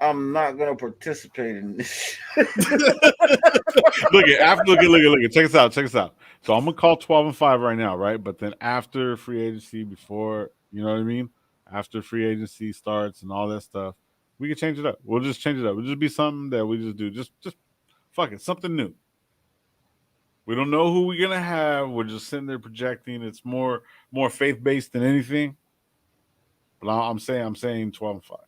I'm not gonna participate in this. Look at. Check this out. So I'm gonna call 12-5 right now, right? But then after free agency, before you know what I mean, after free agency starts and all that stuff, we can change it up. We'll just change it up. It'll just be something that we just do. Just fuck it, something new. We don't know who we're gonna have. We're just sitting there projecting. It's more faith based than anything. But I'm saying 12-5.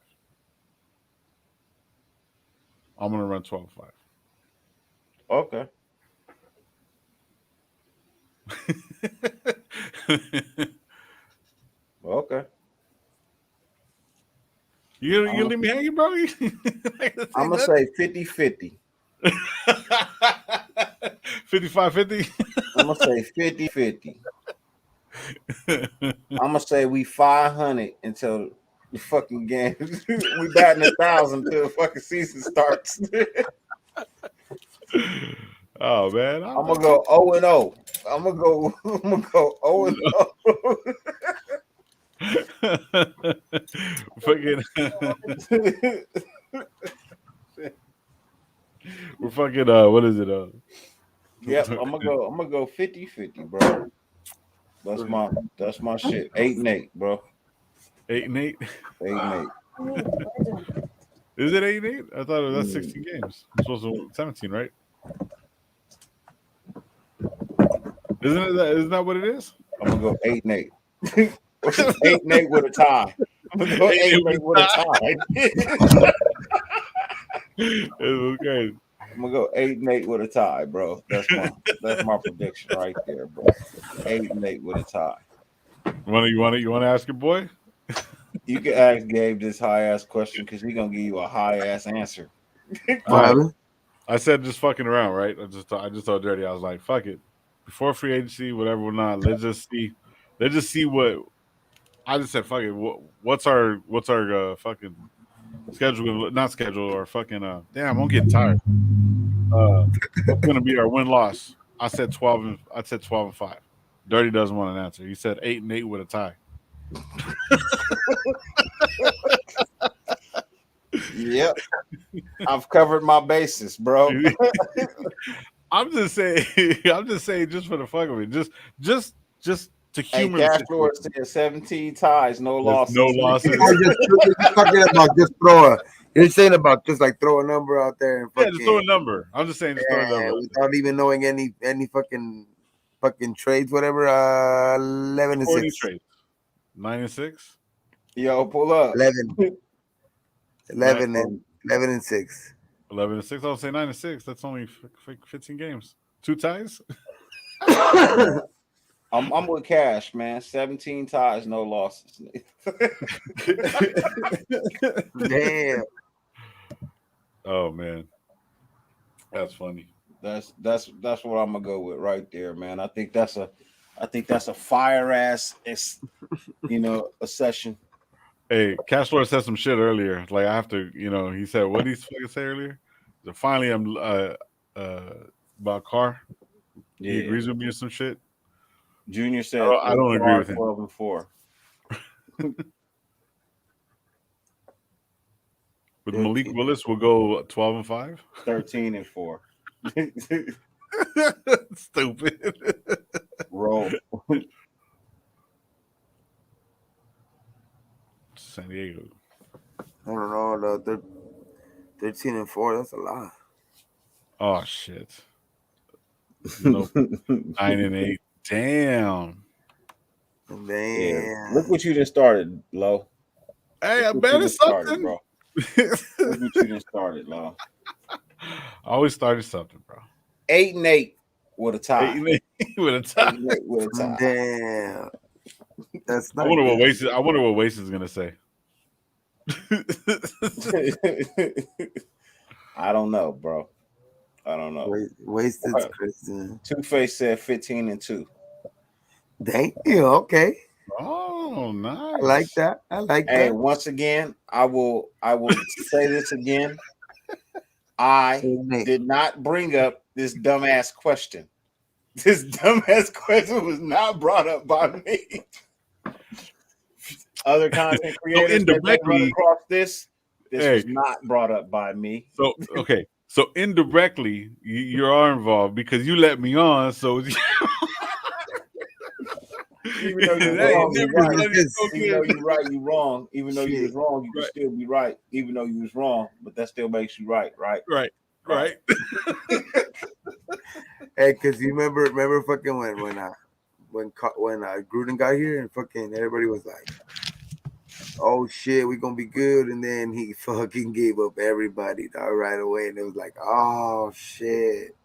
I'm gonna run 12-5. Okay. Okay. You leave me hanging, bro? I'm gonna say 50-50. 55-50? I'm gonna say 50-50. I'm gonna say we 500 until the fucking game. We batting 1,000 until the fucking season starts. Oh man, I'm gonna go 0-0. I'm gonna go 0-0. Fucking we're fucking what is it? Yep, I'm gonna go 50-50, bro. That's my shit. 8-8, bro. 8-8? 8-8. Is it 8-8? I thought that's 16 games. I'm supposed to win 17, right? Isn't that what it is? I'm gonna go 8-8. 8-8 with a tie. I'm gonna go 8-8 with a tie. It's okay. I'm gonna go 8-8 with a tie, bro. That's my prediction right there, bro. 8-8 with a tie. You want to ask your boy? You can ask Gabe this high ass question because he's gonna give you a high ass answer. I said just fucking around, right? I just told Dirty, I was like, fuck it. Before free agency, whatever or not, let's just see what I just said. Fuck it. What's our fucking schedule? Not schedule or fucking damn. I'm getting tired. What's gonna be our win loss? I said 12-5. Dirty doesn't want an answer. He said 8-8 with a tie. Yep, I've covered my bases, bro. I'm just saying, just for the fuck of it, just to humor. Hey, Cash Lord said 17 ties, no losses. No losses. You're talking about just throw a. You're saying about just like throw a number out there and just throw a number. I'm just saying, just throw a number without even knowing any fucking trades, whatever. 11-6 trades. 9-6. Yo, pull up. 11 and 6. 11-6. I'll say 9-6. That's only 15 games. 2 ties. I'm with Cash, man. 17 ties, no losses. Damn. Oh man, that's funny. That's what I'm gonna go with right there, man. I think that's a fire ass, a session. Hey, Cash Lord said some shit earlier. Like I have to, he said what did he fucking say earlier? So finally, I'm about Carr. Yeah. He agrees with me or some shit. Junior said I don't agree with him. 12-4. With Malik Willis, we'll go 12-5. 13-4. Stupid. Roll. San Diego. I don't know. 13-4. That's a lot. Oh shit. Nope. 9-8. Damn. Man. Yeah. Look what you just started, Lo. Hey, I bet it's something, bro. Look what you just started, Lo. I always started something, bro. 8-8 with a tie. 8-8 with a tie. 8-8 with a tie. Damn. That's not I wonder good. what Waste is gonna say. I don't know, bro. I don't know. Wasted Kristen. Two-Face said 15-2. Damn. Okay. Oh, nice. I like that. Hey, once again, I will say this again. I did not bring up this dumbass question. This dumbass question was not brought up by me. Other content creators that they run across this was not brought up by me. So okay, so indirectly you are involved because you let me on. So even though you're wrong, you're right. Even though you're right, you're wrong. Even though you was wrong, you can still be right. Even though you was wrong, but that still makes you right, right? Right. Hey, because you remember fucking when Gruden got here and fucking everybody was like, oh shit, we gonna be good, and then he fucking gave up everybody right away, and it was like, oh shit,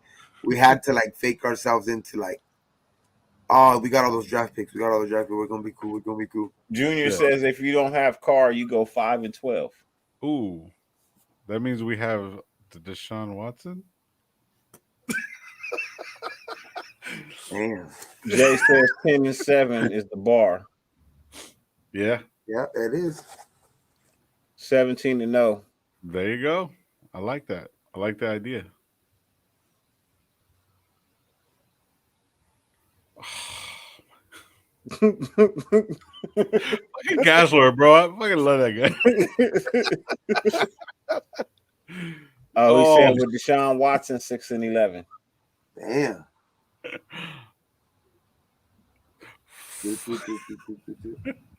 we had to like fake ourselves into like, oh, we got all those draft picks, we're gonna be cool. Junior says if you don't have Carr, you go 5-12. Ooh, that means we have the Deshaun Watson. Damn. Jay says 10-7 is the bar. Yeah, it is. 17-0. There you go. I like that. I like the idea. Fucking Gasler, bro. I fucking love that guy. He said with Deshaun Watson 6-11. Damn.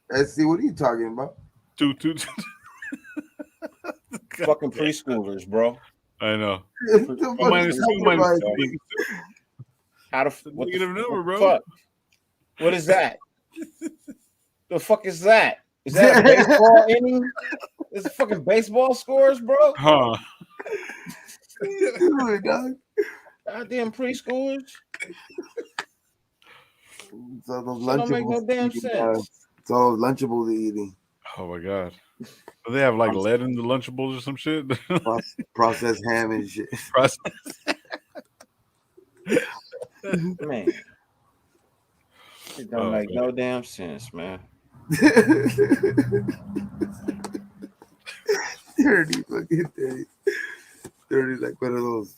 Let's see, what are you talking about? Two. Fucking preschoolers, bro. I know. How the what the number, bro? Fuck? What is that? The fuck is that? Is that a baseball inning? Is it fucking baseball scores, bro? Huh? Goddamn preschoolers. So those don't make no damn sense. It's all Lunchables eating. Oh my god. Do they have like lead in the Lunchables or some shit? Processed ham and shit. Man. It don't make no damn sense, man. Dirty, like one of those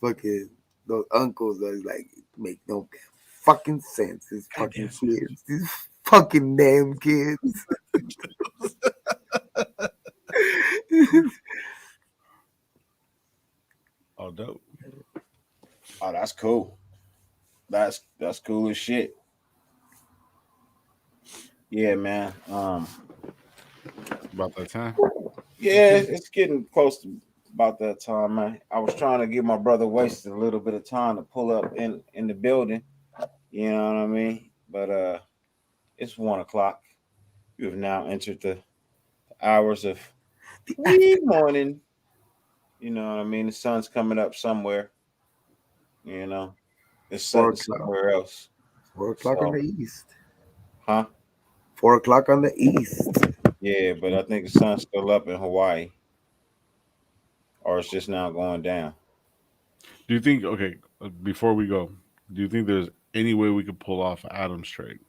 uncles that like make no fucking sense. These fucking kids. These fucking damn kids. Oh, dope. Oh, that's cool. That's cool as shit. Yeah, man. About that time. Yeah, it's getting close to about that time, man. I was trying to give my brother Wasted a little bit of time to pull up in the building. You know what I mean? But it's 1:00. You have now entered the hours of the morning. You know what I mean? The sun's coming up somewhere. You know, it's setting somewhere else. 4:00 on the east. Huh? 4:00 on the east. Yeah, but I think the sun's still up in Hawaii. Or it's just now going down. Do you think, okay, before we go, do you think there's any way we could pull off Adams trade?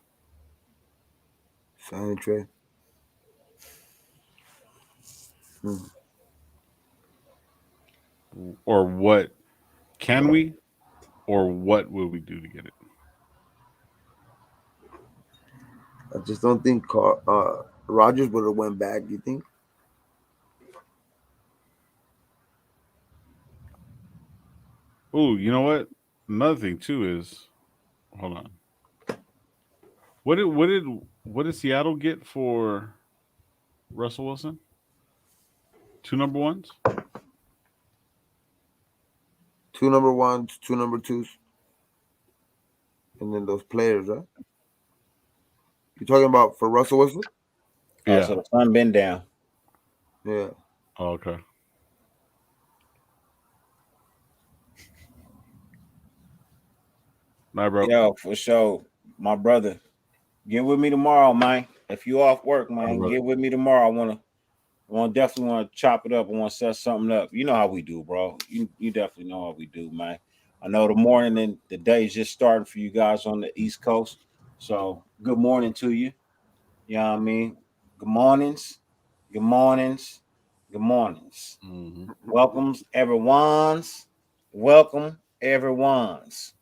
Sign trade. Or what? Can we? or what will we do to get it? I just don't think Rodgers would have went back. You think? Oh, you know what? Another thing too is, hold on. What did Seattle get for Russell Wilson? 2 number ones? 2 number ones, 2 number twos, and then those players, right? You talking about for Russell Wilson? Yeah. So the sun been down. Yeah. Oh, okay. Nah, bro. Yo, for sure, my brother. Get with me tomorrow, man. If you off work, man, get with me tomorrow. I definitely want to chop it up. I want to set something up. You know how we do, bro. You definitely know how we do, man. I know the morning and the day is just starting for you guys on the East Coast. So good morning to you. You know what I mean? Good mornings. Good mornings. Good mornings. Mm-hmm. Welcomes everyone's. Welcome everyone's.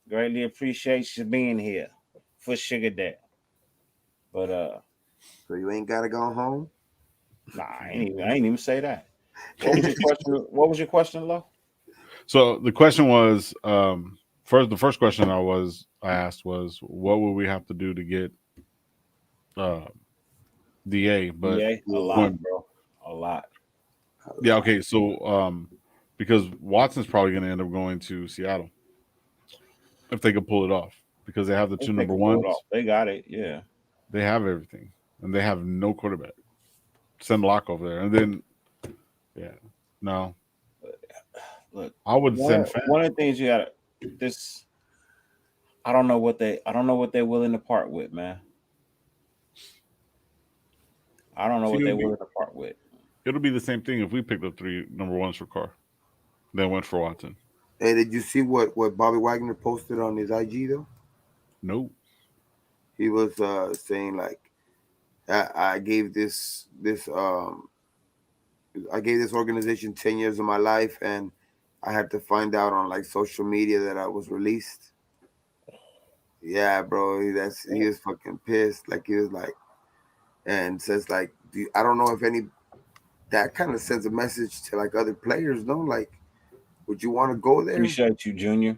Greatly appreciate you being here for Sugar Dad. But so you ain't gotta go home? Nah, I ain't even say that. What was your question? What was your question, Lo? So the question was, the first question I asked was, what would we have to do to get DA? But DA? A lot, bro. A lot. Yeah, okay. So because Watson's probably gonna end up going to Seattle if they could pull it off, because they have the 2 number ones. They got it, yeah. They have everything. And they have no quarterback. Send Locke over there. And then no. Look, I would send one of the things you gotta I don't know what they're willing to part with, man. I don't know what they're willing to part with. It'll be the same thing if we picked up 3 number ones for Carr, then went for Watson. Hey, did you see what Bobby Wagner posted on his IG though? No. He was saying like, I gave this organization 10 years of my life, and I had to find out on like social media that I was released. Yeah, bro, he was fucking pissed. Like he was like, and says like, I don't know if that kind of sends a message to like other players, no? Like, would you want to go there? Appreciate you, Junior.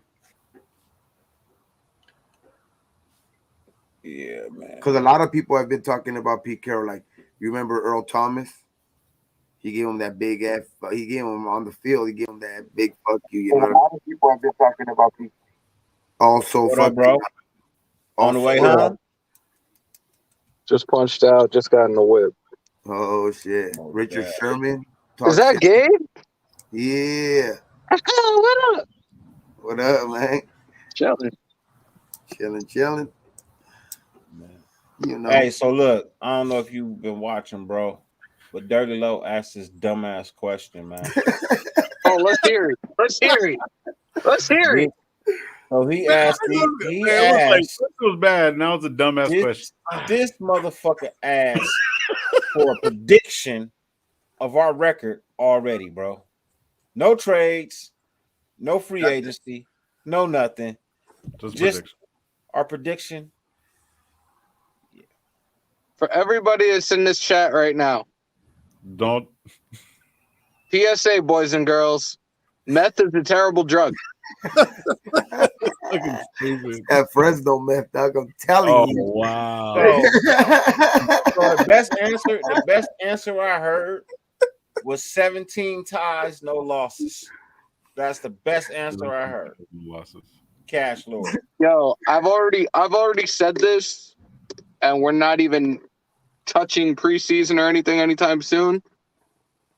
Yeah, man. Because a lot of people have been talking about Pete Carroll. Like, you remember Earl Thomas? He gave him that big F. He gave him on the field. He gave him that big fuck you. You know, a lot of people have been talking about Pete. Also, what up, bro? On the way home? Just punched out. Just got in the whip. Oh shit! Richard Sherman. Is that Gabe? Yeah. What up? What up, man? Chilling. You know. Hey, so look, I don't know if you've been watching, bro, but Dirty Low asked this dumbass question, man. Oh, let's hear it. Let's hear it. So he asked. It was bad. Now it's a dumbass question. This motherfucker asked for a prediction of our record already, bro. No trades, no free agency, no nothing. Just our prediction. Yeah. For everybody that's in this chat right now, don't. PSA, boys and girls, meth is a terrible drug. That Fresno meth, dog, I'm telling you. Wow. So the best answer I heard was 17 ties, no losses. That's the best answer I heard. Losses. Cash Lord. Yo, I've already said this, and we're not even touching preseason or anything anytime soon.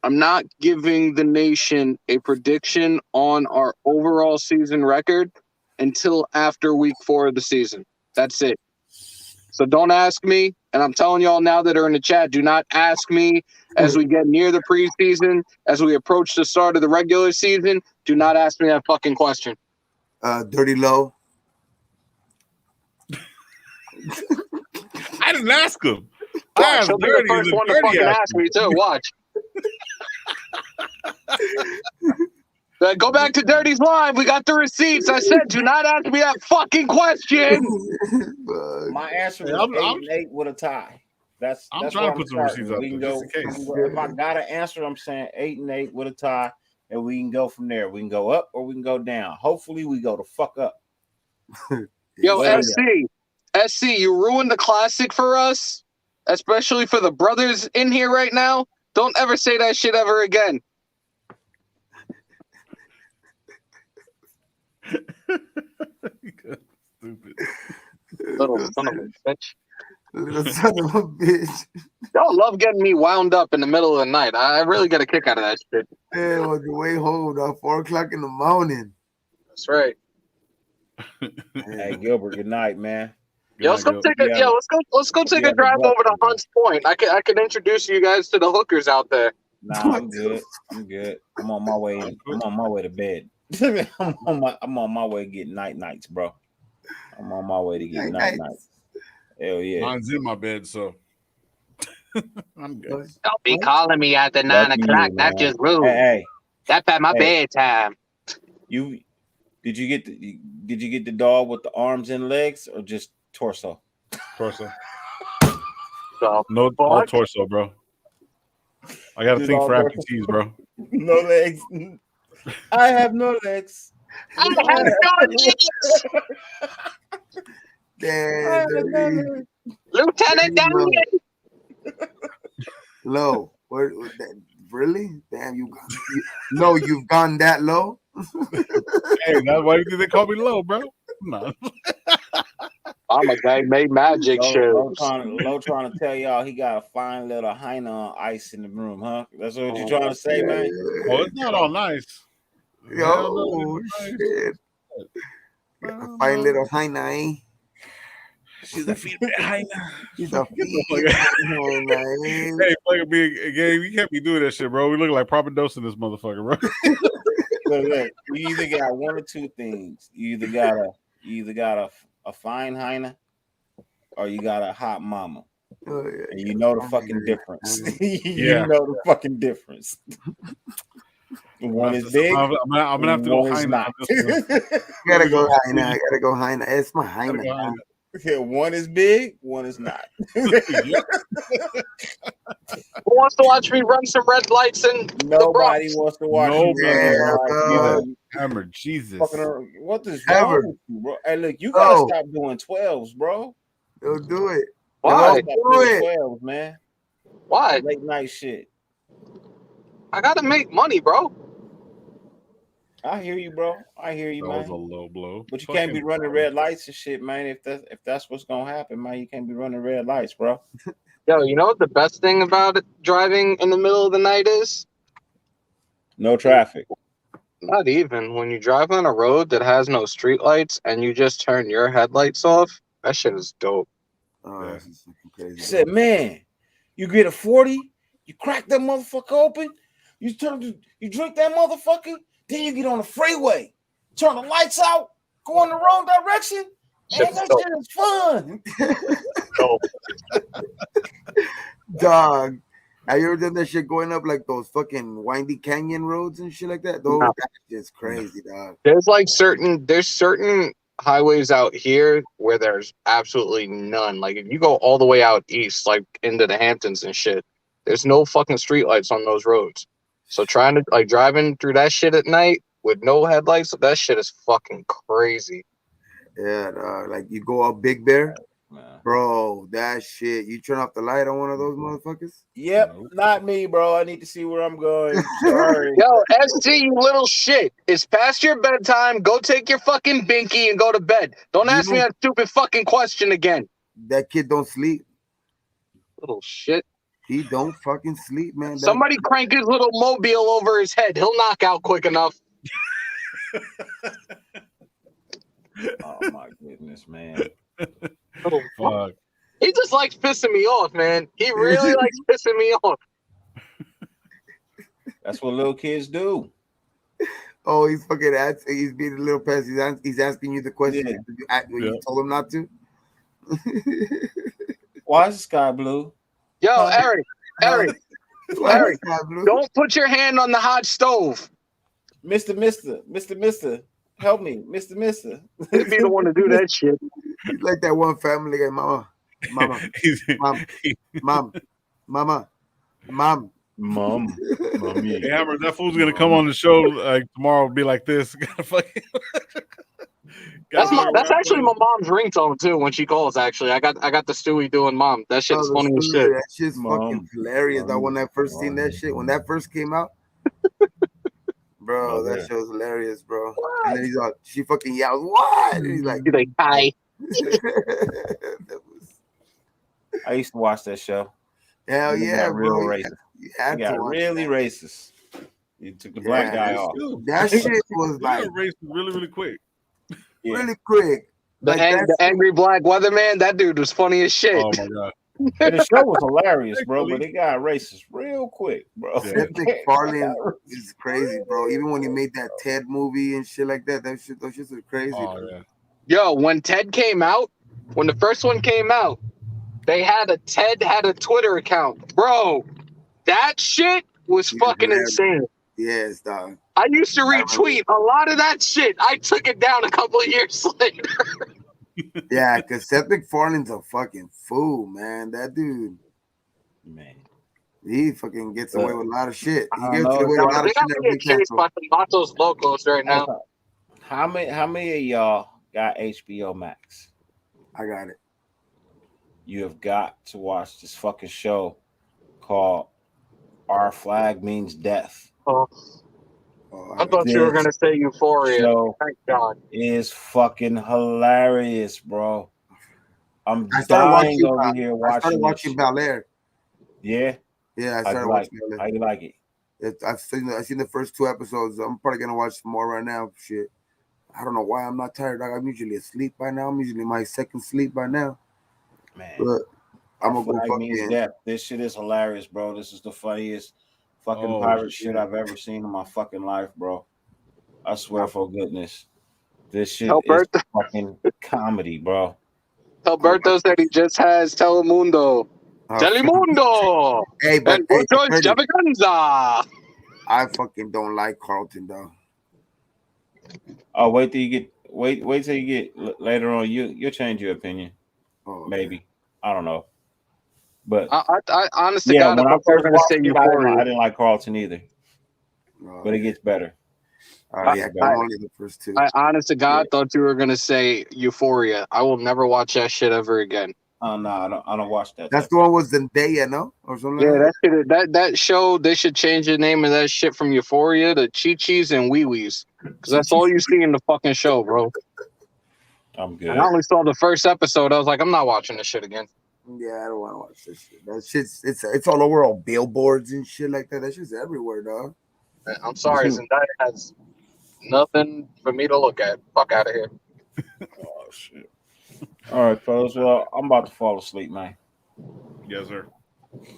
I'm not giving the nation a prediction on our overall season record until after week 4 of the season. That's it. So don't ask me, and I'm telling y'all now that are in the chat, do not ask me as we get near the preseason, as we approach the start of the regular season. Do not ask me that fucking question. Dirty Low. I didn't ask him. Watch, he'll be the first one to fucking ask me too. Watch. Go back to Dirty's Live. We got the receipts. I said, do not ask me that fucking question. My answer was I'm- 8-8 with a tie. That's I'm that's trying where to put some starting. receipts out We can there, go, just in case. if I got an answer, I'm saying 8-8 with a tie, and we can go from there. We can go up or we can go down. Hopefully, we go the fuck up. Yo, Well, SC, you ruined the classic for us, especially for the brothers in here right now. Don't ever say that shit ever again. Stupid. Little son of a bitch. Little son of a bitch. Y'all love getting me wound up in the middle of the night. I really get a kick out of that shit. It was the way home at 4 o'clock in the morning. That's right. Hey Gilbert, good night, man. Yo, let's go take a Yeah. let's go take Yeah, a drive the over to buck. Hunts Point. I can introduce you guys to the hookers out there. Nah, I'm good. I'm on my way. I'm on my way to bed. I'm on my way to get nights, bro. I'm on my way to get nights. Hell yeah. Mine's in my bed, so I'm good. Don't be calling me after 9 Lucky o'clock. you, That's man. just rude. Hey, That's at my Hey. bedtime. did you get the dog with the arms and legs or just torso? Torso. So No, all torso, bro. I gotta Just think all for torso. amputees, bro. No legs. I have no legs. I have no legs. Damn, Lieutenant Daniel. low. Really? Damn, you've gone that low? Hey, that's why you think they call me low, bro. No. I'm a guy made magic Low shows. trying to tell y'all he got a fine little Heine on ice in the room, huh? That's what you're trying to say, man. Oh, it's not all nice. Hell no, Yo, it's nice. shit. A fine little Heine. She's a female Heine. She's a Hey, fucking big game. You can't be doing that shit, bro. We look like proper dose in this motherfucker, bro. Look, you either got one or two things. You either got a fine Heine or you got a hot mama. And you know the fucking difference. You know the fucking difference. One is big. I'm gonna have to go one is Heine. not. Gotta go Heine. I gotta go Heine. It's my Heine. Yeah, one is big, one is not. Who wants to watch me run some red lights in Nobody wants to watch you run. Hammer, Jesus. What is wrong with you, bro? Hey, look, you gotta stop doing 12s, bro. Don't do it. Why? Stop doing 12s, man. Why? Late night shit. I gotta make money, bro. I hear you, bro. I hear you, That man. was a low blow. But you can't be running red lights and shit, man. If that's what's gonna happen, man, you can't be running red lights, bro. Yo, you know what the best thing about it, driving in the middle of the night is? No traffic. Not even. When you drive on a road that has no streetlights and you just turn your headlights off, that shit is dope. Oh, this is crazy. He said, man, you get a 40, you crack that motherfucker open, you drink that motherfucker, then you get on the freeway, turn the lights out, go in the wrong direction, and that shit is fun. Dog, have you ever done that shit going up like those fucking windy canyon roads and shit like that? That's just crazy, dog. There's certain highways out here where there's absolutely none. Like if you go all the way out east, like into the Hamptons and shit, there's no fucking streetlights on those roads. So trying to driving through that shit at night with no headlights, that shit is fucking crazy. Yeah, dog. Like you go up Big Bear, bro. That shit. You turn off the light on one of those motherfuckers? Yep, not me, bro. I need to see where I'm going. Sorry. Yo, ST, you little shit. It's past your bedtime. Go take your fucking binky and go to bed. Don't ask me that stupid fucking question again. That kid don't sleep. Little shit. He don't fucking sleep, man. Somebody crank his little mobile over his head. He'll knock out quick enough. Oh my goodness, man. Fuck. He just likes pissing me off, man. He really likes pissing me off. That's what little kids do. Oh, he's fucking asking. He's being a little pest. He's asking you the question. Yeah. You told him not to. Why is the sky blue? Yo, Eric, don't put your hand on the hot stove. Mister, help me, Mister. He'd be the one to do that shit. He's like that one family guy, mama, mom. Mommy. Hey, Hammer, that fool's gonna come on the show like tomorrow. Be like this. That's actually my mom's ringtone too when she calls. Actually, I got the Stewie doing mom. That shit's funny as shit. That shit's fucking hilarious. That when I first seen that shit, when that first came out, bro, that shit was hilarious, bro. What? And then he's like, she fucking yells, "What?" And he's like, "Hi." I used to watch that show. Hell yeah, real bro. racist. You had got really racist. You took the black guy off. That shit was like racist really quick. Yeah. Really quick. The angry black weatherman, that dude was funny as shit. Oh my god. And the show was hilarious, bro, but it got racist real quick, bro. Seth MacFarlane is crazy, bro. Even when he made that Ted movie and shit like that, those shits are crazy. Oh, yeah. Yo, when Ted came out, when the first one came out, Ted had a Twitter account. Bro, that shit was fucking insane. Yes, dog. I used to retweet a lot of that shit. I took it down a couple of years later. Yeah, because Seth MacFarlane's a fucking fool, man. That dude, man, he fucking gets away with a lot of shit. He I gets know. away with a lot of shit. They're getting chased by some Matos Locos right now. How many of y'all got HBO Max? I got it. You have got to watch this fucking show called Our Flag Means Death. Oh, I thought you were gonna say Euphoria. Thank God. Is fucking hilarious, bro. I'm dying over here watching. I started watching Bel Air. Yeah. Yeah, I started watching Bel Air. How you like it? I've seen the first 2 episodes. I'm probably gonna watch some more right now. Shit. I don't know why I'm not tired. I'm usually asleep by now. I'm usually in my second sleep by now. Man. But I'm gonna go fucking death. This shit is hilarious, bro. This is the funniest fucking pirate shit I've ever seen in my fucking life, bro. I swear for goodness. This shit is fucking comedy, bro. Alberto said he just has Telemundo. Telemundo! Hey, but Extravaganza! I fucking don't like Carlton, though. Oh, wait till you get later on. You'll change your opinion. Oh, maybe. I don't know. But I honestly, God, when I I thought you were first going to say Euphoria. I didn't like Carlton either. But it gets better. Only the first 2. I honest to God thought you were gonna say Euphoria. I will never watch that shit ever again. Oh no, I don't watch that. That's the one with Zendaya, no? Or something. Yeah, that show. They should change the name of that shit from Euphoria to Chi-Chis and Wee Wees, because that's all you see in the fucking show, bro. I'm good. And I only saw the first episode. I was like, I'm not watching this shit again. Yeah, I don't want to watch this shit. That shit's it's all over on billboards and shit like that. That shit's everywhere, dog. I'm sorry, Zendaya has nothing for me to look at. Fuck out of here. Oh shit. All right, fellas. Well, I'm about to fall asleep, man. Yes, sir.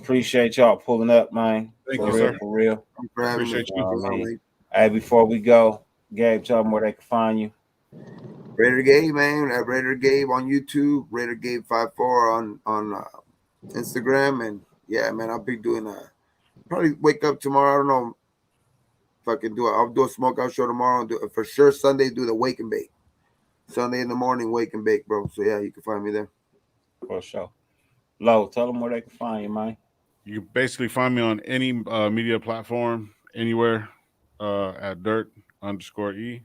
Appreciate y'all pulling up, man. Thank you, sir. For real. Appreciate you. Hey, before we go, Gabe, tell them where they can find you. Raider Gabe, man. At Raider Gabe on YouTube, Raider Gabe 54 on Instagram, and yeah, man, I'll be doing probably wake up tomorrow. I don't know if I can do it. I'll do a smokeout show tomorrow. And do it for sure. Sunday, do the wake and bake. Sunday in the morning, wake and bake, bro. So yeah, you can find me there. For sure. Lo, tell them where they can find you, man. You can basically find me on any media platform, anywhere, at dirt_E_low.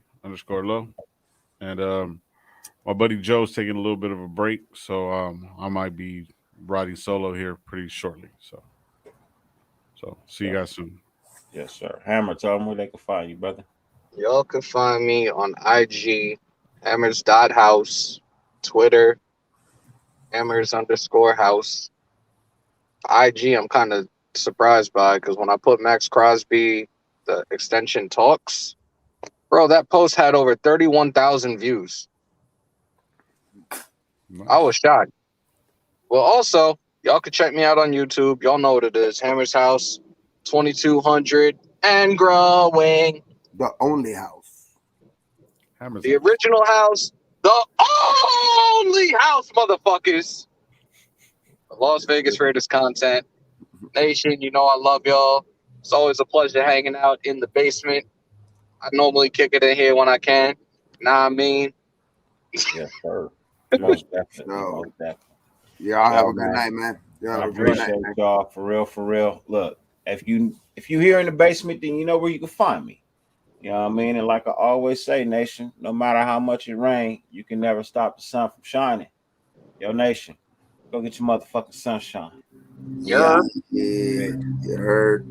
And my buddy Joe's taking a little bit of a break, so I might be riding solo here pretty shortly. So see you guys soon. Yes, sir. Hammer, tell them where they can find you, brother. Y'all can find me on IG, Hammers.house, Twitter, Hammers_house. IG, I'm kind of surprised by, because when I put Max Crosby, the extension talks, bro, that post had over 31,000 views. Nice. I was shocked. Well, also, y'all can check me out on YouTube. Y'all know what it is. Hammers House, 2200 and growing. The only house. Hammers the original house. The only house, motherfuckers. Las Vegas Raiders content. Nation, you know I love y'all. It's always a pleasure hanging out in the basement. I normally kick it in here when I can. Know what I mean? Yes, sir. Most definitely. So, Most definitely. y'all have Yo, a good man. night, man. Y'all I have a good night, appreciate man. y'all for real, for real. Look, if you here in the basement, then you know where you can find me. You know what I mean? And like I always say, nation, no matter how much it rain, you can never stop the sun from shining. Yo, nation, go get your motherfucking sunshine. Yeah. Yeah, you heard.